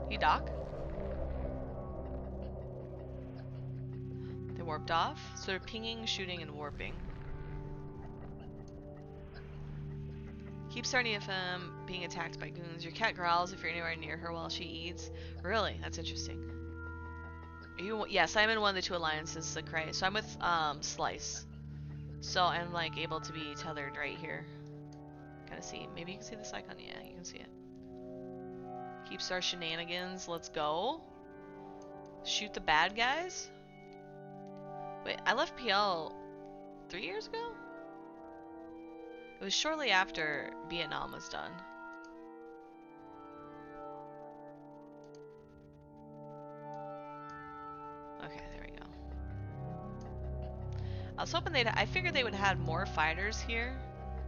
He dock? They warped off, so they're pinging, shooting, and warping. Keepstar EFM being attacked by goons. Your cat growls if you're anywhere near her while she eats. Really? That's interesting. Yes, I'm in one of the two alliances, the Cray. So I'm with Slice. So I'm like able to be tethered right here. Gotta see. Maybe you can see this icon. Yeah, you can see it. Keepstar shenanigans. Let's go. Shoot the bad guys. Wait, I left PL 3 years ago? It was shortly after Vietnam was done. Okay, there we go. I was hoping I figured they would have had more fighters here,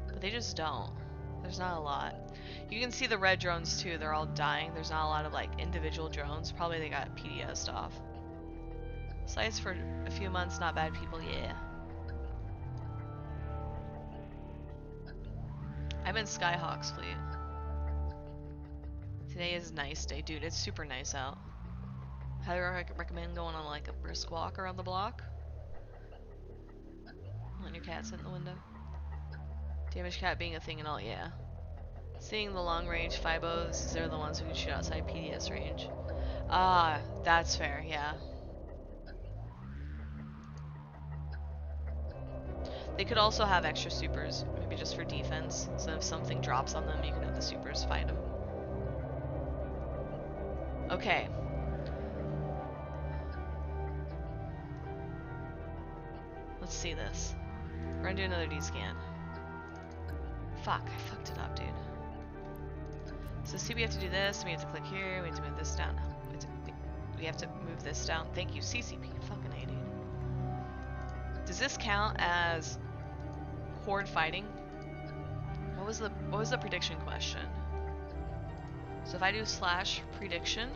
but they just don't. There's not a lot. You can see the red drones too, they're all dying. There's not a lot of like individual drones. Probably they got PDS'd off. Slice for a few months, not bad people, yeah. I'm in Skyhawk's fleet. Today is a nice day, dude. It's super nice out. Highly recommend going on like a brisk walk around the block. Letting your cat sit in the window. Damaged cat being a thing and all, yeah. Seeing the long range Fibos, they're the ones who can shoot outside PDS range. Ah, that's fair, yeah. They could also have extra supers, maybe just for defense. So if something drops on them, you can have the supers fight them. Okay. Let's see this. We're gonna do another D-scan. Fuck, I fucked it up, dude. So see, we have to do this, we have to click here, we have to move this down. We have to move this down. Thank you, CCP. Fucking A, dude. Does this count as horde fighting? What was the prediction question? So if I do / prediction,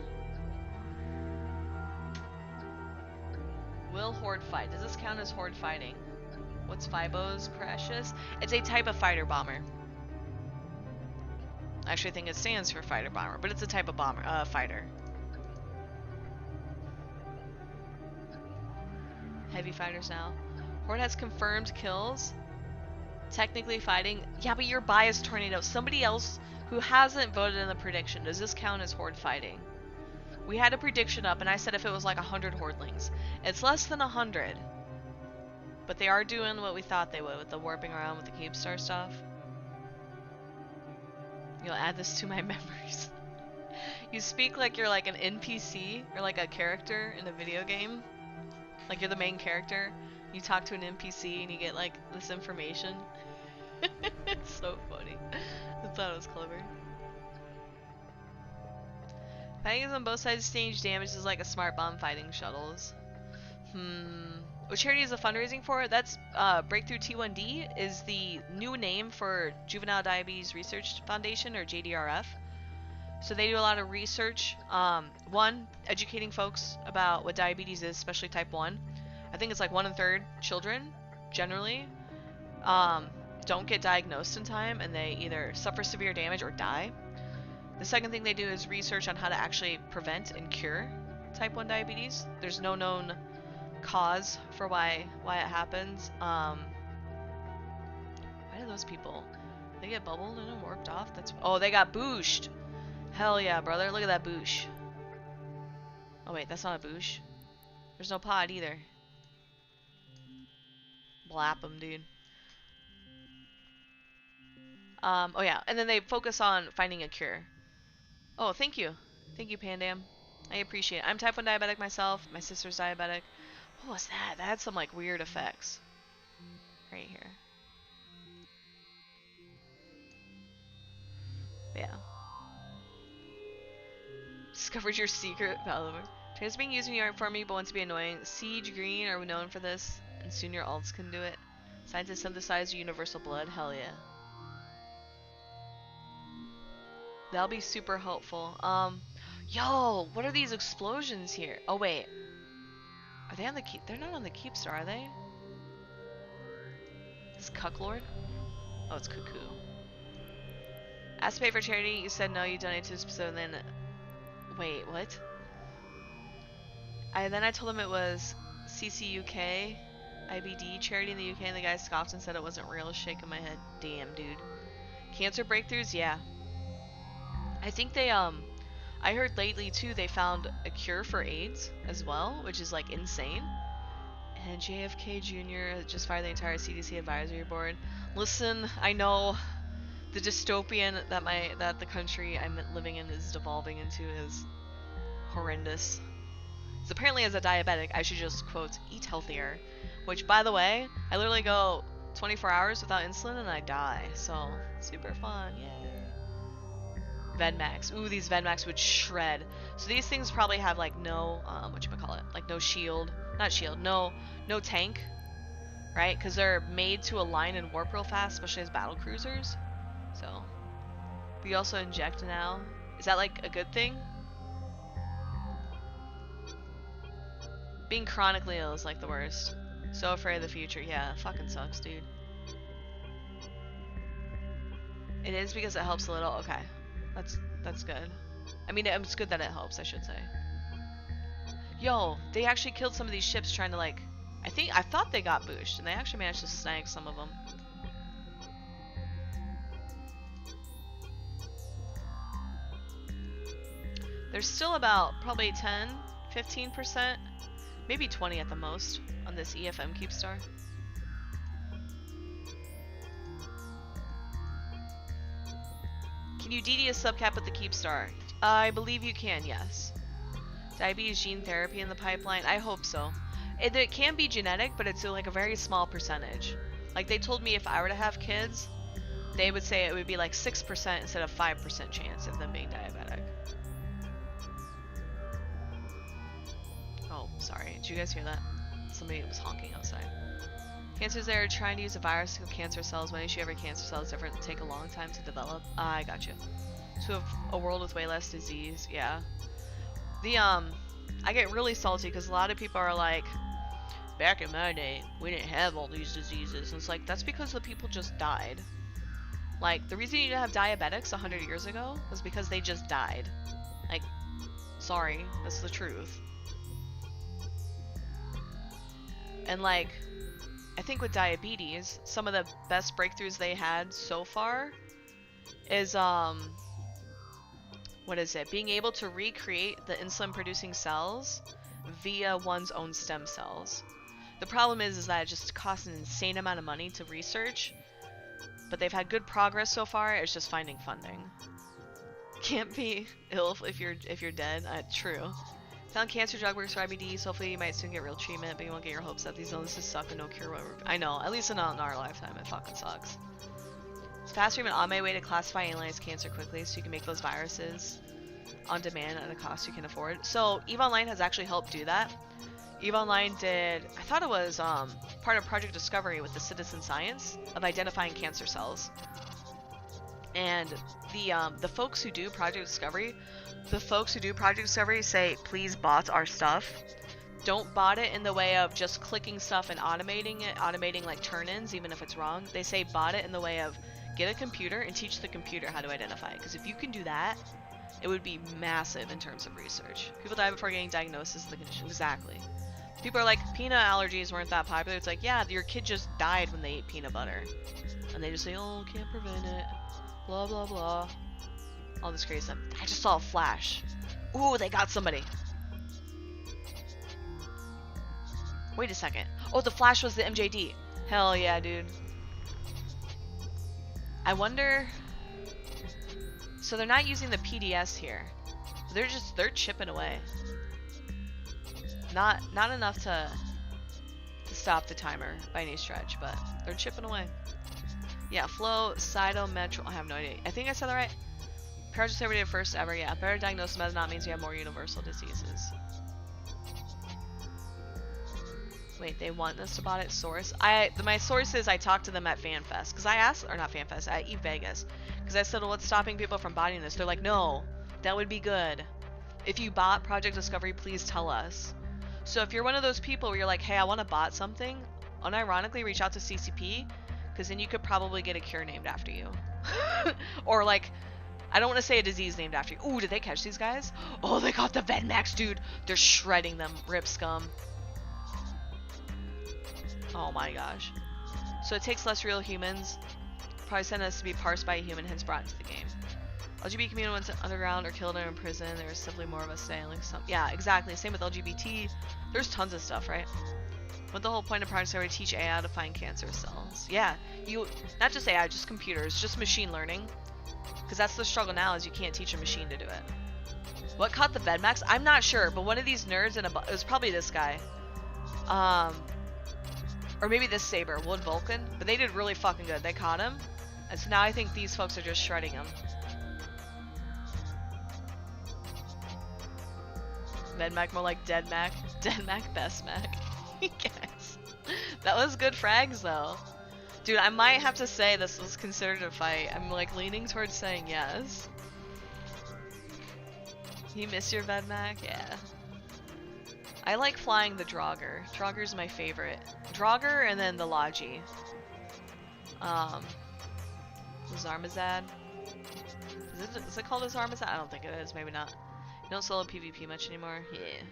will horde fight? Does this count as horde fighting? What's Fibo's Precious? It's a type of fighter bomber. I actually think it stands for fighter bomber, but it's a type of bomber, fighter. Heavy fighters now. Horde has confirmed kills. Technically fighting. Yeah, but you're biased, Tornado. Somebody else who hasn't voted in the prediction. Does this count as horde fighting? We had a prediction up, and I said if it was like 100 hordlings. It's less than 100. But they are doing what we thought they would with the warping around with the Keepstar stuff. You'll add this to my memories. You speak like you're like an NPC or like a character in a video game. Like you're the main character. You talk to an NPC and you get like this information. It's so funny. I thought it was clever. Fighting on both sides stage damage is like a smart bomb fighting shuttles. What charity is the fundraising for? That's Breakthrough T1D is the new name for Juvenile Diabetes Research Foundation, or JDRF. So they do a lot of research. One, educating folks about what diabetes is, especially type 1. I think it's like 1 1/3 children, generally, don't get diagnosed in time, and they either suffer severe damage or die. The second thing they do is research on how to actually prevent and cure type 1 diabetes. There's no known cause for why it happens. Why do those people? They get bubbled and warped off? Oh, they got booshed. Hell yeah, brother. Look at that boosh. Oh wait, that's not a boosh. There's no pod either. Blap them, dude. Oh yeah, and then they focus on finding a cure. Oh, thank you. Thank you, Pandam. I appreciate it. I'm type 1 diabetic myself. My sister's diabetic. What was that? That had some like weird effects. Right here. Yeah. Discovered your secret, Palaver. Train's being used in your art for me, but wants to be annoying. Siege Green are known for this, and soon your alts can do it. Scientists synthesize universal blood. Hell yeah. That'll be super helpful. Yo, what are these explosions here? Oh wait, are they on the keep? They're not on the Keepstar, are they? It's Cucklord? Oh, it's Cuckoo. Asked to pay for charity. You said no. You donated to this, so then. Wait, what? Then I told him it was CCUK, IBD charity in the UK, and the guy scoffed and said it wasn't real. Shaking my head. Damn, dude. Cancer breakthroughs, yeah. I think they I heard lately too they found a cure for AIDS as well, which is like insane. And JFK Jr. just fired the entire CDC advisory board. Listen, I know the dystopian that the country I'm living in is devolving into is horrendous. So apparently as a diabetic, I should just, quote, eat healthier. Which, by the way, I literally go 24 hours without insulin and I die. So, super fun, yay. Venmax. Ooh, these Venmax would shred. So these things probably have like no, whatchamacallit, like no shield. Not shield, no tank. Right? Because they're made to align and warp real fast, especially as battle cruisers. So, we also inject now. Is that like a good thing? Being chronically ill is like the worst. So afraid of the future. Yeah, fucking sucks, dude. It is because it helps a little. Okay, that's good. I mean, it's good that it helps, I should say. Yo, they actually killed some of these ships trying to like. I thought they got booshed, and they actually managed to snag some of them. There's still about probably 10, 15%, maybe 20 at the most on this EFM Keepstar. Can you DD a subcap with the Keepstar? I believe you can, yes. Diabetes gene therapy in the pipeline? I hope so. It can be genetic, but it's like a very small percentage. Like they told me if I were to have kids, they would say it would be like 6% instead of 5% chance of them being diabetic. Oh, sorry. Did you guys hear that? Somebody was honking outside. Cancers there are trying to use a virus to kill cancer cells. When issue every cancer cell is different and take a long time to develop. I got you. To have a world with way less disease, yeah. I get really salty because a lot of people are like, back in my day, we didn't have all these diseases. And it's like, that's because the people just died. Like, the reason you didn't have diabetics 100 years ago was because they just died. Like, sorry, that's the truth. And like, I think with diabetes, some of the best breakthroughs they had so far is, what is it? Being able to recreate the insulin-producing cells via one's own stem cells. The problem is that it just costs an insane amount of money to research, but they've had good progress so far. It's just finding funding. Can't be ill if you're dead. True. Found cancer drug works for IBD, so hopefully you might soon get real treatment, but you won't get your hopes up. These illnesses suck and no cure will. I know, at least not in our lifetime. It fucking sucks. It's faster even on my way to classify and analyze cancer quickly, so you can make those viruses on demand at a cost you can afford. So EVE Online has actually helped do that. EVE Online did, I thought it was part of Project Discovery with the citizen science of identifying cancer cells. And the folks who do Project Discovery, say, please bot our stuff. Don't bot it in the way of just clicking stuff and automating it, automating like turn-ins, even if it's wrong. They say bot it in the way of get a computer and teach the computer how to identify it. Because if you can do that, it would be massive in terms of research. People die before getting diagnosis of the condition. Exactly. People are like, peanut allergies weren't that popular. It's like, yeah, your kid just died when they ate peanut butter. And they just say, oh, can't prevent it. Blah, blah, blah. All this crazy stuff. I just saw a flash. Ooh, they got somebody. Wait a second. Oh, the flash was the MJD. Hell yeah, dude. I wonder... So they're not using the PDS here. They're chipping away. Not enough to stop the timer by any stretch, but they're chipping away. Yeah, flow, cytometro, I have no idea. I think I said that right. Parasites every day first ever, yeah. Better diagnosis does not means you have more universal diseases. Wait, they want us to bot it? Source? My source is I talked to them at FanFest. Because I asked, or not FanFest, at EVE Vegas. Because I said, well, what's stopping people from botting this? They're like, no, that would be good. If you bot Project Discovery, please tell us. So if you're one of those people where you're like, hey, I want to bot something, unironically reach out to CCP, because then you could probably get a cure named after you. Or like, I don't want to say a disease named after you. Ooh, did they catch these guys? Oh, they got the Vedmax, dude. They're shredding them. Rip scum. Oh my gosh. So it takes less real humans. Probably sent us to be parsed by a human, hence brought into the game. LGBT community went underground or killed or in prison. There was simply more of us staying. Like some, yeah, exactly. Same with LGBT. There's tons of stuff, right? But the whole point of Project Discovery, teach AI to find cancer cells. Yeah, you not just AI, just computers, just machine learning. Because that's the struggle now, is you can't teach a machine to do it. What caught the Vedmax? I'm not sure, but one of these nerds in a it was probably this guy. Or maybe this Saber, Wood Vulcan. But they did really fucking good. They caught him. And so now I think these folks are just shredding him. Vedmac more like Dead Mac. Dead Mac, Best Mac. Yes. That was good frags though. Dude, I might have to say this was considered a fight. I'm like leaning towards saying yes. You miss your Vedmac? Yeah. I like flying the Draugr. Draugr's my favorite. Draugr and then the Logi. Zarmazad. Is it called a Zarmazad? I don't think it is. Maybe not. You don't solo PvP much anymore? Yeah.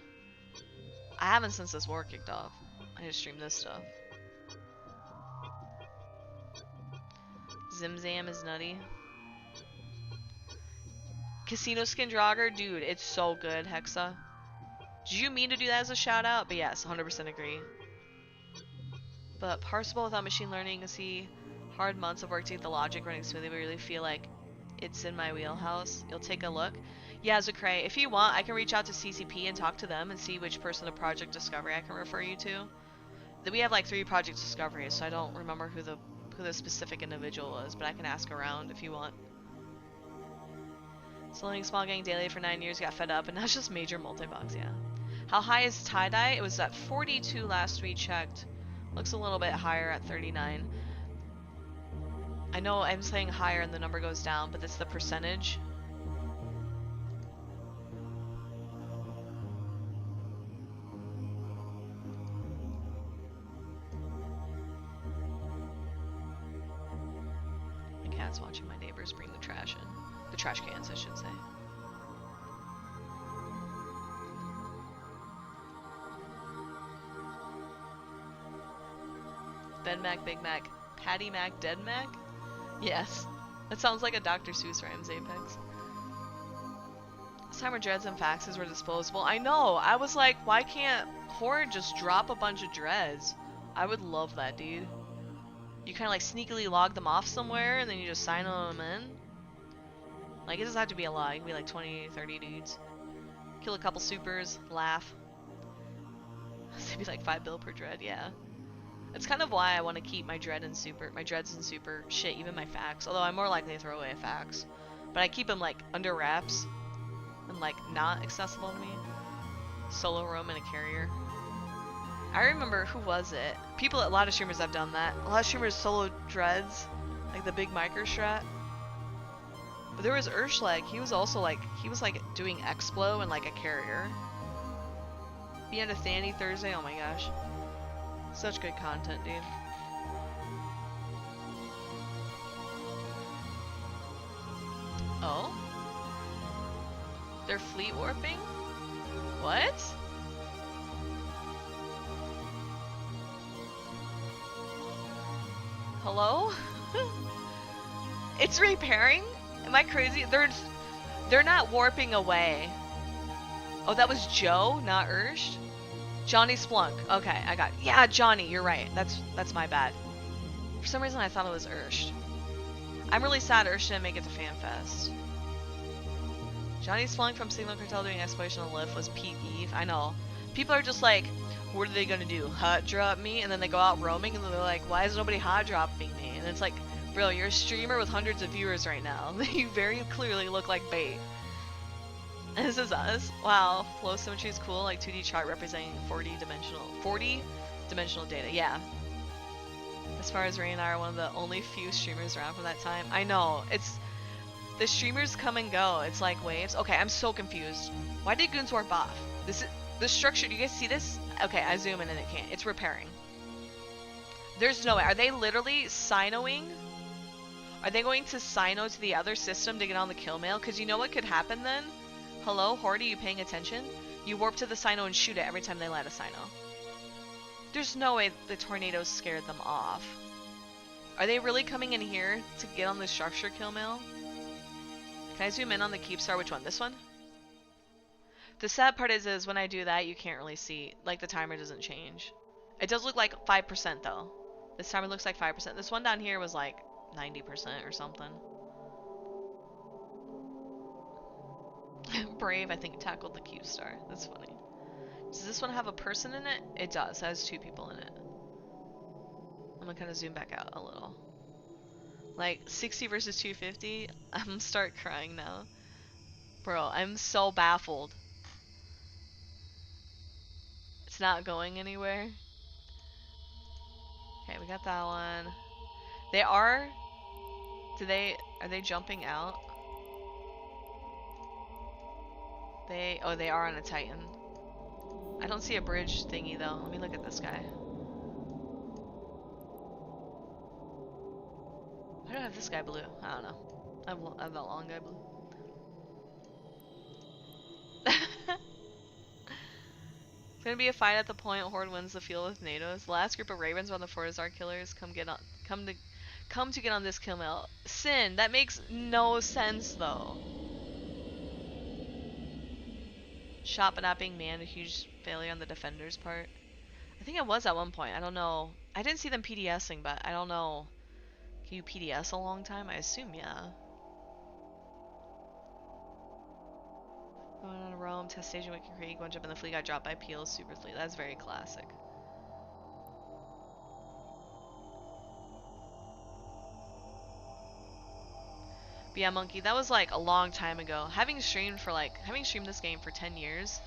I haven't since this war kicked off. I just streamed this stuff. Zimzam is nutty. Casino Skin Draugr? Dude, it's so good, Hexa. Did you mean to do that as a shout out? But yes, 100% agree. But parsable without machine learning, you see hard months of work to get the logic running smoothly, but really feel like it's in my wheelhouse. You'll take a look. Yeah, Zakray, if you want, I can reach out to CCP and talk to them and see which person of Project Discovery I can refer you to. We have like 3 Project Discoveries, so I don't remember who the specific individual was, but I can ask around if you want. Soloing small gang daily for 9 years, got fed up, and now it's just major multi-box, yeah. How high is tie-dye? It was at 42 last we checked. Looks a little bit higher at 39. I know I'm saying higher and the number goes down, but it's the percentage. My cat's watching my neighbors bring the trash in. The trash cans, I should say. Ben Mac, Big Mac, Patty Mac, Dead Mac? Yes. That sounds like a Dr. Seuss rhymes, Apex. This time our dreads and faxes were disposable. I know! I was like, why can't Horde just drop a bunch of dreads? I would love that, dude. You kind of like sneakily log them off somewhere and then you just sign them in. Like, it doesn't have to be a lot. It can be like 20, 30 dudes. Kill a couple supers, laugh. It'd be like 5 bill per dread, yeah. That's kind of why I want to keep my dreads and super, shit, even my fax. Although I'm more likely to throw away a fax. But I keep them like under wraps and like not accessible to me. Solo roam in a carrier. I remember, who was it? A lot of streamers have done that. A lot of streamers solo dreads, like the big micro strat. But there was Urshleg, he was also like, doing Explo and like a carrier. Be on a Thanny Thursday, oh my gosh. Such good content, dude. Oh? They're fleet warping? What? Hello? It's repairing? Am I crazy? They're not warping away. Oh, that was Joe, not Ursh? Johnny Splunk. Okay, I got it. Yeah, Johnny, you're right. That's my bad. For some reason I thought it was Ursh. I'm really sad Ursh didn't make it to FanFest. Johnny Splunk from Signal Cartel doing exploration on the lift was peak Eve. I know. People are just like, what are they gonna do? Hot drop me? And then they go out roaming and they're like, why is nobody hot dropping me? And it's like, bro, you're a streamer with hundreds of viewers right now. You very clearly look like bait. This is us. Wow, flow symmetry is cool, like 2D chart representing 40 dimensional data. Yeah. As far as Ray and I are one of the only few streamers around from that time. I know, it's the streamers come and go. It's like waves. Okay, I'm so confused. Why did Goons warp off? The structure. Do you guys see this? Okay, I zoom in and it can't. It's repairing. There's no way. Are they literally sinoing? Are they going to sino to the other system to get on the kill mail? Because you know what could happen then? Hello, Horde, are you paying attention? You warp to the Sino and shoot it every time they light a Sino. There's no way the tornadoes scared them off. Are they really coming in here to get on the structure kill mail? Can I zoom in on the Keepstar? Which one? This one? The sad part is when I do that, you can't really see. Like, the timer doesn't change. It does look like 5% though. This timer looks like 5%. This one down here was like 90% or something. Brave, I think, tackled the Keepstar. That's funny. Does this one have a person in it? It does. It has 2 people in it. I'm gonna kind of zoom back out a little. Like, 60 versus 250? I'm gonna start crying now. Bro, I'm so baffled. It's not going anywhere. Okay, we got that one. They are... Are they jumping out? Oh, they are on a Titan. I don't see a bridge thingy though. Let me look at this guy. Why do I have this guy blue? I don't know. I have that long guy blue. It's gonna be a fight at the point. Horde wins the field with NATOs. The last group of Ravens on the Fortizar killers come to get on this kill mill. Sin, that makes no sense though. Shot but not being manned, a huge failure on the defender's part. I think it was at one point. I don't know. I didn't see them PDSing, but I don't know. Can you PDS a long time? I assume, yeah. Going on a Rome, test station, Wicked Creek, one jump in the fleet, got dropped by Peel's super fleet. That's very classic. But yeah, Monkey, that was like a long time ago. Having streamed this game for 10 years.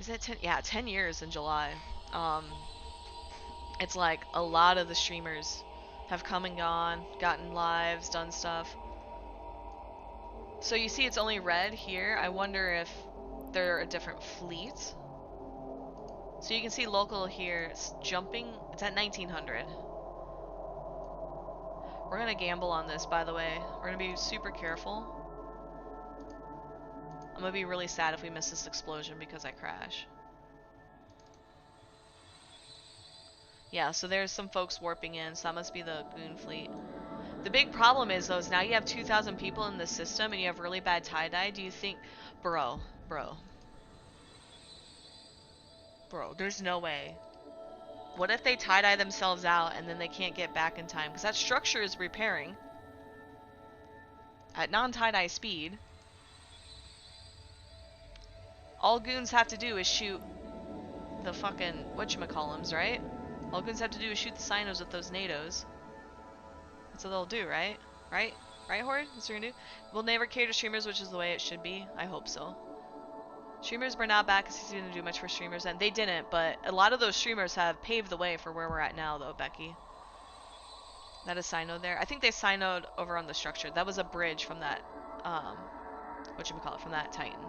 Is that 10? Yeah, 10 years in July. It's like a lot of the streamers have come and gone, gotten lives, done stuff. So you see it's only red here. I wonder if they're a different fleet. So you can see local here, it's jumping, it's at 1900. We're gonna gamble on this, by the way. We're gonna be super careful. I'm gonna be really sad if we miss this explosion because I crash. Yeah, so there's some folks warping in, so that must be the Goon fleet. The big problem is, though, is now you have 2,000 people in the system and you have really bad tie-dye. Do you think... Bro, there's no way. What if they tie-dye themselves out and then they can't get back in time? Because that structure is repairing at non-tie-dye speed. All goons have to do is shoot the fucking whatchamacallums, right? All goons have to do is shoot the Sinos with those NATOs. That's what they'll do, right? Right, Horde? That's what you're gonna do? We'll never cater to streamers, which is the way it should be. I hope so. Streamers were not back because he didn't do much for streamers, and they didn't, but a lot of those streamers have paved the way for where we're at now, though, Becky. That is Sino there. I think they Sinoed over on the structure. That was a bridge from that, from that Titan.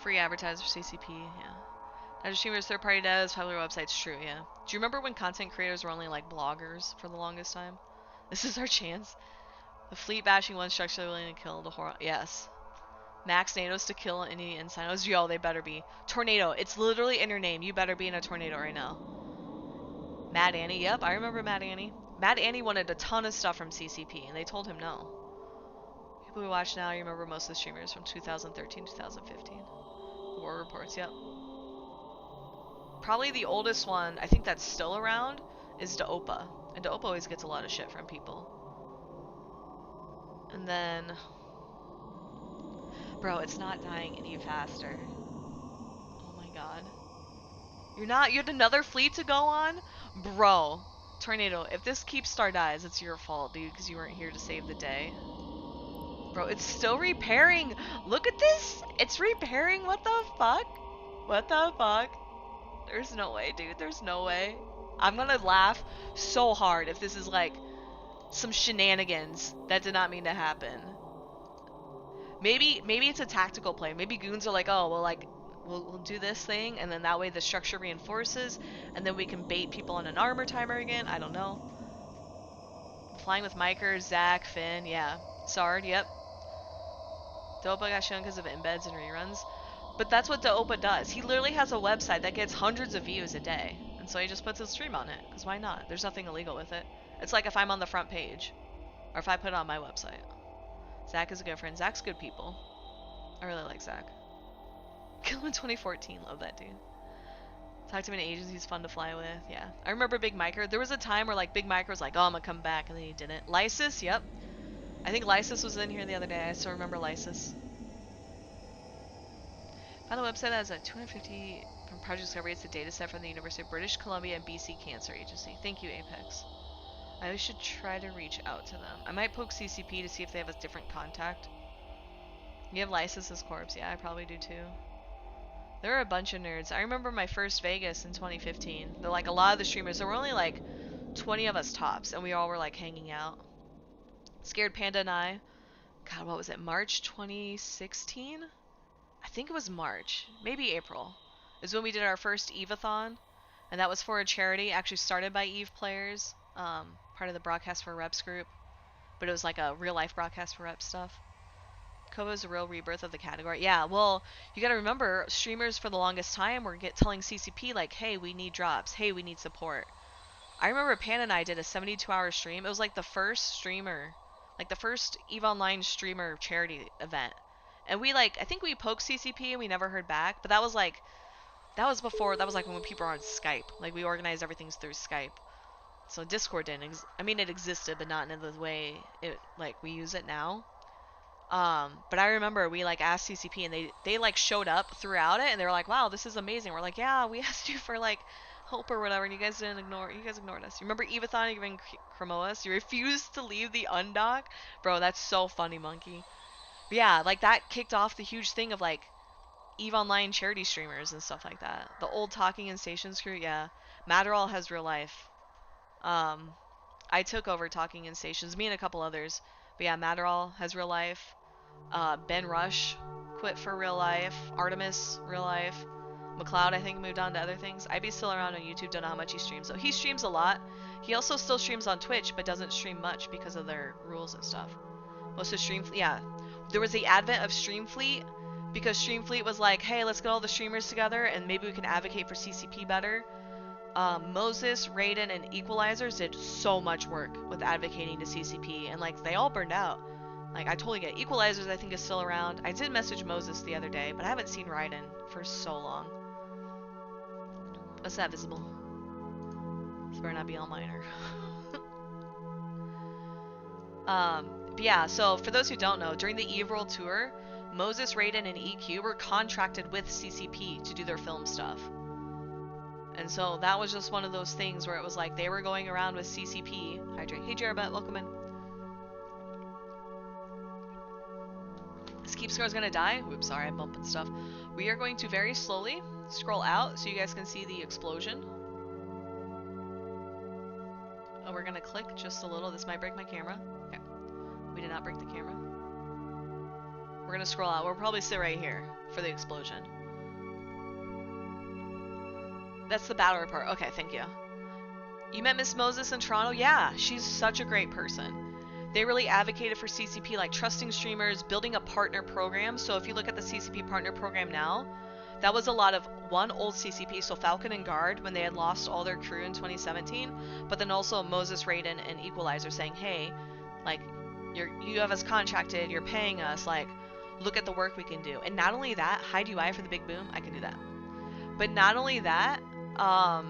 Free advertiser for CCP, yeah. Now streamers, third-party devs, popular websites, true, yeah. Do you remember when content creators were only, like, bloggers for the longest time? This is our chance. The fleet bashing one structure willing to kill the horror. Yes. Max NATOs to kill any Insinos. Yo, they better be. Tornado. It's literally in your name. You better be in a tornado right now. Mad Annie. Yep, I remember Mad Annie. Mad Annie wanted a ton of stuff from CCP, and they told him no. People who watch now, you remember most of the streamers from 2013, 2015. War reports, yep. Probably the oldest one, I think that's still around, is Daopa. And Daopa always gets a lot of shit from people. And then... Bro, it's not dying any faster. Oh my god. You had another fleet to go on? Bro. Tornado, if this Keepstar dies, it's your fault, dude, because you weren't here to save the day. Bro, it's still repairing. Look at this. It's repairing. What the fuck? What the fuck? There's no way, dude. There's no way. I'm gonna laugh so hard if this is like some shenanigans that did not mean to happen. Maybe it's a tactical play. Maybe goons are like, oh, well, like, we'll do this thing, and then that way the structure reinforces, and then we can bait people on an armor timer again. I don't know. Flying with Miker, Zach, Finn, yeah. Sard, yep. Dopa got shown because of embeds and reruns. But that's what Dopa does. He literally has a website that gets hundreds of views a day. And so he just puts his stream on it. Because why not? There's nothing illegal with it. It's like if I'm on the front page. Or if I put it on my website. Zach is a good friend. Zach's good people. I really like Zach. Kill in 2014. Love that dude. Talked to him in ages. He's fun to fly with. Yeah. I remember Big Miker. There was a time where like Big Miker was like, oh, I'm gonna come back. And then he didn't. Lysis, yep. I think Lysis was in here the other day. I still remember Lysis. Found a website that has a 250 from Project Discovery. It's a data set from the University of British Columbia and BC Cancer Agency. Thank you, Apex. I should try to reach out to them. I might poke CCP to see if they have a different contact. You have Lysis's corpse. Yeah, I probably do too. There are a bunch of nerds. I remember my first Vegas in 2015. They're like a lot of the streamers. There were only like 20 of us tops, and we all were like hanging out. Scared Panda and I. God, what was it? March 2016? I think it was March. Maybe April. Is when we did our first Eve-a-thon. And that was for a charity actually started by Eve players. part of the Broadcast for Reps group, but it was like a real life Broadcast for Reps stuff. Kobo is a real rebirth of the category. Yeah, well, you gotta remember, streamers for the longest time were telling CCP, like, hey, we need drops. Hey, we need support. I remember Pan and I did a 72-hour stream. It was like the first streamer, like the first EVE Online streamer charity event. And we I think we poked CCP and we never heard back, but that was like when people were on Skype. Like, we organized everything through Skype. So Discord didn't, I mean, it existed, but not in the way we use it now. But I remember we asked CCP and they showed up throughout it and they were like, wow, this is amazing. We're like, yeah, we asked you for help or whatever and you guys ignored us. You remember Evathon giving Chromoas? You refused to leave the undock? Bro, that's so funny, Monkey. But yeah, that kicked off the huge thing of EVE Online charity streamers and stuff like that. The old Talking in Stations crew, yeah. Matterall has real life. I took over Talking in Stations, me and a couple others. But yeah, Matterall has real life. Ben Rush quit for real life. Artemis, real life. McLeod, I think, moved on to other things. IB's still around on YouTube, don't know how much he streams. So he streams a lot. He also still streams on Twitch, but doesn't stream much because of their rules and stuff. Most of yeah. There was the advent of Streamfleet, because Streamfleet was like, hey, let's get all the streamers together, and maybe we can advocate for CCP better. Moses, Raiden, and Equalizers did so much work with advocating to CCP, and they all burned out. I totally get it. Equalizers, I think, is still around. I did message Moses the other day, but I haven't seen Raiden for so long. What's that, Visible? This better not be all minor. But yeah, so for those who don't know, during the EVE World Tour, Moses, Raiden, and EQ were contracted with CCP to do their film stuff. And so that was just one of those things where it was they were going around with CCP. Hydrate. Hey, Jerabet, welcome in. Is Keepstar gonna die? Oops, sorry, I'm bumping stuff. We are going to very slowly scroll out so you guys can see the explosion. Oh, we're gonna click just a little. This might break my camera. Okay. We did not break the camera. We're gonna scroll out. We'll probably sit right here for the explosion. That's the battle report. Okay, thank you. You met Miss Moses in Toronto? Yeah, she's such a great person. They really advocated for CCP, trusting streamers, building a partner program. So if you look at the CCP partner program now, that was a lot of, one, old CCP, so Falcon and Guard, when they had lost all their crew in 2017, but then also Moses, Raiden, and Equalizer saying, hey, you have us contracted, you're paying us, look at the work we can do. And not only that, Hide UI for the big boom, I can do that. But not only that, I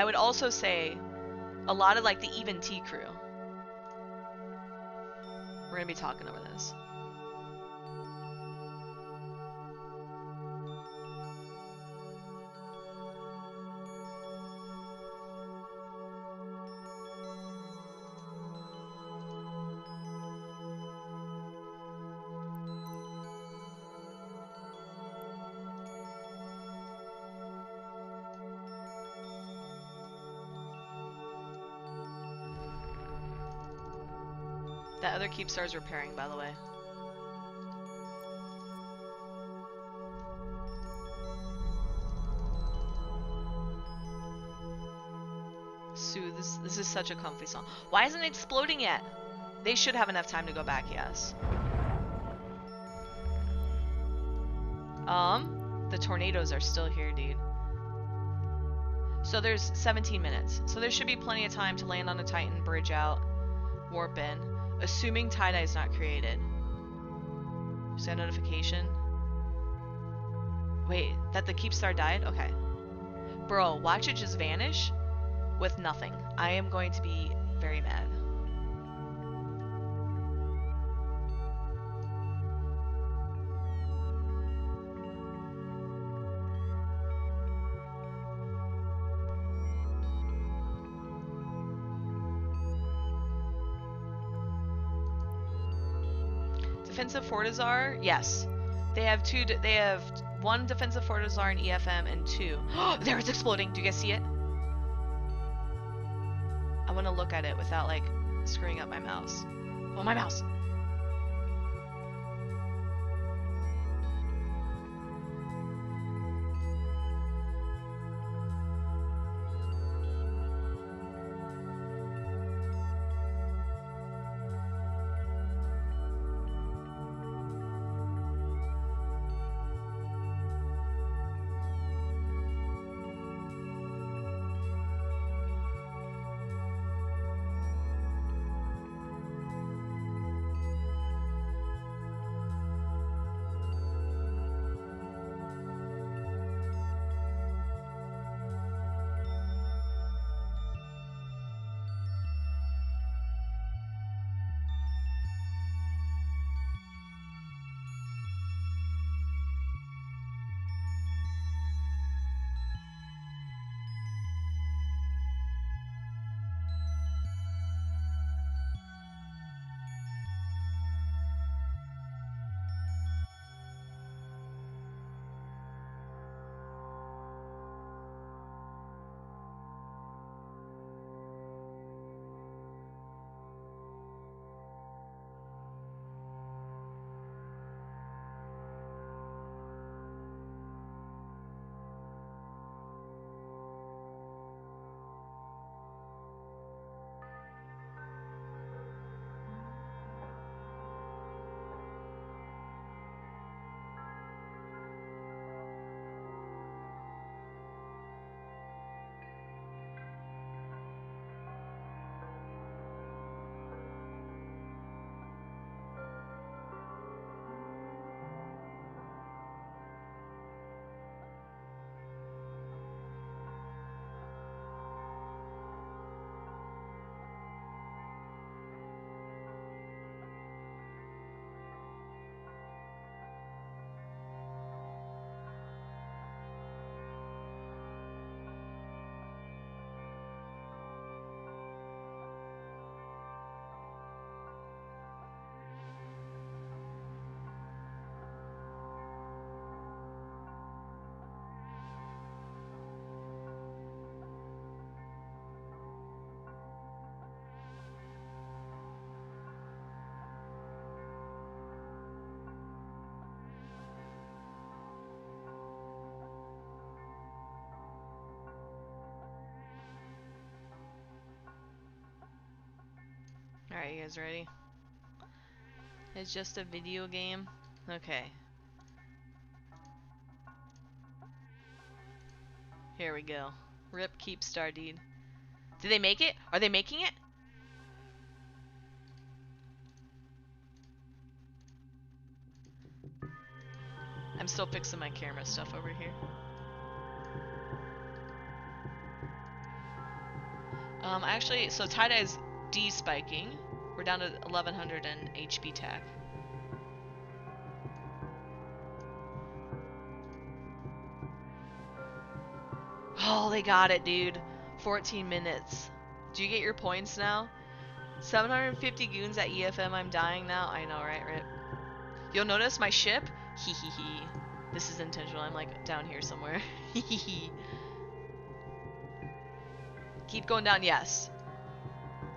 would also say a lot of the Even T crew. We're gonna be talking over this. That other Keepstar's repairing, by the way. Sue, this is such a comfy song. Why isn't it exploding yet? They should have enough time to go back, yes. The tornadoes are still here, dude. So there's 17 minutes. So there should be plenty of time to land on a Titan, bridge out, warp in. Assuming tie-dye is not created. Is that a notification? Wait, that the Keepstar died? Okay. Bro, watch it just vanish with nothing. I am going to be very mad. Defensive Fortizar? Yes. They have one defensive Fortizar in EFM and two. There, it's exploding. Do you guys see it? I want to look at it without screwing up my mouse. Oh, my mouse. Alright, you guys ready? It's just a video game. Okay. Here we go. Rip Keepstar, dude. Did they make it? Are they making it? I'm still fixing my camera stuff over here. Actually, so tie-dye's de-spiking. We're down to 1100 in HP tack. Oh, they got it, dude. 14 minutes. Do you get your points now? 750 goons at EFM. I'm dying now. I know, right, Rip? You'll notice my ship. Hee hee hee. This is intentional. I'm like down here somewhere. Hee hee hee. Keep going down. Yes.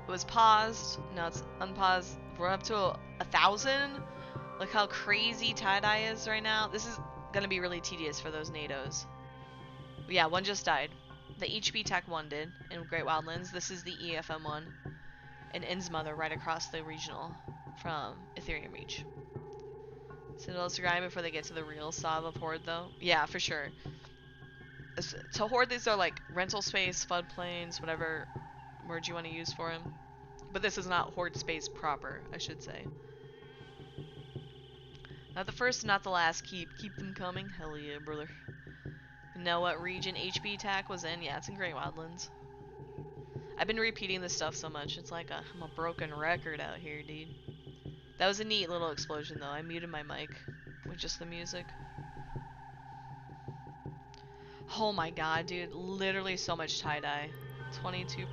It was paused. Now it's unpaused. We're up to 1,000. Look how crazy tie-dye is right now. This is gonna be really tedious for those NATOs. Yeah, one just died. The HP Tech one did in Great Wildlands. This is the EFM one. And Innsmother right across the regional from Ethereum Reach. Citadel's grind before they get to the real Sav of Horde though. Yeah, for sure. So Horde, these are like rental space, floodplains, whatever word you want to use for them. But this is not Horde space proper, I should say. Not the first, not the last. Keep them coming. Hell yeah, brother. Know what region HP Attack was in? Yeah, it's in Great Wildlands. I've been repeating this stuff so much. It's like I'm a broken record out here, dude. That was a neat little explosion, though. I muted my mic with just the music. Oh my god, dude. Literally so much tie-dye. 22%.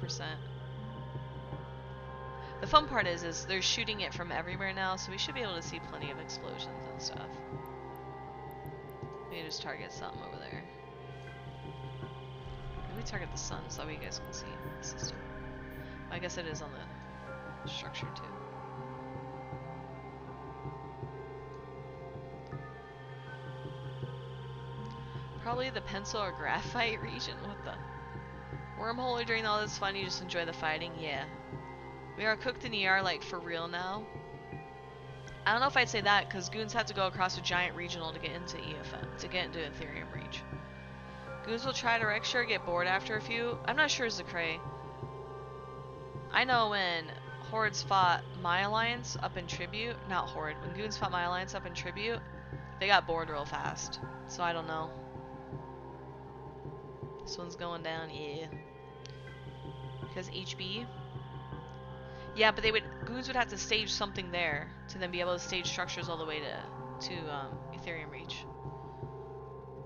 The fun part is they're shooting it from everywhere now, so we should be able to see plenty of explosions and stuff. Maybe just target something over there. Maybe target the sun so that way you guys can see the system. I guess it is on the structure too. Probably the pencil or graphite region. What the? Wormhole during all this fun, you just enjoy the fighting? Yeah. We are cooked in ER like for real now. I don't know if I'd say that because goons have to go across a giant regional to get into EFM, to get into Ethereum Reach. Goons will try to wreck share, get bored after a few. I'm not sure, Zacray. I know when Hordes fought my alliance up in Tribute, not Horde, when goons fought my alliance up in Tribute, they got bored real fast. So I don't know. This one's going down, yeah. Because HB. Yeah, but goons would have to stage something there to then be able to stage structures all the way to Ethereum Reach.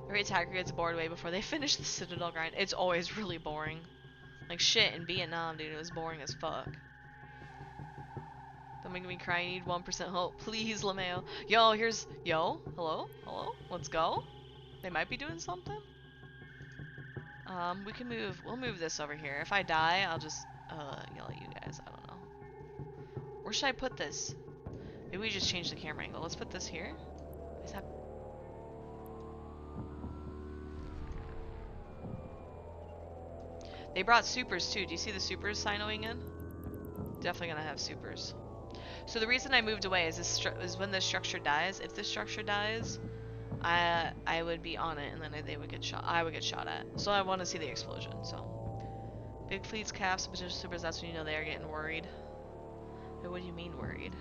Every attacker gets bored way before they finish the Citadel grind. It's always really boring. Like shit in Vietnam, dude, it was boring as fuck. Don't make me cry, I need 1% hope. Please, LeMayo. Yo, hello? Hello? Let's go. They might be doing something. We'll move this over here. If I die, I'll just, yell at you guys. I don't know. Where should I put this? Maybe we just change the camera angle. Let's put this here. Is that... They brought supers too. Do you see the supers signing in? Definitely gonna have supers. So the reason I moved away is when this structure dies. If this structure dies, I would be on it, and then they would get shot. I would get shot at. So I want to see the explosion. So big fleets, caps, potential supers. That's when you know they are getting worried. But what do you mean worried?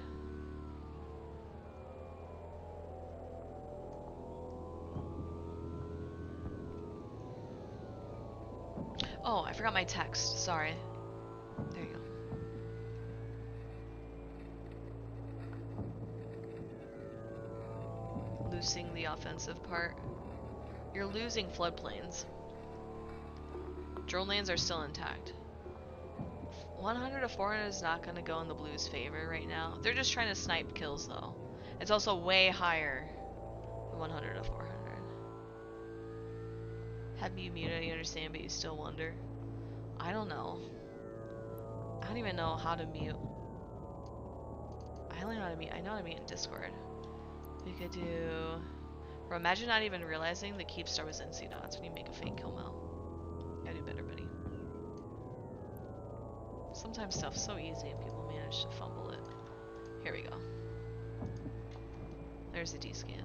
Oh, I forgot my text. Sorry. There you go. Losing the offensive part. You're losing floodplains. Drone lanes are still intact. 100 to 400 is not going to go in the Blues' favor right now. They're just trying to snipe kills, though. It's also way higher than 100 to 400. Have you muted? You understand, but you still wonder. I don't know. I don't even know how to mute. I only know how to mute. I know how to mute in Discord. We could do... Bro, imagine not even realizing the Keepstar was in C-Dots when you make a fake kill mount. Gotta do better, buddy. Sometimes stuff's so easy and people manage to fumble it. Here we go. There's the D-scan.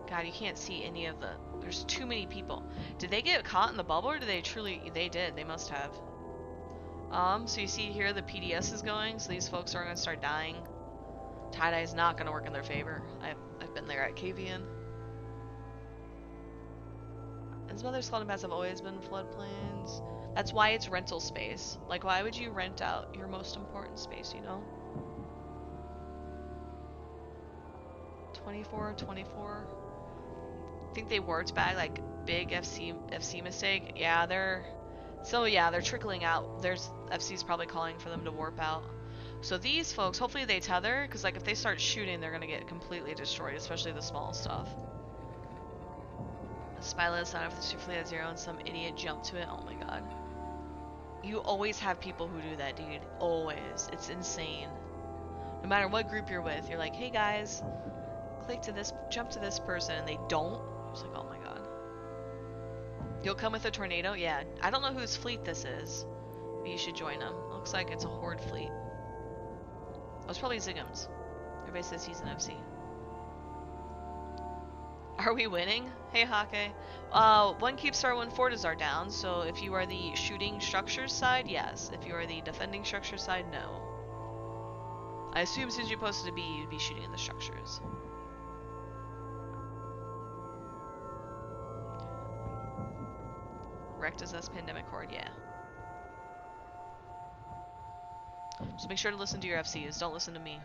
God, you can't see any of the... There's too many people. Did they get caught in the bubble or did they truly... They did. They must have. So you see here the PDS is going, so these folks are going to start dying. Tie-dye is not going to work in their favor. I've been there at KVN. And some other skeleton paths have always been floodplains. That's why it's rental space. Like, why would you rent out your most important space, you know? 24, 24. I think they warped back, like, big FC mistake. Yeah, they're trickling out. There's FC's probably calling for them to warp out. So these folks, hopefully they tether, because like if they start shooting, they're gonna get completely destroyed, especially the small stuff. Spyless signed up for the super fleet at 0 and some idiot jumped to it. Oh my god. You always have people who do that, dude. Always. It's insane. No matter what group you're with, you're like, hey guys, click to this, jump to this person, and they don't. It's like, oh my god. You'll come with a tornado? Yeah. I don't know whose fleet this is, but you should join them. Looks like it's a horde fleet. Oh, it's probably Zigum's. Everybody says he's an FC. Are we winning? Hey, Hake. One Keepstar, one Fortizar are down, so if you are the shooting structures side, yes. If you are the defending structure side, no. I assume since you posted a B, you'd be shooting in the structures. Wrecked as us pandemic horde, yeah. So make sure to listen to your FCs, don't listen to me.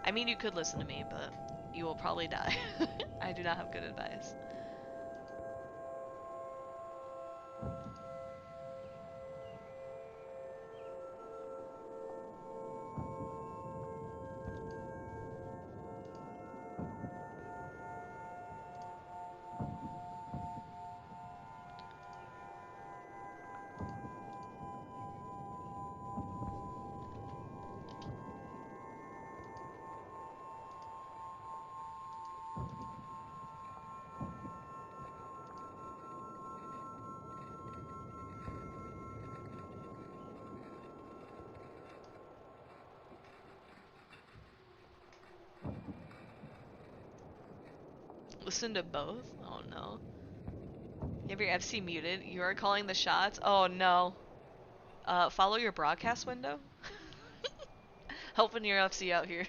I mean, you could listen to me, but you will probably die. I do not have good advice. Listen to both? Oh no. You have your FC muted. You are calling the shots? Oh no. Follow your broadcast window? Helping your FC out here.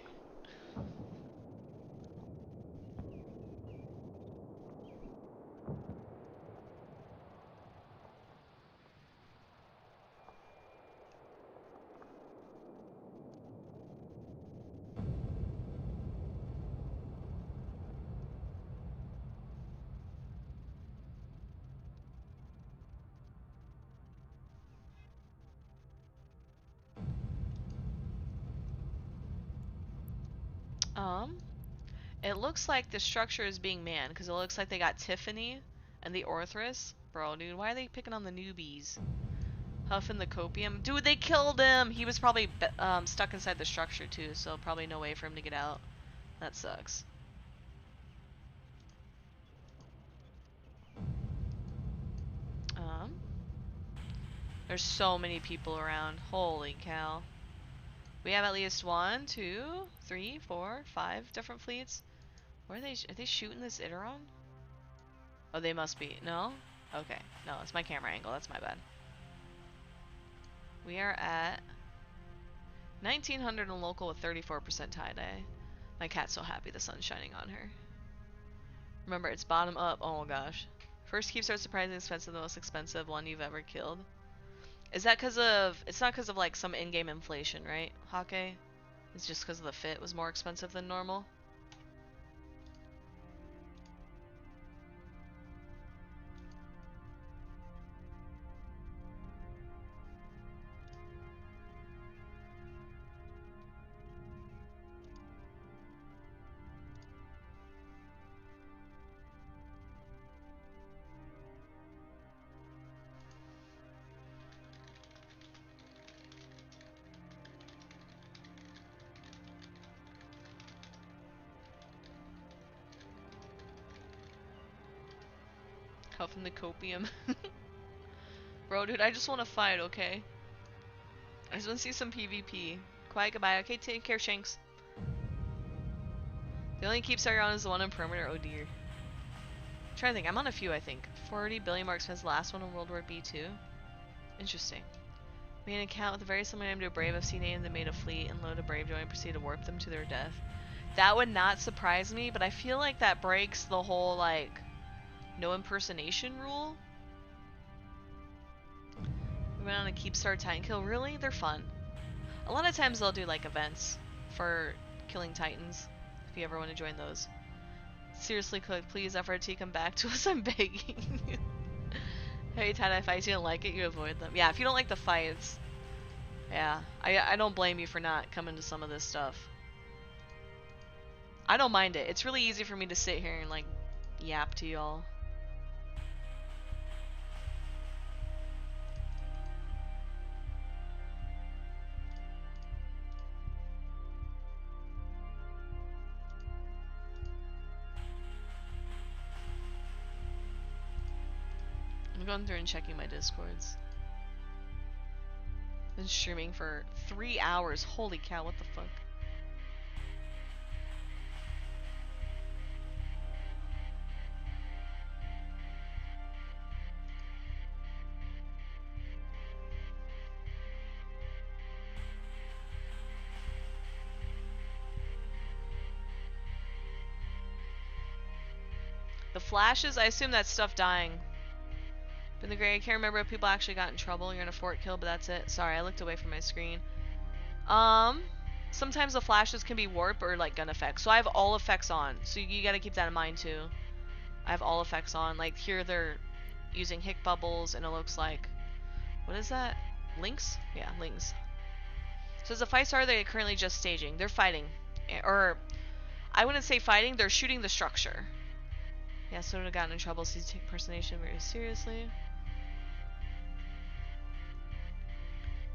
It looks like the structure is being manned, because it looks like they got Tiffany and the Orthrus. Bro, dude, why are they picking on the newbies? Huff and the copium. Dude, they killed him! He was probably stuck inside the structure, too, so probably no way for him to get out. That sucks. There's so many people around. Holy cow. We have at least 1, 2, 3, 4, 5 different fleets. Where are they shooting this Iteron? Oh, they must be. No? Okay. No, it's my camera angle. That's my bad. We are at 1900 in local with 34% tie-dye. My cat's so happy the sun's shining on her. Remember, it's bottom up. Oh gosh. First Keepstar surprisingly expensive, the most expensive one you've ever killed. Is that because of... It's not because of like some in-game inflation, right, Hake? It's just because the fit was more expensive than normal? Huffing the copium. Bro, dude, I just want to fight, okay? I just want to see some PvP. Quiet, goodbye. Okay, take care, Shanks. The only Keepstar you're on is the one in perimeter. Oh dear. I'm trying to think. I'm on a few, I think. 40 billion marks since the last one in World War B2. Interesting. Made an account with a very similar name to a Brave FC name that made a fleet and loaded a Brave join and proceeded to warp them to their death. That would not surprise me, but I feel like that breaks the whole, like, no impersonation rule. We went on a Keepstar Titan kill. Really? They're fun. A lot of times they'll do, like, events for killing Titans, if you ever want to join those. Seriously, Cook, please, FRT, come back to us. I'm begging you. Hey, tie-dye fights, you don't like it, you avoid them. Yeah, if you don't like the fights, yeah, I don't blame you for not coming to some of this stuff. I don't mind it. It's really easy for me to sit here and, like, yap to y'all. I'm going through and checking my Discords. Been streaming for 3 hours. Holy cow, what the fuck? The flashes, I assume that's stuff dying. Been the gray, I can't remember if people actually got in trouble. You're in a fort kill, but that's it. Sorry, I looked away from my screen. Sometimes the flashes can be warp or like gun effects. So I have all effects on. So you gotta keep that in mind too. I have all effects on. Like here they're using hick bubbles and it looks like, what is that? Links? Yeah, links. So as the fights are, they're currently just staging. They're fighting. Or, I wouldn't say fighting, they're shooting the structure. Yeah, so would have gotten in trouble, so you take impersonation very seriously.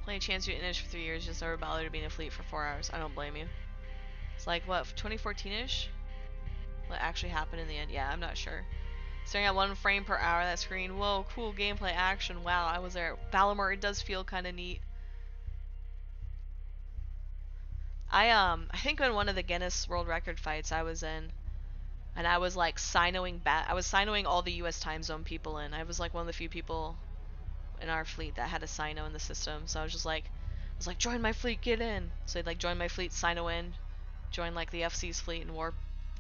Plenty of chance you Inish for 3 years, just never bothered to be in a fleet for 4 hours. I don't blame you. It's like, what, 2014-ish? What actually happened in the end? Yeah, I'm not sure. Staring at 1 frame per hour, that screen. Whoa, cool gameplay action. Wow, I was there. Valamor, it does feel kind of neat. I think in one of the Guinness World Record fights I was in, and I was like I was sinoing all the US time zone people in. I was like one of the few people in our fleet that had a sino in the system. So I was like, join my fleet, get in. So I'd like join my fleet, sino in, join like the FC's fleet and warp.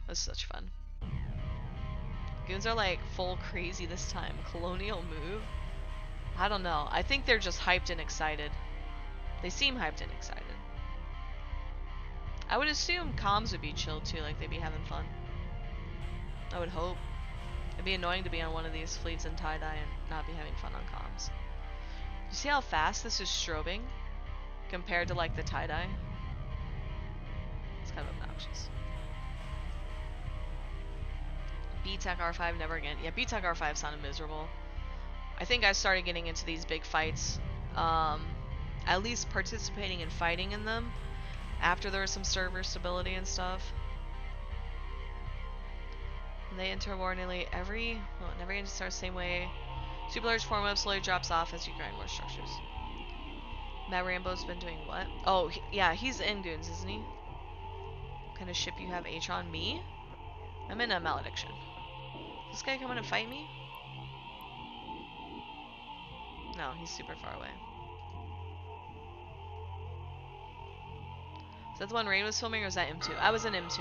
It was such fun. Goons are like full crazy this time. Colonial move? I don't know. I think they're just hyped and excited. They seem hyped and excited. I would assume comms would be chill too, like they'd be having fun. I would hope. It'd be annoying to be on one of these fleets in tie-dye and not be having fun on comms. You see how fast this is strobing compared to like the tie-dye? It's kind of obnoxious. B-Tech R5 never again. Yeah, B-Tech R5 sounded miserable. I think I started getting into these big fights, at least participating and fighting in them after there was some server stability and stuff. And they enter war nearly every, well, it never gets to start the same way. Super large form up slowly drops off as you grind more structures. Matt Rambo's been doing what? Oh, yeah, he's in Goons, isn't he? What kind of ship you have, Atron? Me? I'm in a malediction. Is this guy coming to fight me? No, he's super far away. Is that the one Rain was filming, or was that M2? I was in M2.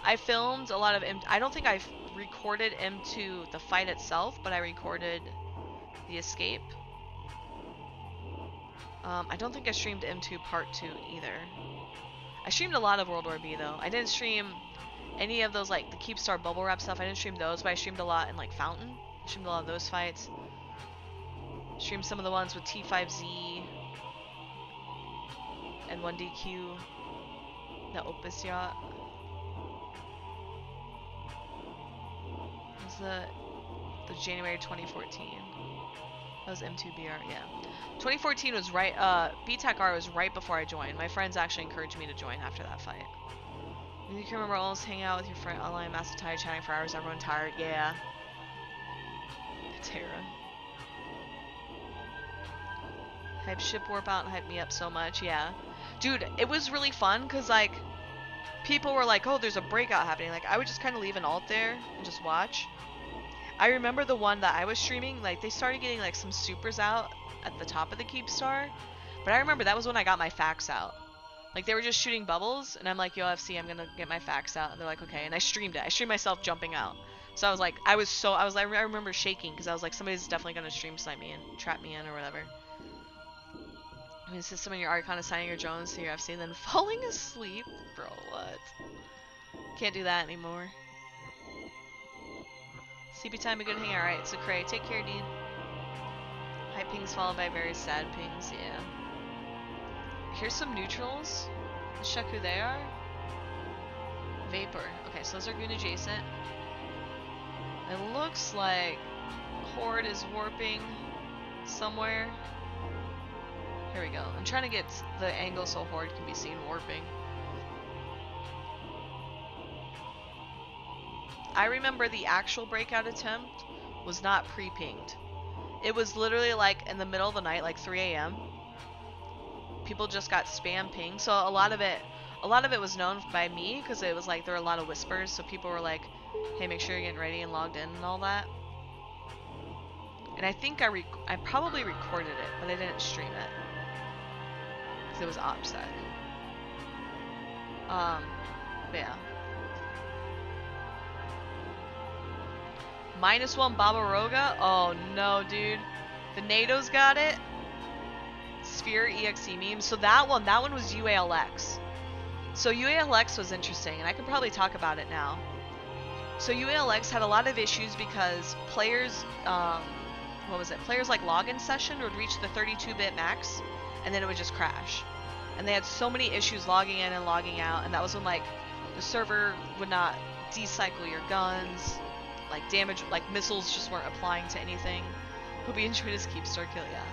I filmed a lot of M2. I don't think I recorded M2, the fight itself, but I recorded the escape. I don't think I streamed M2 Part 2 either. I streamed a lot of World War B though. I didn't stream any of those, like the Keepstar bubble wrap stuff. I didn't stream those, but I streamed a lot in like Fountain. I streamed a lot of those fights. Streamed some of the ones with T5Z and 1DQ, the Opus yacht. It was the January 2014. That was M2BR, yeah. 2014 was right, BTEC-R was right before I joined. My friends actually encouraged me to join after that fight. You can remember almost hanging out with your friend online, massive tired, chatting for hours, everyone tired, yeah. Terra. Hype ship warp out and hype me up so much, yeah. Dude, it was really fun because, like, people were like, oh, there's a breakout happening. Like, I would just kind of leave an alt there and just watch. I remember the one that I was streaming, like, they started getting, like, some supers out at the top of the Keepstar. But I remember that was when I got my facts out. Like, they were just shooting bubbles, and I'm like, yo, FC, I'm gonna get my facts out. And they're like, okay. And I streamed it. I streamed myself jumping out. So I was like, I remember shaking, because I was like, somebody's definitely gonna stream snipe me and trap me in or whatever. I mean, system in your Archon assigning your drones to your FC and then falling asleep? Bro, what? Can't do that anymore. CP time, a good hangout. Alright, so Cray, take care, dude. Hype pings followed by very sad pings, yeah. Here's some neutrals. Let's check who they are. Vapor. Okay, so those are Goon adjacent. It looks like Horde is warping somewhere. Here we go. I'm trying to get the angle so Horde can be seen warping. I remember the actual breakout attempt was not pre-pinged. It was literally like in the middle of the night, like 3 a.m. People just got spam pinged. So a lot of it was known by me because it was like there were a lot of whispers. So people were like, hey, make sure you're getting ready and logged in and all that. And I think I probably recorded it, but I didn't stream it. Because it was OPSEC. But yeah. -1 Baba-Roga? Oh no, dude. The NATO's got it. Sphere EXE meme. So that one was UALX. So UALX was interesting, and I could probably talk about it now. So UALX had a lot of issues because players, Players like login session would reach the 32-bit max, and then it would just crash. And they had so many issues logging in and logging out, and that was when like the server would not decycle your guns, like damage, like missiles just weren't applying to anything. Hope you enjoyed his Keepstar kill, yeah.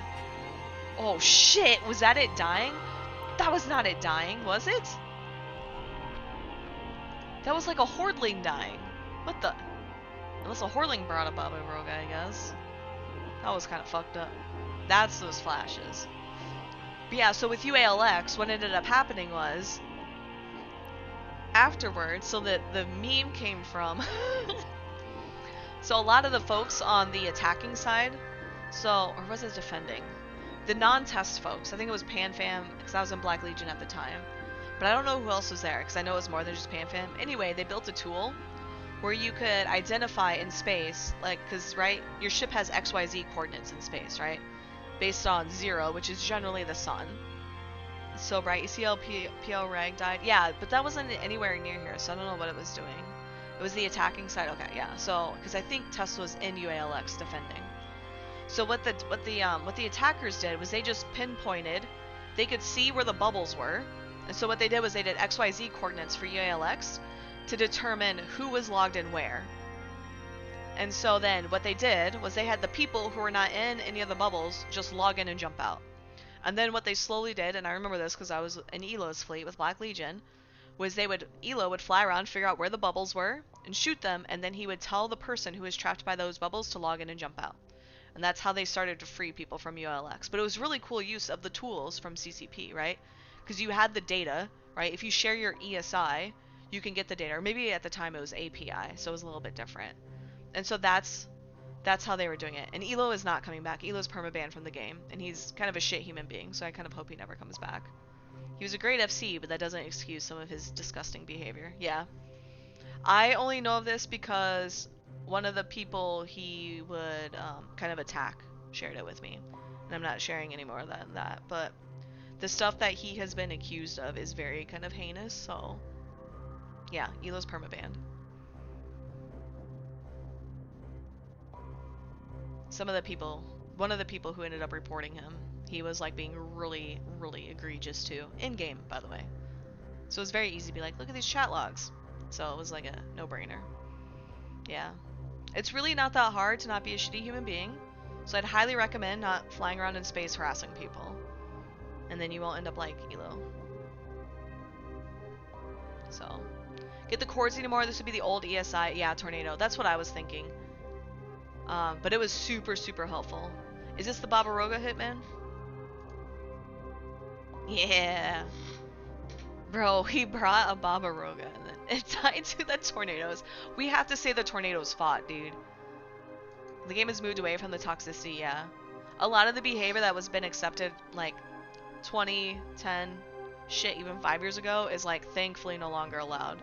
Oh shit, was that it dying? That was not it dying, was it? That was like a Hordeling dying. What the? Unless a Hordeling brought a Baba-Roga, I guess. That was kind of fucked up. That's those flashes. But yeah, so with UALX, what ended up happening was afterwards, so that the meme came from so a lot of the folks on the attacking side, or was it defending? The non-test folks, I think it was PanFam, because I was in Black Legion at the time. But I don't know who else was there, because I know it was more than just PanFam. Anyway, they built a tool where you could identify in space, like, because, right, your ship has XYZ coordinates in space, right? Based on 0, which is generally the sun. So, right, ECL PL Rag died. Yeah, but that wasn't anywhere near here, so I don't know what it was doing. It was the attacking side. Okay, yeah. So, because I think Test was in UALX defending. So what the attackers did was they just pinpointed. They could see where the bubbles were, and so what they did was they did XYZ coordinates for UALX to determine who was logged in where. And so then what they did was they had the people who were not in any of the bubbles just log in and jump out. And then what they slowly did, and I remember this because I was in Elo's fleet with Black Legion, was Elo would fly around, figure out where the bubbles were, and shoot them, and then he would tell the person who was trapped by those bubbles to log in and jump out. And that's how they started to free people from ULX. But it was really cool use of the tools from CCP, right? Because you had the data, right? If you share your ESI, you can get the data. Or maybe at the time it was API, so it was a little bit different. And so that's how they were doing it. And Elo is not coming back. Elo's permabanned from the game, and he's kind of a shit human being, so I kind of hope he never comes back. He was a great FC, but that doesn't excuse some of his disgusting behavior. Yeah. I only know of this because one of the people he would kind of attack shared it with me. And I'm not sharing any more than that. But the stuff that he has been accused of is very kind of heinous, so yeah, Elo's permabanned. One of the people who ended up reporting him, he was like being really, really egregious too. In-game, by the way. So it was very easy to be like, look at these chat logs. So it was like a no-brainer. Yeah. It's really not that hard to not be a shitty human being. So I'd highly recommend not flying around in space harassing people. And then you won't end up like Elo. So. Get the cords anymore. This would be the old ESI. Yeah, Tornado. That's what I was thinking. But it was super, super helpful. Is this the Babaroga Hitman? Yeah. Bro, he brought a Babaroga and then it tied to the tornadoes. We have to say the tornadoes fought, dude. The game has moved away from the toxicity, yeah. A lot of the behavior that was been accepted like 20, 10, shit, even 5 years ago is like thankfully no longer allowed.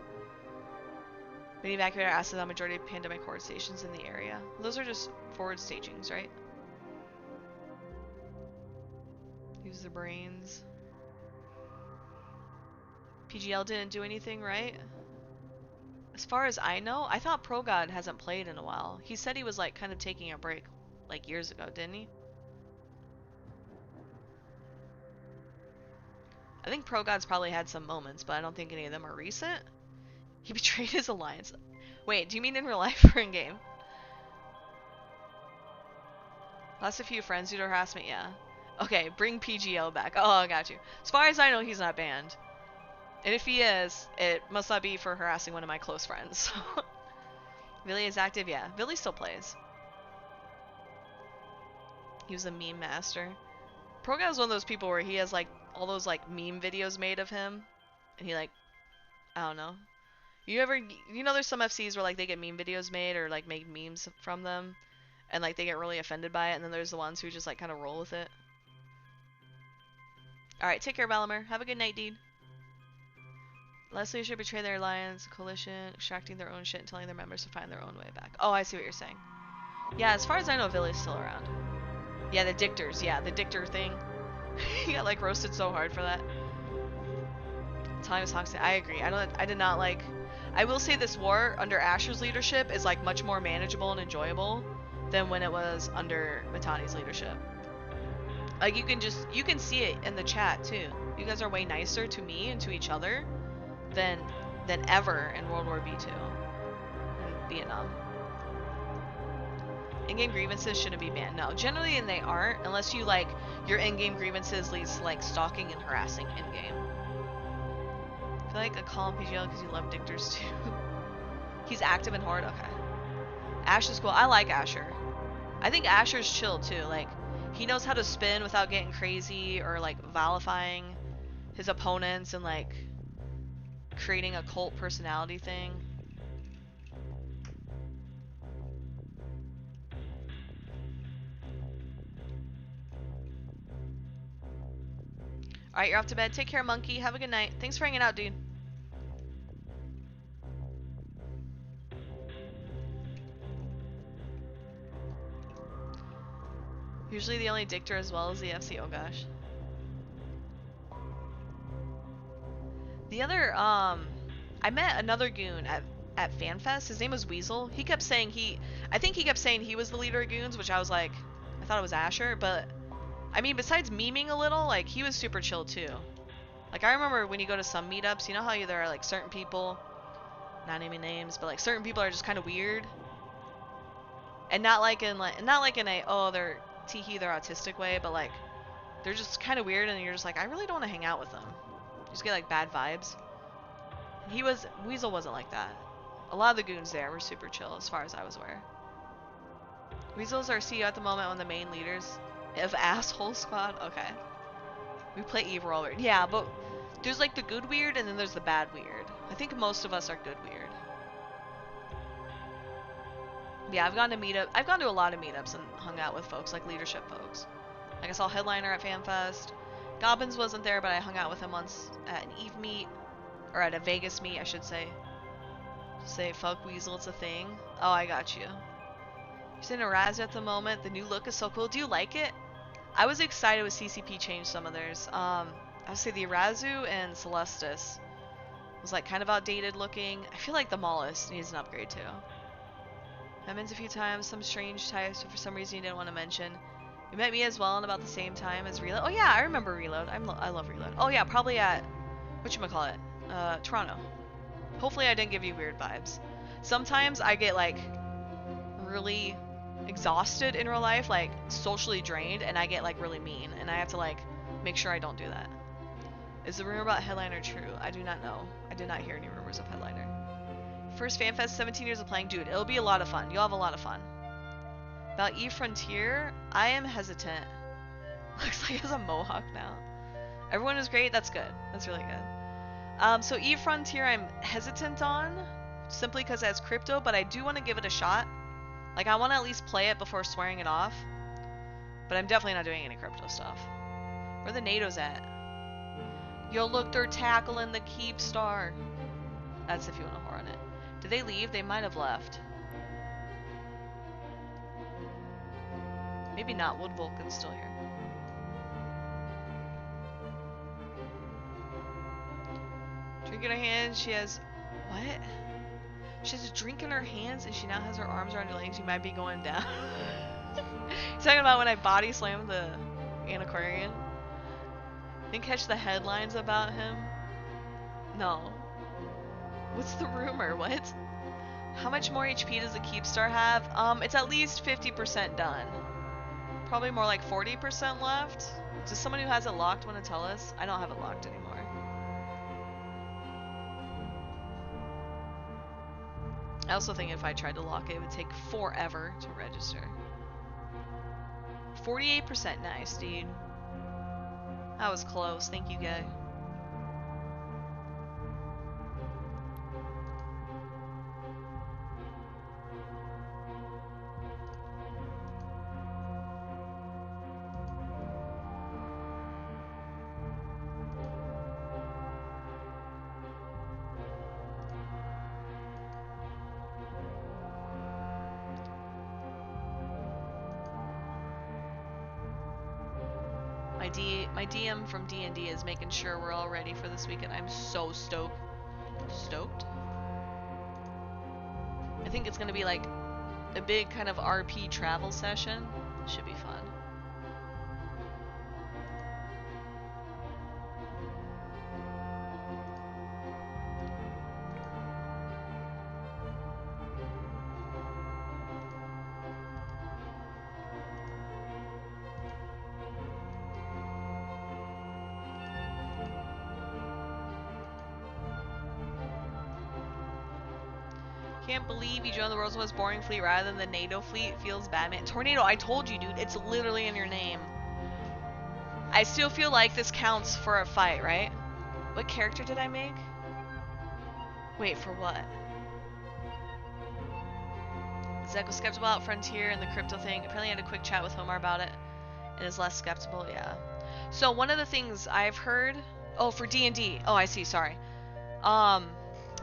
Many evacuated asked the majority of pandemic horde stations in the area. Those are just forward stagings, right? Use the brains. PGL didn't do anything, right? As far as I know, I thought ProGod hasn't played in a while. He said he was like kind of taking a break like years ago, didn't he? I think ProGod's probably had some moments, but I don't think any of them are recent. He betrayed his alliance. Wait, do you mean in real life or in game? Lost a few friends due to harassment, yeah. Okay, bring PGL back. Oh, I got you. As far as I know, he's not banned. And if he is, it must not be for harassing one of my close friends. Villy is active, yeah. Villy still plays. He was a meme master. ProGod is one of those people where he has like all those like meme videos made of him. And he like, I don't know. You know there's some FCs where like they get meme videos made or like make memes from them. And like they get really offended by it. And then there's the ones who just like kind of roll with it. Alright, take care, Valamer. Have a good night, dude. Leslie should betray their alliance, coalition, extracting their own shit and telling their members to find their own way back. Oh, I see what you're saying. Yeah, as far as I know, Villy's still around. Yeah, the dictors. Yeah, the dictor thing. He got like roasted so hard for that. Time was toxic. I agree. I did not like. I will say this war under Asher's leadership is like much more manageable and enjoyable than when it was under Matani's leadership. Like you can see it in the chat too. You guys are way nicer to me and to each other than ever in World War II and Vietnam. In-game grievances shouldn't be banned. No, generally and they aren't unless you like your in-game grievances leads to like stalking and harassing in-game. I feel like I call him PGL because you love dictors too. He's active and horde. Okay. Ash is cool. I like Asher. I think Asher's chill too. Like he knows how to spin without getting crazy or like vilifying his opponents and like creating a cult personality thing. Alright, you're off to bed. Take care, monkey. Have a good night. Thanks for hanging out, dude. Usually the only dictor as well as the FC. Oh gosh. The other, I met another goon at FanFest. His name was Weasel. He kept saying I think he kept saying he was the leader of goons, which I was like, I thought it was Asher, but I mean, besides memeing a little, like, he was super chill too. Like, I remember when you go to some meetups, you know how there are like certain people, not naming names, but like certain people are just kind of weird, and not like in a oh they're teehee they're autistic way, but like they're just kind of weird, and you're just like I really don't want to hang out with them. You just get like bad vibes. Weasel wasn't like that. A lot of the goons there were super chill as far as I was aware. Weasel's our CEO at the moment, one of the main leaders of Asshole Squad. Okay. We play evil all weird. Yeah, but there's like the good weird and then there's the bad weird. I think most of us are good weird. Yeah, I've gone to a lot of meetups and hung out with folks, like leadership folks. Like I saw Headliner at FanFest. Gobbins wasn't there, but I hung out with him once at an Eve meet. Or at a Vegas meet, I should say. Just say, fuck Weasel, it's a thing. Oh, I got you. He's in a Raz at the moment. The new look is so cool. Do you like it? I was excited with CCP changed some of theirs. I would say the Arazu and Celestis was like kind of outdated looking. I feel like the Maulus needs an upgrade too. I've a few times, some strange types, but for some reason you didn't want to mention. You met me as well in about the same time as Reload. Oh yeah, I remember Reload. I love Reload. Oh yeah, probably at, whatchamacallit, Toronto. Hopefully I didn't give you weird vibes. Sometimes I get like really exhausted in real life, like socially drained, and I get like really mean, and I have to like make sure I don't do that. Is the rumor about Headliner true? I do not know. I did not hear any rumors of Headliner. First FanFest, 17 years of playing. Dude, it'll be a lot of fun. You'll have a lot of fun. About E-Frontier, I am hesitant. Looks like he has a mohawk now. Everyone is great. That's good. That's really good. So E-Frontier I'm hesitant on, simply because it has crypto, but I do want to give it a shot. Like, I want to at least play it before swearing it off. But I'm definitely not doing any crypto stuff. Where are the NATOs at? Yo, look, they're tackling the Keepstar. That's if you want to whore on it. Did they leave? They might have left. Maybe not. Wood Vulcan's still here. Drink in her hand. She has... What? She has a drink in her hands and she now has her arms around her legs. She might be going down. He's talking about when I body slammed the antiquarian. Didn't catch the headlines about him. No. What's the rumor? What? How much more HP does the Keepstar have? It's at least 50% done. Probably more like 40% left. Does someone who has it locked want to tell us? I don't have it locked anymore. I also think if I tried to lock it, it would take forever to register. 48%, nice, dude. That was close. Thank you, guy. My DM from D&D is making sure we're all ready for this weekend. I'm so stoked. Stoked? I think it's gonna be like a big kind of RP travel session. Should be fun. Can't believe you joined the world's most boring fleet rather than the NATO fleet. Feels bad, man. Tornado, I told you, dude. It's literally in your name. I still feel like this counts for a fight, right? What character did I make? Wait, for what? Zach was skeptical about Frontier and the crypto thing. Apparently I had a quick chat with Homar about it and is less skeptical, yeah. So one of the things I've heard... Oh, for D&D. Oh, I see, sorry.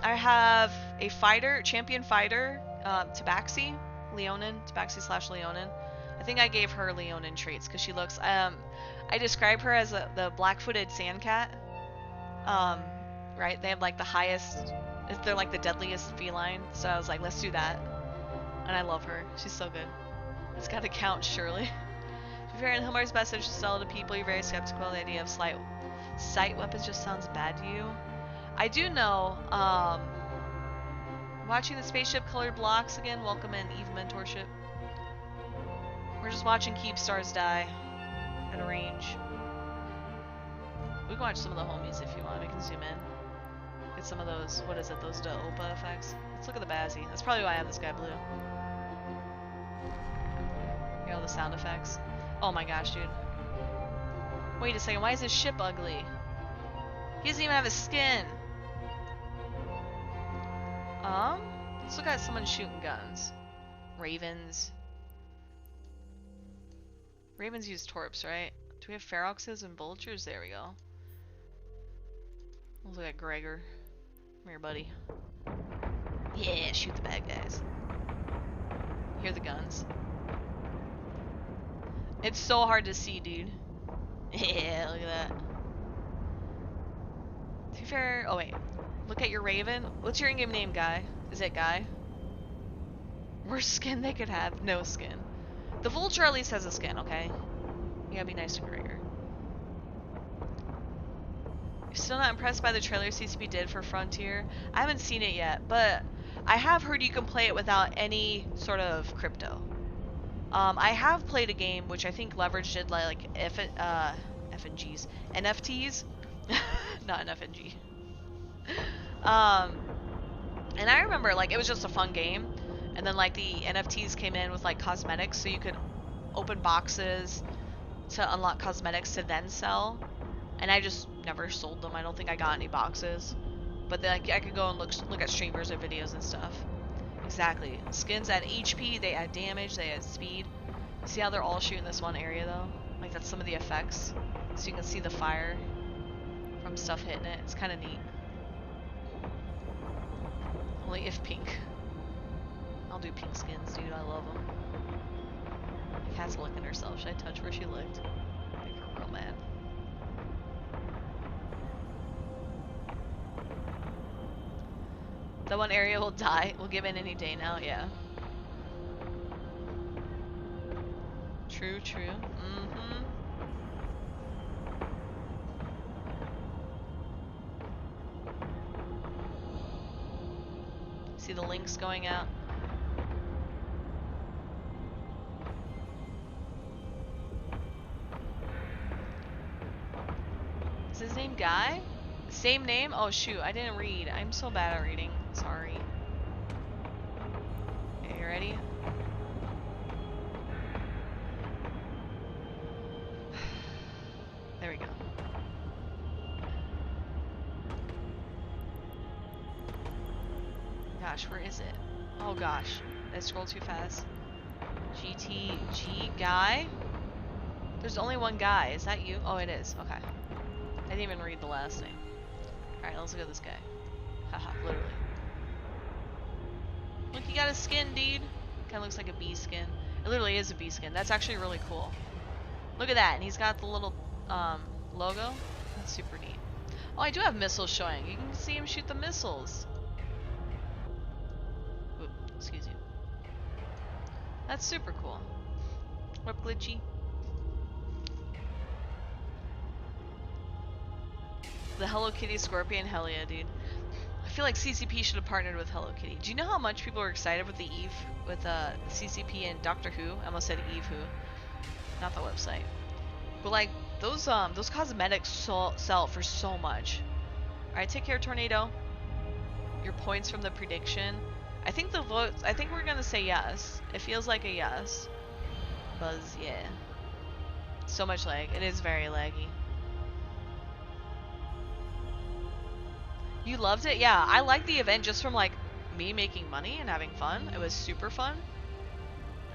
I have a fighter, champion fighter, Tabaxi, Leonin, Tabaxi / Leonin. I think I gave her Leonin traits because she looks, I describe her as the black-footed sand cat. Right? They have like the highest, they're like the deadliest feline. So I was like, let's do that. And I love her. She's so good. It's gotta count, surely. To be fair, in Hilmar's message to sell to people, you're very skeptical of the idea of sight weapons just sounds bad to you. I do know, watching the spaceship colored blocks again, welcome in Eve Mentorship. We're just watching Keepstars die at a range. We can watch some of the homies if you want, we can zoom in. Get some of those, what is it, those Opa effects. Let's look at the Bazzy. That's probably why I have this guy blue. Hear all the sound effects. Oh my gosh, dude. Wait a second, why is his ship ugly? He doesn't even have his skin. Let's look at someone shooting guns. Ravens. Ravens use torps, right? Do we have feroxes and vultures? There we go. Let's look at Gregor. Come here, buddy. Yeah, shoot the bad guys. Hear the guns. It's so hard to see, dude. Yeah, look at that. To be fair, oh wait. Look at your Raven. What's your in-game name, Guy? Is it Guy? Worst skin they could have? No skin. The Vulture at least has a skin, okay? You gotta be nice to Gregor. You're still not impressed by the trailer CCP did for Frontier? I haven't seen it yet, but I have heard you can play it without any sort of crypto. I have played a game which I think leveraged it like FNGs. NFTs? Not an FNG. And I remember, like, it was just a fun game. And then like the NFTs came in with like cosmetics, so you could open boxes to unlock cosmetics to then sell. And I just never sold them. I don't think I got any boxes. But then I could go and look at streamers or videos and stuff. Exactly. Skins add HP, they add damage, they add speed. See how they're all shooting this one area though? Like that's some of the effects. So you can see the fire from stuff hitting it. It's kind of neat. Only if pink. I'll do pink skins, dude. I love them. The cat's licking herself. Should I touch where she licked? Make her real mad. That one area will die. We'll give in any day now. Yeah. True, true. Mm-hmm. See the links going out. Is his name Guy? Same name? Oh shoot, I didn't read. I'm so bad at reading. Sorry. Okay, you ready? There we go. Gosh, where is it? Oh gosh, I scrolled too fast. GTG Guy? There's only one Guy. Is that you? Oh, it is. Okay. I didn't even read the last name. Alright, let's look at this guy. Haha, literally. Look, he got a skin, dude. Kinda looks like a bee skin. It literally is a bee skin. That's actually really cool. Look at that, and he's got the little logo. That's super neat. Oh, I do have missiles showing. You can see him shoot the missiles. Oop, excuse you. That's super cool. What glitchy? The Hello Kitty Scorpion, hell yeah, dude. I feel like CCP should have partnered with Hello Kitty. Do you know how much people are excited with the Eve, with CCP and Doctor Who? I almost said Eve Who, not the website. But like those cosmetics sell for so much. All right, take care, Tornado. Your points from the prediction. I think the votes. I think we're gonna say yes. It feels like a yes. Buzz, yeah. So much lag. It is very laggy. You loved it? Yeah, I liked the event just from like me making money and having fun. It was super fun.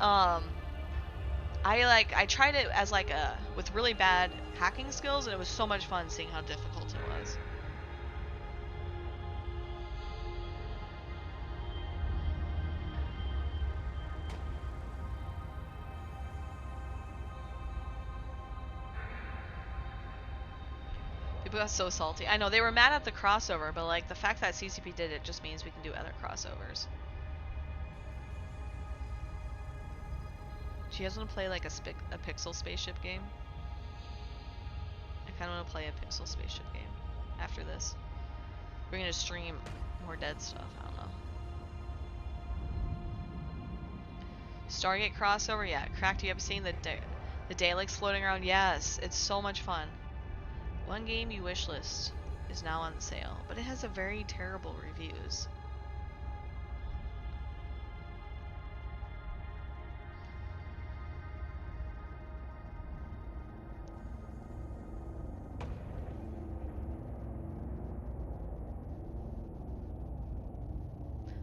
I tried it as like with really bad hacking skills, and it was so much fun seeing how difficult it was. People got so salty. I know, they were mad at the crossover, but like the fact that CCP did it just means we can do other crossovers. Do you guys want to play like a pixel spaceship game? I kind of want to play a pixel spaceship game after this. We're going to stream more dead stuff. I don't know. Stargate crossover? Yeah. Cracked, you ever seen the Daleks floating around? Yes. It's so much fun. One game you wish list is now on sale, but it has a very terrible reviews.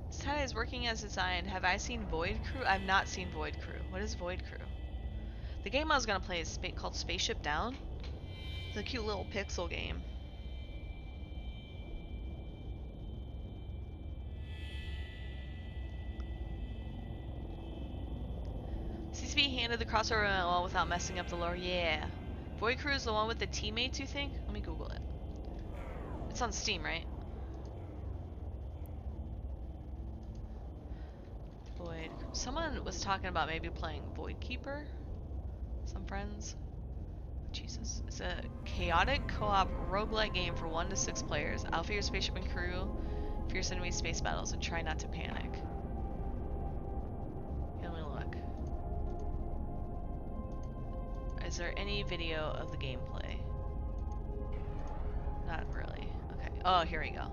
Saturday is working as designed. Have I seen Void Crew? I've not seen Void Crew. What is Void Crew? The game I was gonna play is called Spaceship Down. It's a cute little pixel game. CCP handed the crossover well without messing up the lore. Yeah. Void Crew is the one with the teammates, you think? Let me Google it. It's on Steam, right? Void. Someone was talking about maybe playing Void Keeper. Some friends. Jesus. It's a chaotic co-op roguelike game for 1 to 6 players. Outfit your spaceship and crew, fierce enemy space battles, and try not to panic. Okay, let me look. Is there any video of the gameplay? Not really. Okay. Oh, here we go.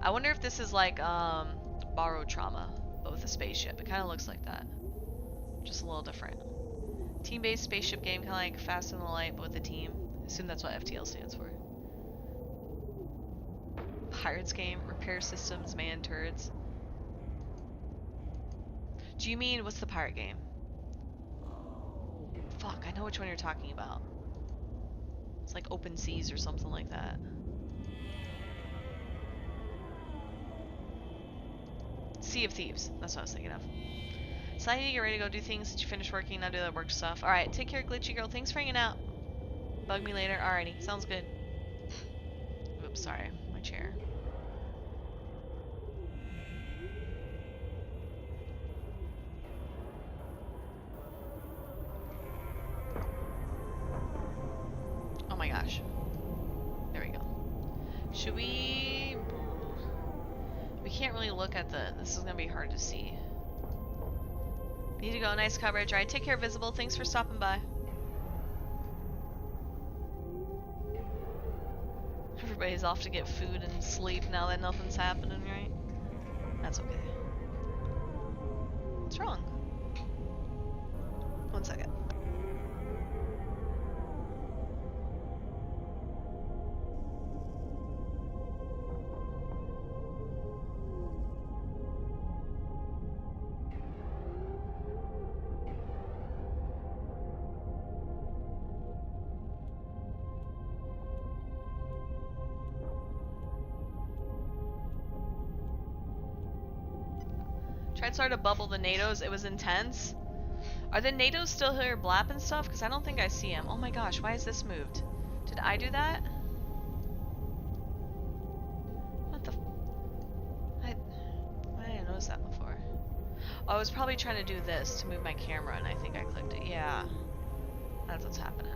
I wonder if this is like borrowed trauma, but with a spaceship. It kind of looks like that. Just a little different. Team-based spaceship game, kind of like Fast and the Light, but with a team. I assume that's what FTL stands for. Pirates game, repair systems, man turrets. Do you mean, what's the pirate game? Fuck, I know which one you're talking about. It's like Open Seas or something like that. Sea of Thieves, that's what I was thinking of. So I need to get ready to go do things since you finished working, now do that work stuff. Alright, take care, Glitchy Girl. Thanks for hanging out. Bug me later. Alrighty, sounds good. Oops, sorry. My chair. Oh my gosh. There we go. Should we... We can't really look at the... This is gonna be hard to see. Need to go. Nice coverage. Alright, take care, Visible. Thanks for stopping by. Everybody's off to get food and sleep now that nothing's happening, right? That's okay. What's wrong? 1 second. Tried to start to bubble the NATOs. It was intense. Are the NATOs still here blapping stuff? Because I don't think I see them. Oh my gosh, why is this moved? Did I do that? What the... Why didn't I notice that before? Oh, I was probably trying to do this to move my camera and I think I clicked it. Yeah. That's what's happening.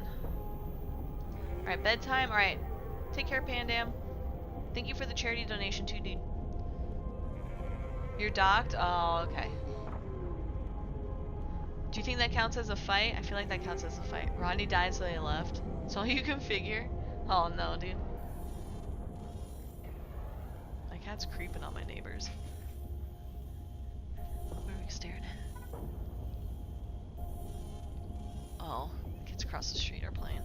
Alright, bedtime. Alright. Take care, Pandam. Thank you for the charity donation too, dude. You're docked? Oh, okay. Do you think that counts as a fight? I feel like that counts as a fight. Rodney died so they left. That's all you can figure? Oh no, dude. My cat's creeping on my neighbors. Where are we staring at? Oh, kids across the street are playing.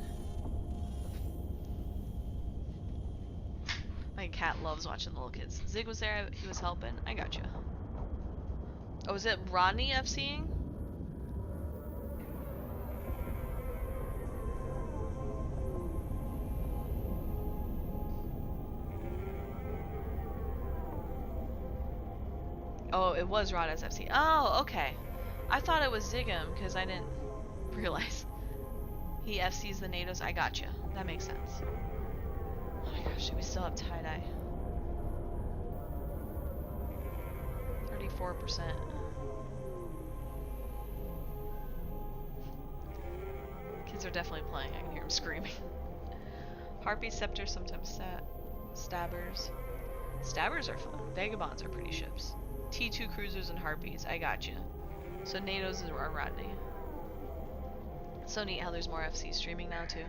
My cat loves watching the little kids. Zig was there, he was helping. I gotcha. Oh, is it Rodney FCing? Oh, it was Rod as FC. Oh, okay. I thought it was Zigam because I didn't realize. He FCs the NATOs. I gotcha. That makes sense. Oh my gosh, do we still have tie-dye? 34%. Kids are definitely playing. I can hear them screaming. Harpy, Scepter, sometimes Stabbers. Stabbers are fun. Vagabonds are pretty ships. T2 cruisers and Harpies. I gotcha. So NATOs are Rodney. So neat how there's more FC streaming now too.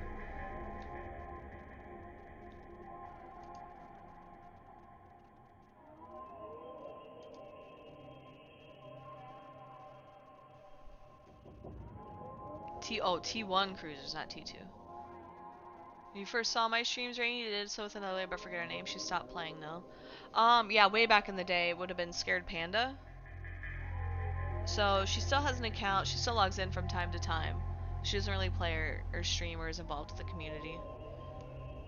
T1 cruisers, not T2. When you first saw my streams, Rainy, you did so with another lady, but forget her name. She stopped playing though. Yeah, way back in the day, it would have been Scared Panda. So she still has an account. She still logs in from time to time. She doesn't really play or stream or is involved with the community.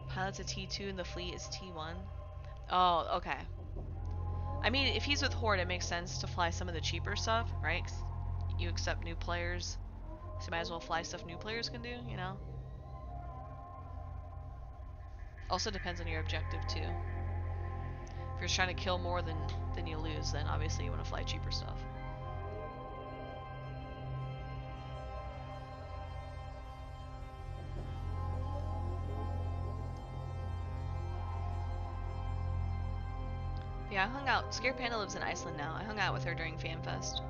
Pilot's a T2 and the fleet is T1. Oh, okay. I mean, if he's with Horde, it makes sense to fly some of the cheaper stuff, right? 'Cause you accept new players, so you might as well fly stuff new players can do, you know? Also depends on your objective, too. If you're trying to kill more than you lose, then obviously you want to fly cheaper stuff. Yeah, I hung out. Scared Panda lives in Iceland now. I hung out with her during FanFest.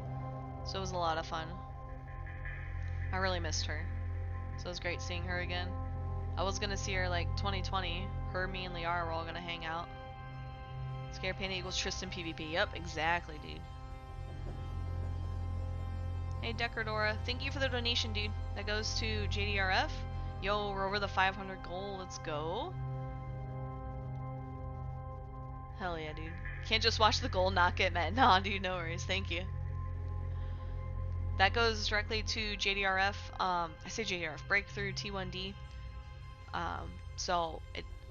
So it was a lot of fun. I really missed her. So it was great seeing her again. I was gonna see her like 2020. Her, me, and Liara were all gonna hang out. Scared Panda equals Tristan PvP. Yep, exactly, dude. Hey, Decordora. Thank you for the donation, dude. That goes to JDRF. Yo, we're over the 500 goal. Let's go. Hell yeah, dude. Can't just watch the goal not get met. Nah, dude, no worries. Thank you. That goes directly to JDRF. I say JDRF. Breakthrough T1D. So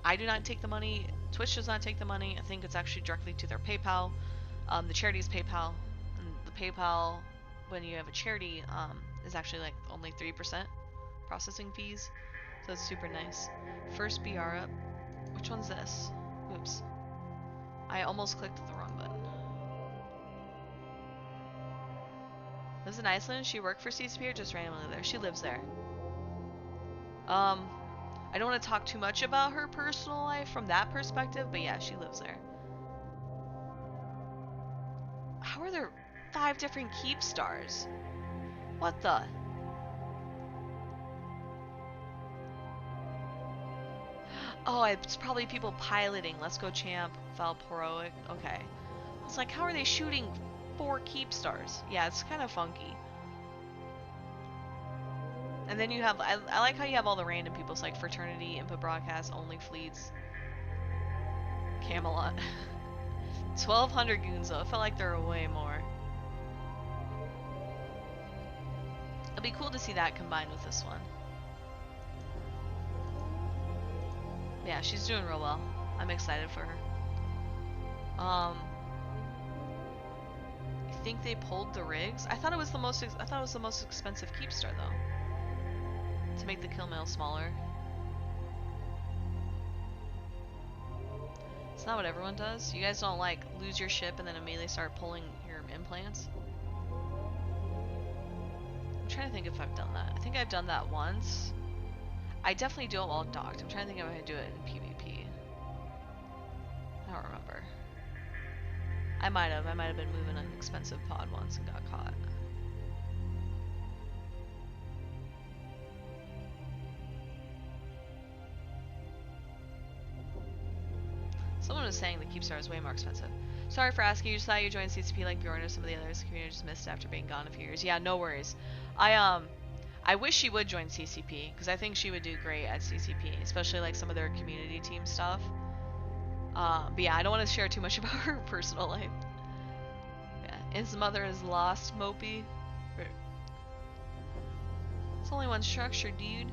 I do not take the money. Twitch does not take the money. I think it's actually directly to their PayPal. The charity's PayPal. And the PayPal, when you have a charity, is actually like only 3% processing fees. So it's super nice. First BR up. Which one's this? Oops. I almost clicked the wrong button. Lives in Iceland. She worked for CCP or just randomly there? She lives there. I don't want to talk too much about her personal life from that perspective, but yeah, she lives there. How are there 5 different Keepstars? What the? Oh, it's probably people piloting. Let's go, champ. Valporoic. Okay. I was like, how are they shooting 4 Keepstars? Yeah, it's kind of funky. And then you have, I like how you have all the random people. It's like Fraternity, Input Broadcast, Only Fleets, Camelot. 1,200 goons though. It felt like there were way more. It'll be cool to see that combined with this one. Yeah, she's doing real well. I'm excited for her. I think they pulled the rigs. I thought it was the most expensive Keepstar though. To make the kill mail smaller. It's not what everyone does. You guys don't like lose your ship and then immediately start pulling your implants. I'm trying to think if I've done that. I think I've done that once. I definitely do it while docked. I'm trying to think if I do it in PvP. I don't remember. I might have been moving an expensive pod once and got caught. Someone was saying the Keepstar is way more expensive. Sorry for asking. You just thought you joined CCP like Bjorn or some of the others. The community just missed after being gone a few years. Yeah, no worries. I wish she would join CCP because I think she would do great at CCP, especially like some of their community team stuff. But yeah, I don't want to share too much about her personal life. Yeah, his mother is lost, Mopey. It's only one structure, dude.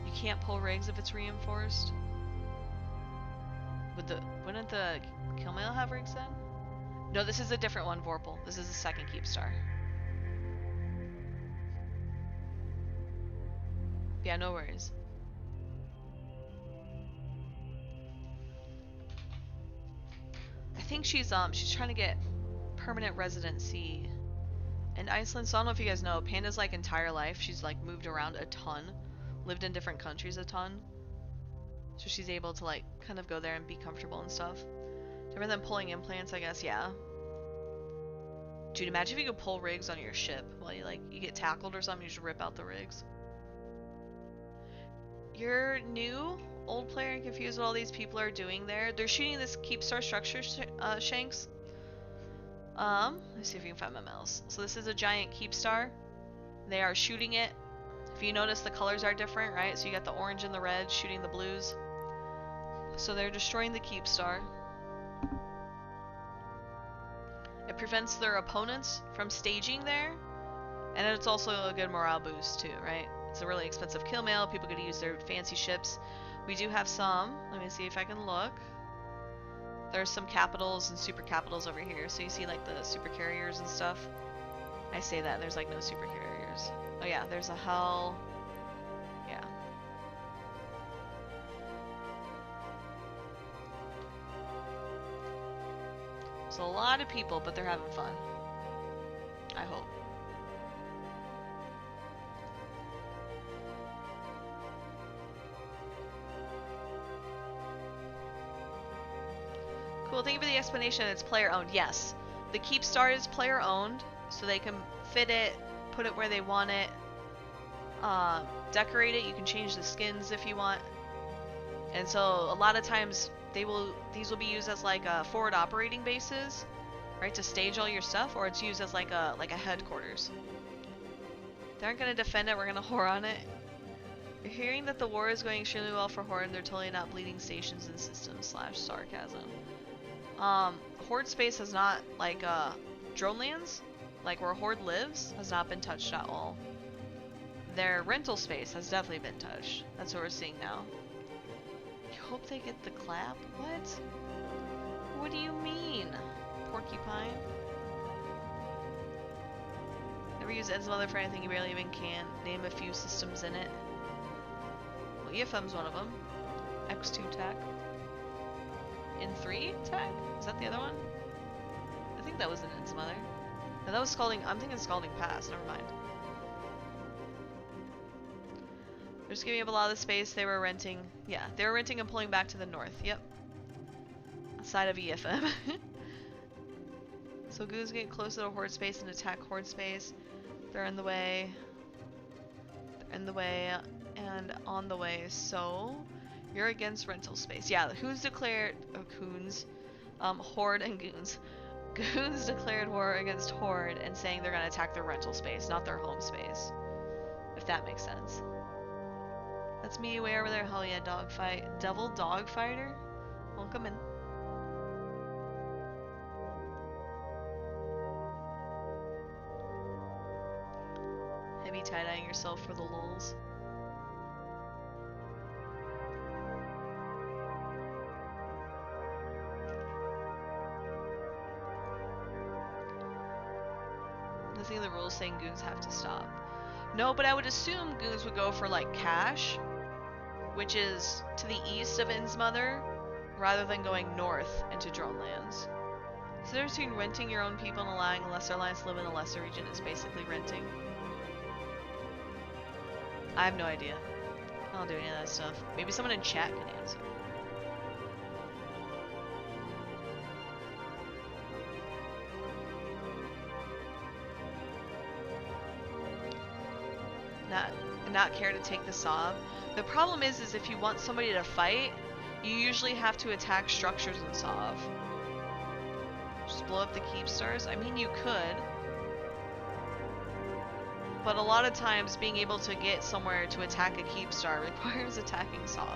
You can't pull rigs if it's reinforced. Wouldn't the kill mail have rigs then? No, this is a different one, Vorpal. This is the second Keepstar. Yeah, no worries. I think she's trying to get permanent residency in Iceland. So I don't know if you guys know, Panda's like entire life, she's like moved around a ton, lived in different countries a ton. So she's able to like kind of go there and be comfortable and stuff. Different than pulling implants, I guess, yeah. Dude, imagine if you could pull rigs on your ship while you get tackled or something, you just rip out the rigs. You're new, old player, and confused what all these people are doing there. They're shooting this Keepstar structure, Shanks. Let's see if we can find my mouse. So this is a giant Keepstar. They are shooting it. If you notice, the colors are different, right? So you got the orange and the red shooting the blues. So they're destroying the Keepstar. It prevents their opponents from staging there. And it's also a good morale boost too, right? It's a really expensive kill mail. People get to use their fancy ships. We do have some. Let me see if I can look. There's some capitals and super capitals over here. So you see like the super carriers and stuff. I say that and there's like no super carriers. Oh yeah, there's a Hell. Yeah. So a lot of people, but they're having fun. I hope. Cool, thank you for the explanation. It's player owned. Yes. The Keepstar is player owned, so they can fit it, put it where they want it, decorate it. You can change the skins if you want. And so a lot of times these will be used as like forward operating bases, right, to stage all your stuff, or it's used as like a headquarters. They aren't gonna defend it, we're gonna whore on it. You're hearing that the war is going extremely well for Horde, and they're totally not bleeding stations and systems / sarcasm. Horde space has not, like, drone lands, like where Horde lives, has not been touched at all. Their rental space has definitely been touched. That's what we're seeing now. You hope they get the clap? What? What do you mean? Porcupine? Never use Ed's mother for anything, you barely even can. Name a few systems in it. Well, EFM's one of them. X2 tech. N3 tech? Is that the other one? I think that was an Ed's mother. No, that was Scalding. I'm thinking Scalding Pass. Never mind. They're just giving up a lot of the space they were renting. Yeah, they were renting and pulling back to the north. Yep. Side of EFM. So goons get closer to Horde space and attack Horde space. They're in the way. They're in the way and on the way. So you're against rental space. Yeah, who's declared goons? Horde and goons. Goons declared war against Horde and saying they're gonna attack their rental space, not their home space. If that makes sense. That's me way over there. Hell yeah, dogfight. Devil dogfighter? Welcome in. Heavy tie-dyeing yourself for the lulz. Nothing in the rules saying goons have to stop. No, but I would assume goons would go for like cash, which is to the east of Innsmother, rather than going north into drone lands. So they're between renting your own people and allowing a lesser alliance to live in a lesser region is basically renting. I have no idea. I don't do any of that stuff. Maybe someone in chat can answer. Not care to take the Sob. The problem is if you want somebody to fight, you usually have to attack structures in Sov. Just blow up the Keepstars? I mean, you could. But a lot of times, being able to get somewhere to attack a Keepstar requires attacking Sov.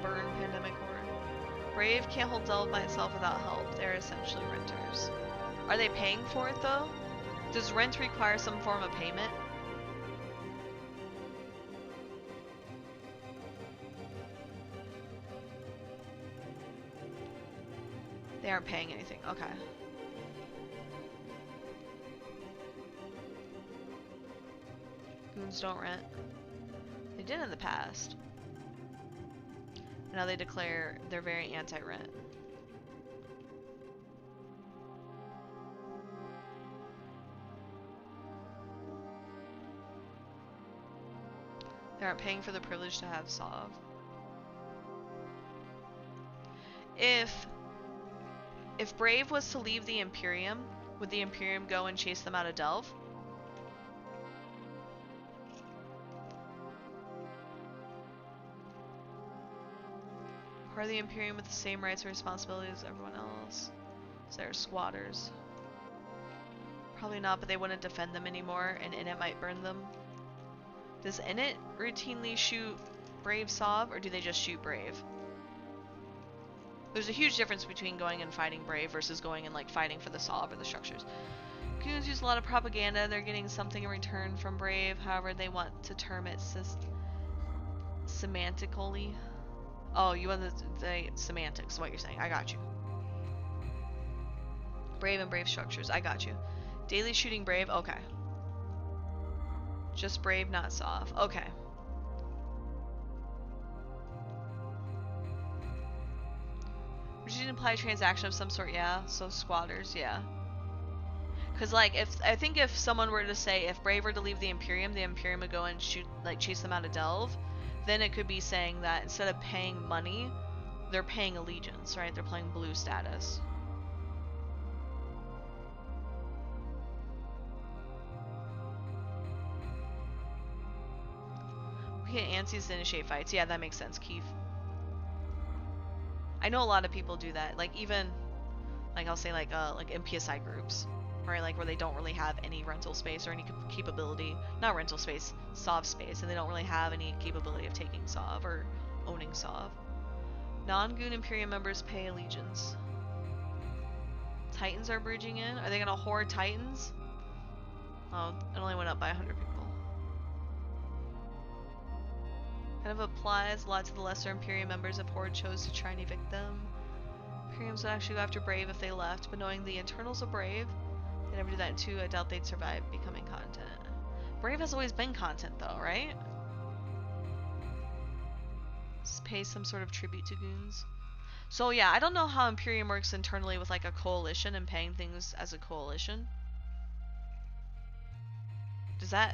Burn Pandemic Horde. Brave can't hold Delve by itself without help. They're essentially renters. Are they paying for it, though? Does rent require some form of payment? They aren't paying anything. Okay. Goons don't rent. They did in the past. Now they declare they're very anti-rent. They aren't paying for the privilege to have Sov. If Brave was to leave the Imperium, would the Imperium go and chase them out of Delve? Part of the Imperium with the same rights and responsibilities as everyone else. So they're squatters. Probably not, but they wouldn't defend them anymore, and Init might burn them. Does Init routinely shoot Brave Sov, or do they just shoot Brave? There's a huge difference between going and fighting Brave versus going and like fighting for the Sov or the structures. Goons use a lot of propaganda. They're getting something in return from Brave. However, they want to term it semantically. Oh, you want to say semantics, what you're saying. I got you. Brave and Brave structures. I got you. Daily shooting Brave. Okay. Just Brave, not Sov. Okay. Would you imply a transaction of some sort? Yeah. So squatters, yeah. Because like, I think if someone were to say if Brave were to leave the Imperium would go and shoot, like, chase them out of Delve, then it could be saying that instead of paying money, they're paying allegiance, right? They're playing blue status. We get antsies to initiate fights. Yeah, that makes sense, Keith. I know a lot of people do that. Like even, like I'll say like MPSI groups. right? Like where they don't really have any rental space or any capability, not rental space, Sov space, and they don't really have any capability of taking Sov or owning Sov. Non-Goon Imperium members pay allegiance. Titans are bridging in. Are they gonna hoard Titans? Oh, it only went up by 100 people. Kind of applies a lot to the lesser Imperium members if Horde chose to try and evict them. Imperiums would actually go after Brave if they left, but knowing the internals of Brave, they never do that too. I doubt they'd survive becoming content. Brave has always been content though, right? Just pay some sort of tribute to goons. So yeah, I don't know how Imperium works internally with like a coalition and paying things as a coalition.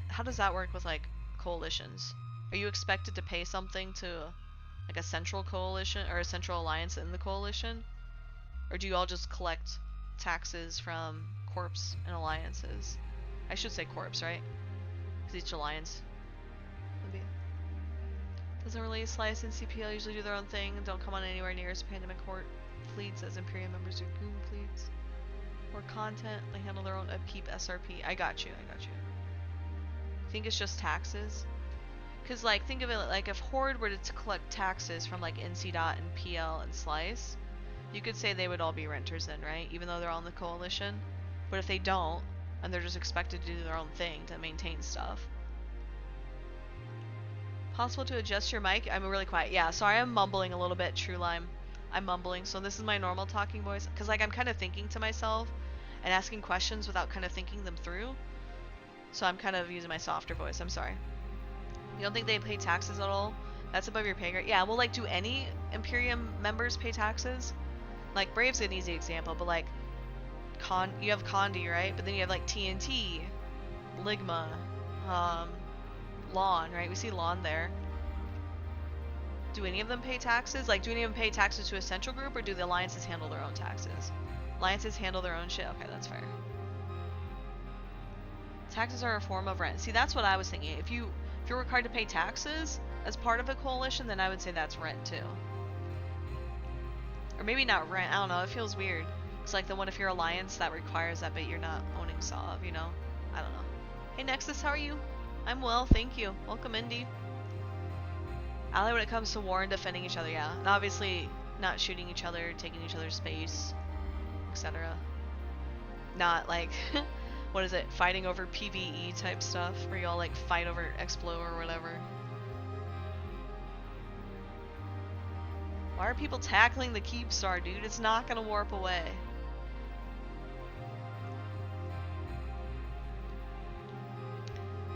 How does that work with like coalitions? Are you expected to pay something to like a central coalition or a central alliance in the coalition? Or do you all just collect taxes from corps and alliances? I should say corps, right? Because each alliance would be. Doesn't really slice and CPL usually do their own thing and don't come on anywhere near as pandemic horde fleets as Imperium members do goon fleets. Or content, they handle their own upkeep SRP. I got you. I think it's just taxes. Because, like, think of it like if Horde were to collect taxes from, like, NC Dot and PL and Slice, you could say they would all be renters then, right? Even though they're on the coalition. But if they don't, and they're just expected to do their own thing to maintain stuff. Possible to adjust your mic? I'm really quiet. Yeah, sorry, I'm mumbling a little bit, True Lime. I'm mumbling, so this is my normal talking voice. Because, like, I'm kind of thinking to myself and asking questions without kind of thinking them through. So I'm kind of using my softer voice. I'm sorry. You don't think they pay taxes at all? That's above your pay grade. Yeah, well, like, do any Imperium members pay taxes? Like, Brave's an easy example, but, like, you have Condi, right? But then you have, like, TNT, Ligma, Lawn, right? We see Lawn there. Do any of them pay taxes? Like, do any of them pay taxes to a central group, or do the alliances handle their own taxes? Alliances handle their own shit? Okay, that's fair. Taxes are a form of rent. See, that's what I was thinking. If you're required to pay taxes as part of a coalition, then I would say that's rent too. Or maybe not rent. I don't know. It feels weird. It's like the one if you're alliance that requires that, but you're not owning Sov, you know? I don't know. Hey Nexus, how are you? I'm well, thank you. Welcome, Indy. Ally when it comes to war and defending each other, yeah. And obviously not shooting each other, taking each other's space, etc. Not like what is it, fighting over PvE type stuff, where y'all like fight over Explo or whatever. Why are people tackling the Keepstar, dude? It's not gonna warp away.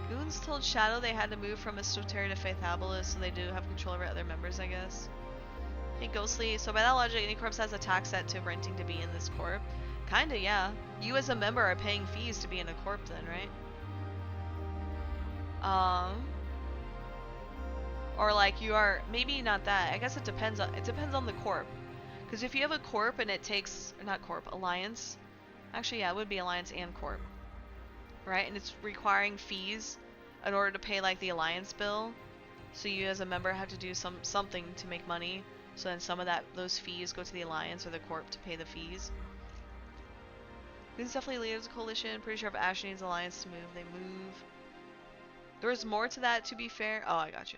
Goons told Shadow they had to move from Esoteric to Faith Habilis, so they do have control over other members, I guess. Hey Ghostly, so by that logic, any corpse has a tax set to renting to be in this corp. Kinda, yeah. You as a member are paying fees to be in a corp then, right? Or like you are, maybe not that. I guess it depends on the corp. Because if you have a corp and it takes, or not corp, alliance. Actually, yeah, it would be alliance and corp. Right? And it's requiring fees in order to pay like the alliance bill. So you as a member have to do something to make money. So then some of those fees go to the alliance or the corp to pay the fees. This is definitely leaders of coalition. Pretty sure if Ash needs alliance to move, they move. There is more to that, to be fair. Oh, I got you.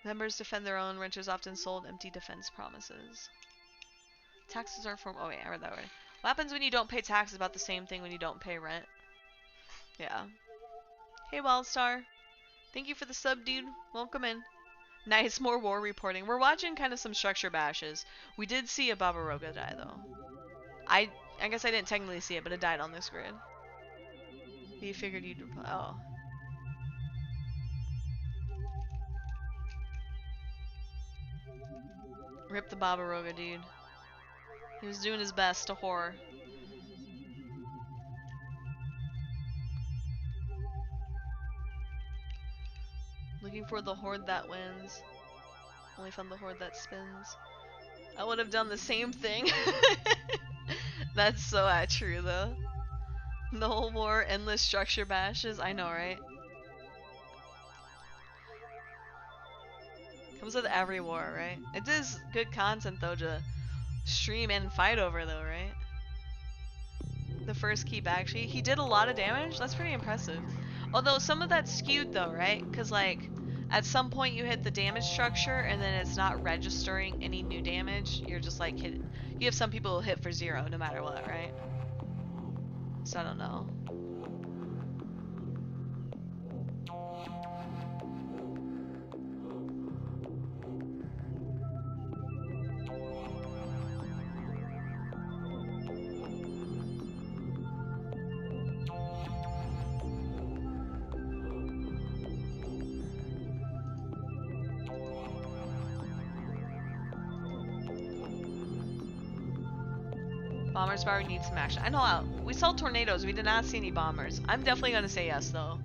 Members defend their own. Renters often sold empty defense promises. Taxes are from. Oh wait, I read that right. What happens when you don't pay taxes? About the same thing when you don't pay rent. Yeah. Hey Wildstar. Thank you for the sub, dude. Welcome in. Nice, more war reporting. We're watching kind of some structure bashes. We did see a Babaroga die though. I guess I didn't technically see it, but it died on this grid. You figured you'd reply. Oh. Rip the Babaroga, dude. He was doing his best to horror. Looking for the horde that wins. Only found the horde that spins. I would have done the same thing. That's so true though. The whole war, endless structure bashes. I know, right? Comes with every war, right? It is good content though to stream and fight over though, right? The first keep, actually. He did a lot of damage? That's pretty impressive. Although some of that's skewed though, right? Because like, at some point you hit the damage structure and then it's not registering any new damage. You're just like hit. You have some people who hit for 0 no matter what, right? So I don't know. Bombers bar needs some action. I know we saw tornadoes. We did not see any bombers. I'm definitely gonna say yes though.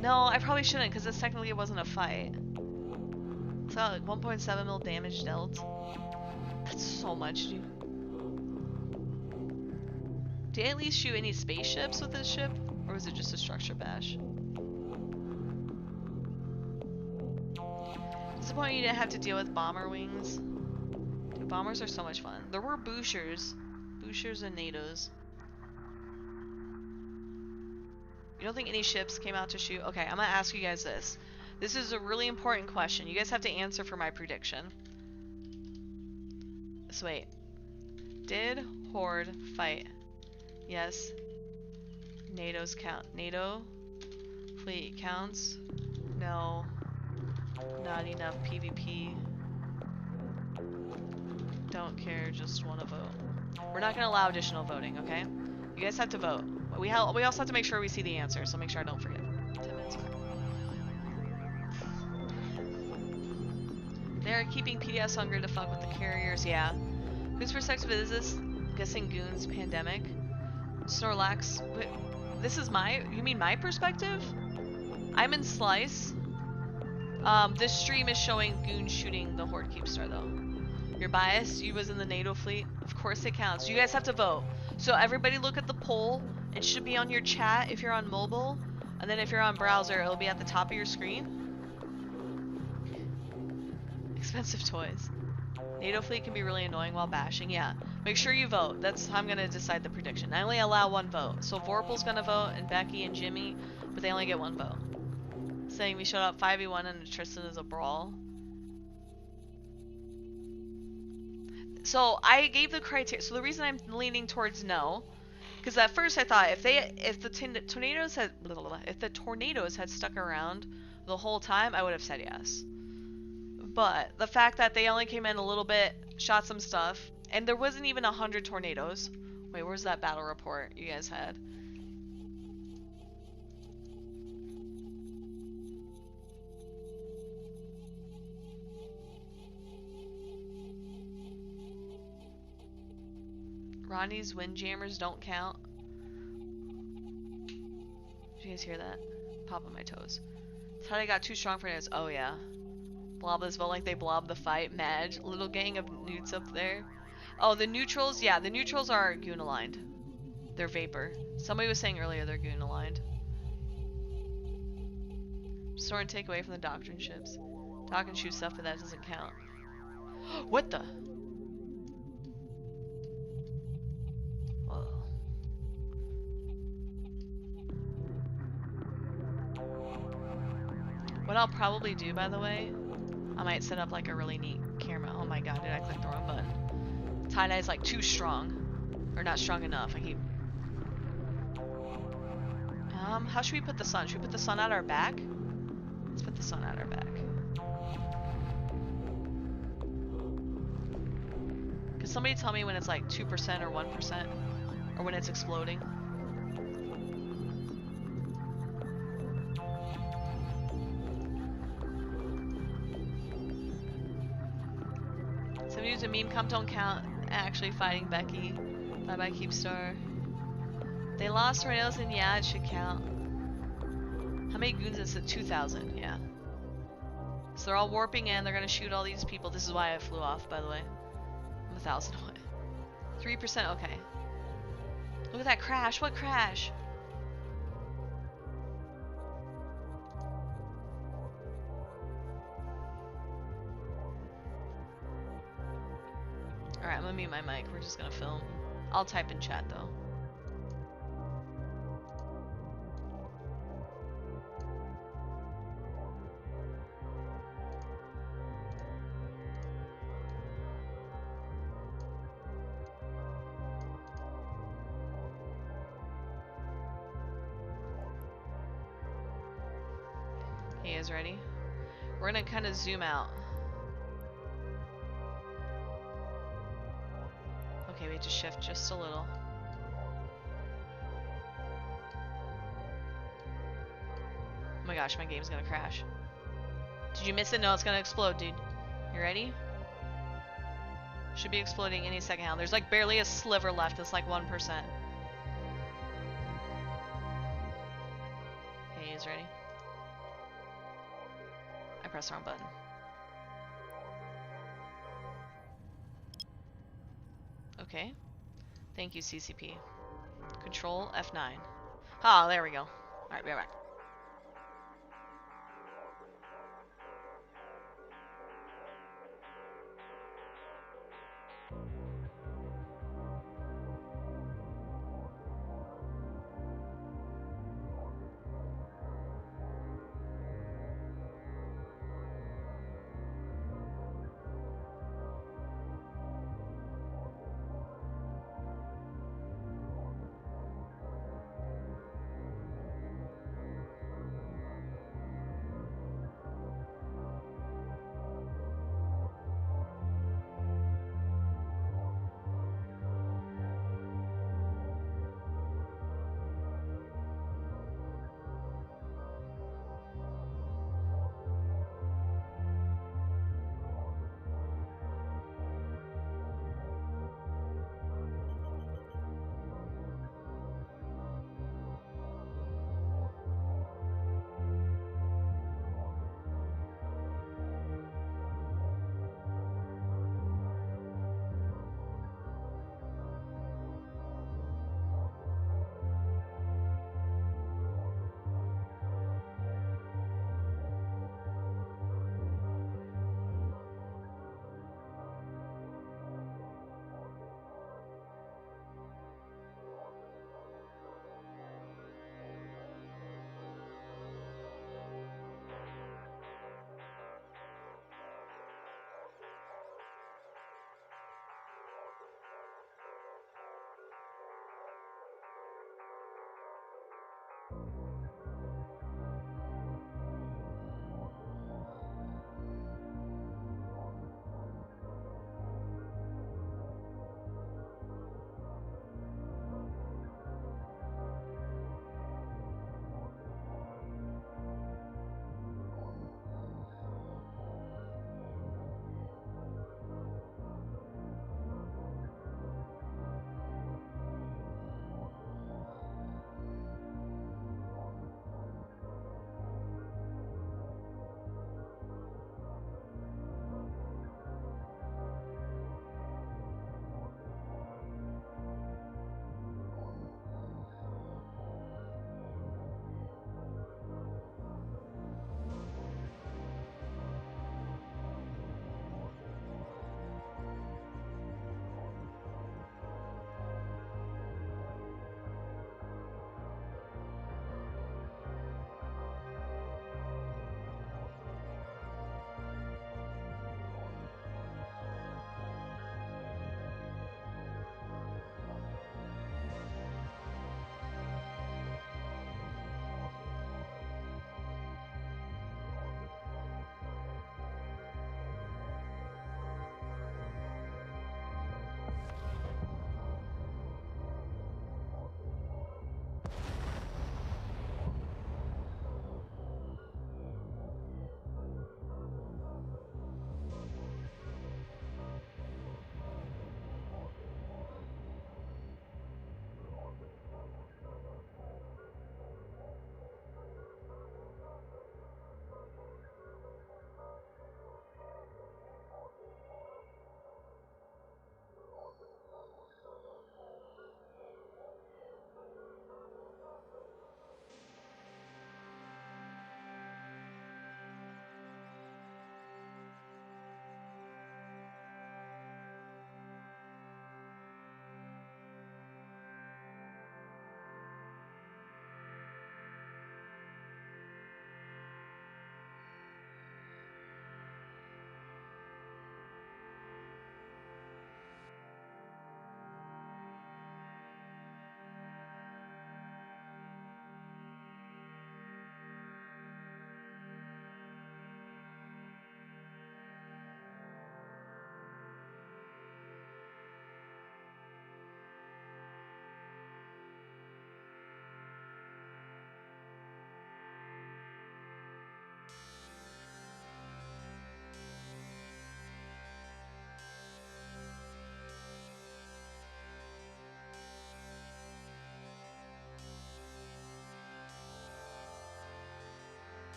No, I probably shouldn't because this technically wasn't a fight. So like 1.7 mil damage dealt. That's so much, dude. Did I at least shoot any spaceships with this ship? Or was it just a structure bash? Disappointing you didn't have to deal with bomber wings. Dude, bombers are so much fun. There were Booshers. Booshers and NATOs. You don't think any ships came out to shoot? Okay, I'm gonna ask you guys this. This is a really important question. You guys have to answer for my prediction. So wait. Did Horde fight? Yes. NATO's count. NATO fleet counts? No. Not enough PvP. Don't care, just want to vote. We're not going to allow additional voting, okay? You guys have to vote. We also have to make sure we see the answer, so make sure I don't forget. 10 minutes. They're keeping PDS hungry to fuck with the carriers, yeah. Whose perspective is this? Guessing Goon's pandemic? Snorlax. Wait, this is you mean my perspective? I'm in Slice. This stream is showing Goon shooting the Horde Keepstar though. You're biased, you was in the NATO fleet. Of course it counts. You guys have to vote. So everybody look at the poll. It should be on your chat if you're on mobile. And then if you're on browser, it'll be at the top of your screen. Expensive toys. NATO fleet can be really annoying while bashing, yeah. Make sure you vote. That's how I'm gonna decide the prediction. I only allow 1 vote. So Vorpal's gonna vote, and Becky and Jimmy, but they only get 1 vote. Saying we showed up 5v1 and Tristan is a brawl. So I gave the criteria. So the reason I'm leaning towards no, because at first I thought if the tornadoes had stuck around the whole time, I would have said yes. But the fact that they only came in a little bit, shot some stuff, and there wasn't even 100 tornadoes. Wait, where's that battle report you guys had? Ronnie's windjammers don't count. Did you guys hear that? Pop on my toes. Thought I got too strong for this. Oh yeah. Blobless felt like they blobbed the fight. Madge. Little gang of newts up there. Oh, the neutrals? Yeah, the neutrals are goon aligned. They're vapor. Somebody was saying earlier they're goon aligned. Store and take away from the doctrine ships. Dock and shoot stuff, but that doesn't count. What the? Whoa. What I'll probably do, by the way, I might set up like a really neat camera. Oh my god, did I click the wrong button? Tie-dye's like too strong. Or not strong enough. I keep... how should we put the sun? Should we put the sun at our back? Let's put the sun at our back. Could somebody tell me when it's like 2% or 1%? Or when it's exploding? Somebody use a meme comp don't count actually fighting Becky. Bye bye Keepstar. They lost tornadoes and yeah, it should count. How many goons is it? 2,000, yeah. So they're all warping in, they're gonna shoot all these people. This is why I flew off, by the way. I'm 1,000 away. 3%, okay. Look at that crash, what crash? Alright, I'm gonna mute my mic, we're just gonna film. I'll type in chat though. guys ready? We're gonna kind of zoom out. Okay, we have to shift just a little. Oh my gosh, my game's gonna crash. Did you miss it? No, it's gonna explode, dude. You ready? Should be exploding any second now. There's like barely a sliver left. It's like 1%. Okay, he's ready. I pressed the wrong button. Okay. Thank you, CCP. Control F9. Ah, there we go. Alright, be right back.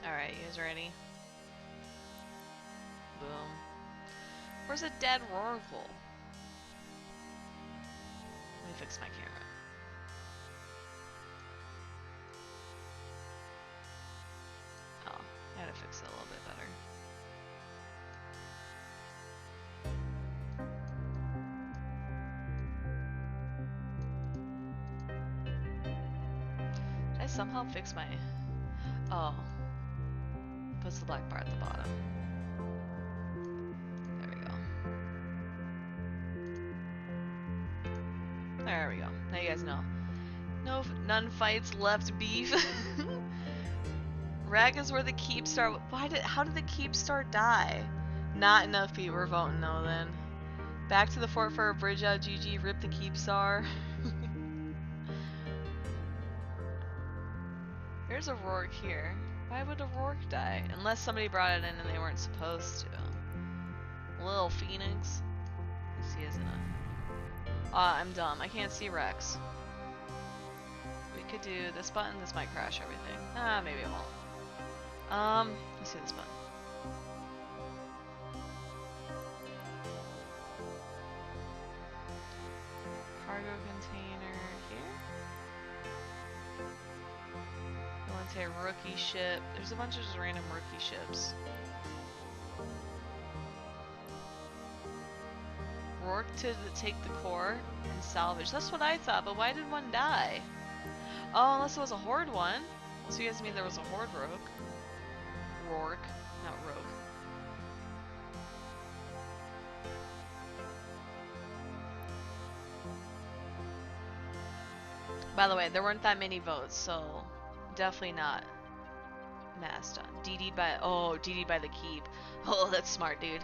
Alright, you guys ready? Boom. Where's a dead Rorqual? Let me fix my camera. Oh, I gotta fix it a little bit better. Did I somehow fix my... Oh. Puts the black bar at the bottom. There we go. There we go. Now you guys know. No, none fights left beef. Rag is where the Keepstar... How did the Keepstar die? Not enough people were voting though then. Back to the fort for a bridge out. GG, rip the Keepstar. There's a Rourke here. Why would a Rourke die? Unless somebody brought it in and they weren't supposed to. Little Phoenix. Yes, he isn't a... I'm dumb. I can't see Rex. We could do this button. This might crash everything. Maybe it won't. Let's see this button. Cargo container here. I want to say rookie ship. There's a bunch of just random rookie ships. Rourke to take the core and salvage. That's what I thought, but why did one die? Oh, unless it was a horde one. So you guys mean there was a horde Rourke? Rourke, not Rogue. By the way, there weren't that many votes, so definitely not Mastodon. DD'd by the keep. Oh, that's smart, dude.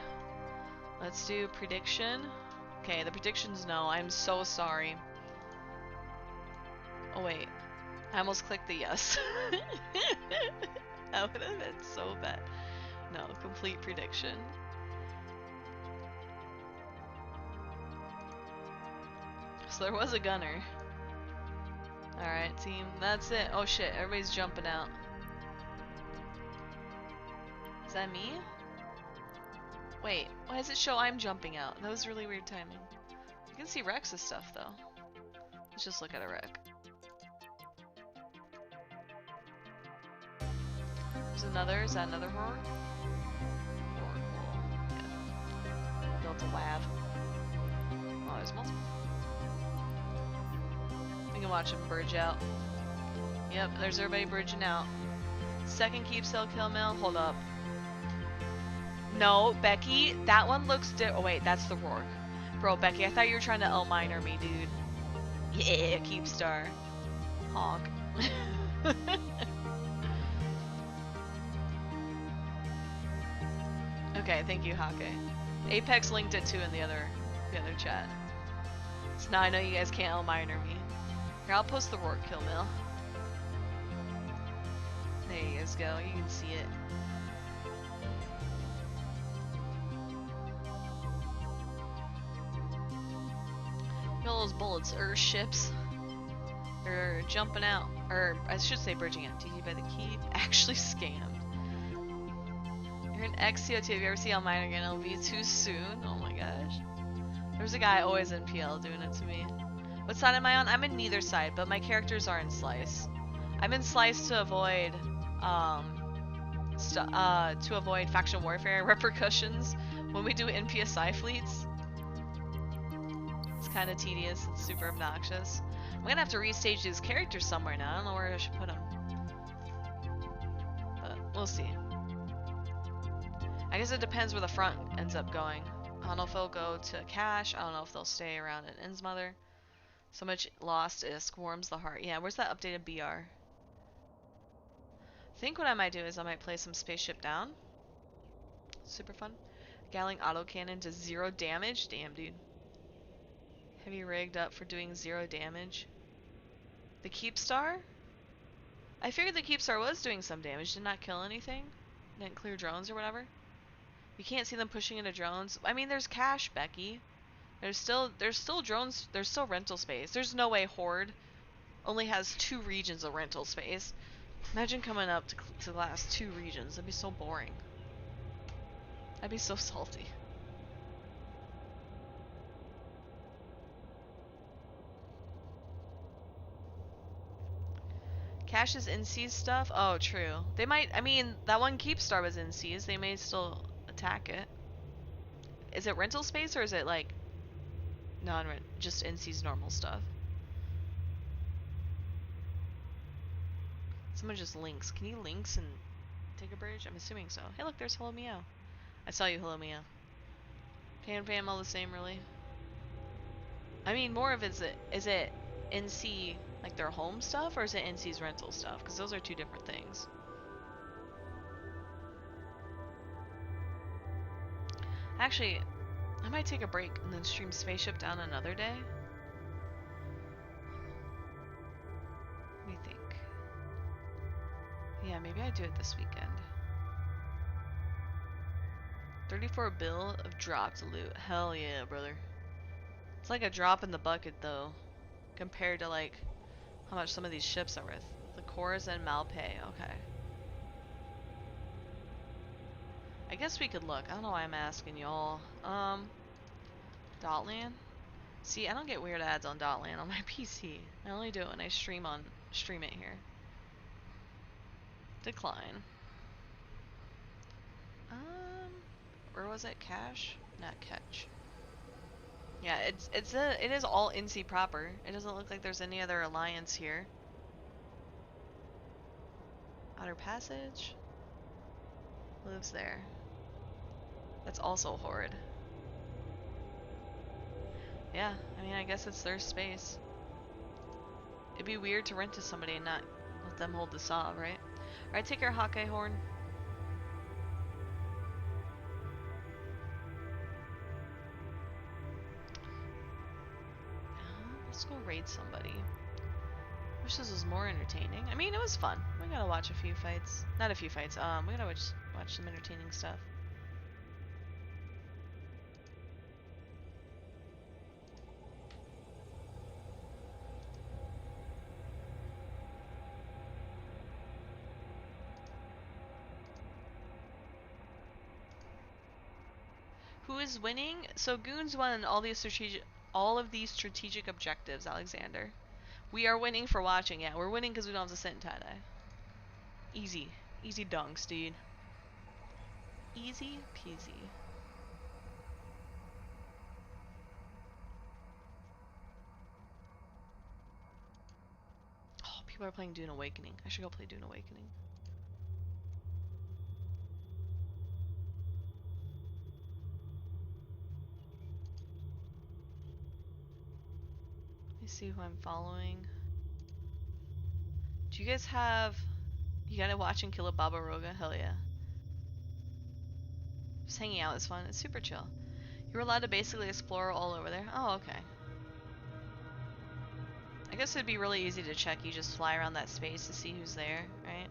Let's do prediction. Okay, the prediction's no. I'm so sorry. Oh wait, I almost clicked the yes. That would have been so bad. No, complete prediction. So there was a gunner. Alright, team, that's it. Oh shit, everybody's jumping out. Is that me? Wait, why does it show I'm jumping out? That was really weird timing. You can see Rex's stuff though. Let's just look at a wreck. There's another, is that another Rourke? Rourke, yeah. Built a lab. Oh, there's multiple. We can watch them bridge out. Yep, there's everybody bridging out. Second Keepstar kill mill, hold up. No, Becky, that one looks oh wait, that's the Rourke. Bro, Becky, I thought you were trying to L-minor me, dude. Yeah, Keepstar. Honk. Okay, thank you, Hake. Apex linked it too in the other chat. So now I know you guys can't L-minor me. Here, I'll post the Rourke kill mill. There you guys go, you can see it. Look at all those bullets, ships. They're jumping out, or I should say bridging out. DD by the keep, actually scammed. You're an ex-CO2, have you ever seen L-minor again? It'll be too soon, oh my gosh. There's a guy always in PL doing it to me. What side am I on? I'm in neither side, but my characters are in Slice. I'm in Slice to avoid, faction warfare repercussions when we do NPSI fleets. It's kind of tedious. It's super obnoxious. I'm gonna have to restage these characters somewhere now. I don't know where I should put them, but we'll see. I guess it depends where the front ends up going. I don't know if it'll go to Cache. I don't know if they'll stay around in Innsmother. So much lost isk warms the heart. Yeah, where's that updated BR? I think what I might do is I might play some Spaceship Down. Super fun. Gatling autocannon to 0 damage. Damn, dude. Heavy rigged up for doing 0 damage. The Keepstar? I figured the Keepstar was doing some damage. Did not kill anything. Didn't clear drones or whatever. You can't see them pushing into drones. I mean, there's cache, Becky. There's still drones. There's still rental space. There's no way Horde only has 2 regions of rental space. Imagine coming up to the last 2 regions. That'd be so boring. That'd be so salty. Cash is NC stuff? Oh, true. They might, I mean, that one Keepstar was NC's. They may still attack it. Is it rental space or is it like non-rent, just NC's normal stuff? Someone just links. Can you links and take a bridge? I'm assuming so. Hey look, there's Hello Meow. I saw you, Hello Meow. Pan Fam all the same, really? I mean, more of is it NC, like their home stuff, or is it NC's rental stuff? Because those are 2 different things. Actually, I might take a break and then stream Spaceship Down another day. Let me think. Yeah, maybe I do it this weekend. 34 bill of dropped loot. Hell yeah, brother. It's like a drop in the bucket, though, compared to, like, how much some of these ships are worth. The Cores and Malpay. Okay. I guess we could look. I don't know why I'm asking y'all. Dotland? See, I don't get weird ads on Dotland on my PC. I only do it when I stream it here. Decline. Where was it? Cash? Not catch. Yeah, it is all NC proper. It doesn't look like there's any other alliance here. Outer Passage lives there. That's also Horde. Yeah, I mean, I guess it's their space. It'd be weird to rent to somebody and not let them hold the saw, right? Alright, take care, Hawkeye Horn. Let's go raid somebody. Wish this was more entertaining. I mean, it was fun. We gotta watch a few fights. Not a few fights. We gotta watch some entertaining stuff. Who is winning? So Goons won all of these strategic objectives, Alexander. We are winning for watching. Yeah, we're winning because we don't have to sit in tie-dye. Easy. Easy dunks, dude. Easy peasy. Oh, people are playing Dune Awakening. I should go play Dune Awakening. Let me see who I'm following. Do you guys have... You gotta watch and kill a Baba Roga? Hell yeah. Just hanging out is fun. It's super chill. You're allowed to basically explore all over there. Oh, okay. I guess it'd be really easy to check. You just fly around that space to see who's there, right?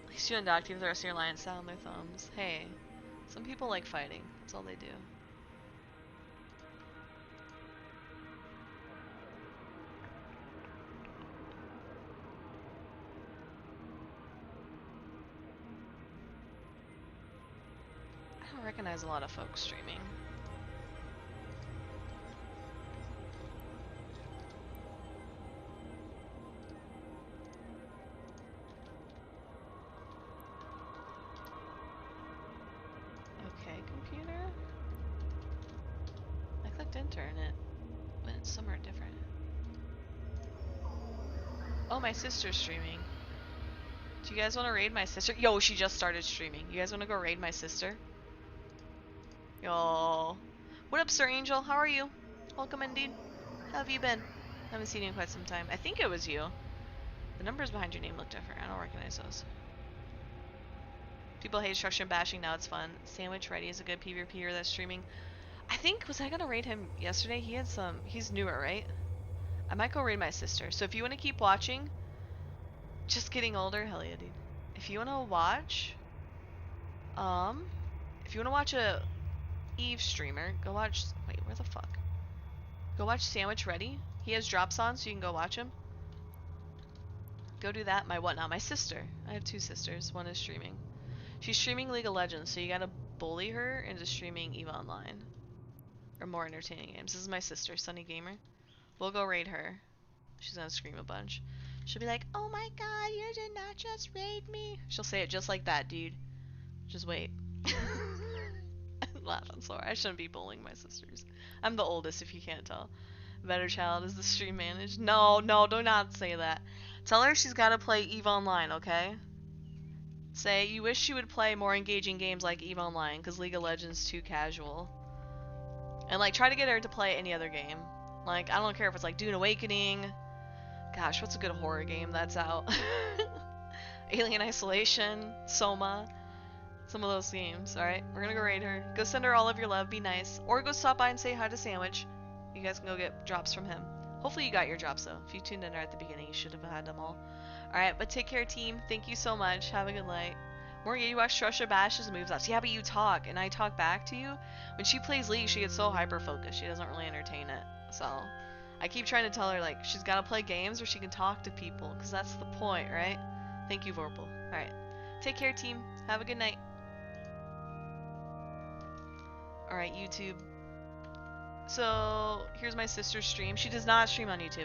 At least you undocked the rest of your alliance sat on their thumbs. Hey, some people like fighting. That's all they do. I don't recognize a lot of folks streaming. Okay, computer. I clicked enter and it went somewhere different. Oh, my sister's streaming. Do you guys want to raid my sister? Yo, she just started streaming. You guys want to go raid my sister? Yo. What up, Sir Angel? How are you? Welcome indeed. How have you been? Haven't seen you in quite some time. I think it was you. The numbers behind your name look different. I don't recognize those. People hate destruction bashing. Now it's fun. Sandwich Ready is a good PvPer that's streaming. I think, was I gonna raid him yesterday? He had some, he's newer, right? I might go raid my sister. So if you want to keep watching, just getting older, hell yeah, dude. If you want to watch, If you want to watch a Eve streamer, go watch... Wait, where the fuck? Go watch Sandwich Ready. He has drops on, so you can go watch him. Go do that. My whatnot. My sister. I have 2 sisters. One is streaming. She's streaming League of Legends, so you gotta bully her into streaming EVE Online. Or more entertaining games. This is my sister, Sunny Gamer. We'll go raid her. She's gonna scream a bunch. She'll be like, oh my god, you did not just raid me. She'll say it just like that, dude. Just wait. Laugh, I'm sorry. I shouldn't be bullying my sisters. I'm the oldest, if you can't tell. Better child, is the stream managed? No, do not say that. Tell her she's gotta play EVE Online, okay? Say, you wish she would play more engaging games like EVE Online, because League of Legends too casual. And, like, try to get her to play any other game. Like, I don't care if it's, like, Dune Awakening. Gosh, what's a good horror game that's out? Alien Isolation, Soma. Some of those games, alright? We're gonna go raid her. Go send her all of your love, be nice. Or go stop by and say hi to Sandwich. You guys can go get drops from him. Hopefully you got your drops, though. If you tuned in right at the beginning, you should have had them all. Alright, but take care, team. Thank you so much. Have a good night. Morgan, you watch Thrusher Bash's moves us. Yeah, but you talk, and I talk back to you. When she plays League, she gets so hyper-focused. She doesn't really entertain it. So, I keep trying to tell her, like, she's got to play games or she can talk to people, because that's the point, right? Thank you, Vorpal. Alright. Take care, team. Have a good night. Alright, YouTube. So, here's my sister's stream. She does not stream on YouTube.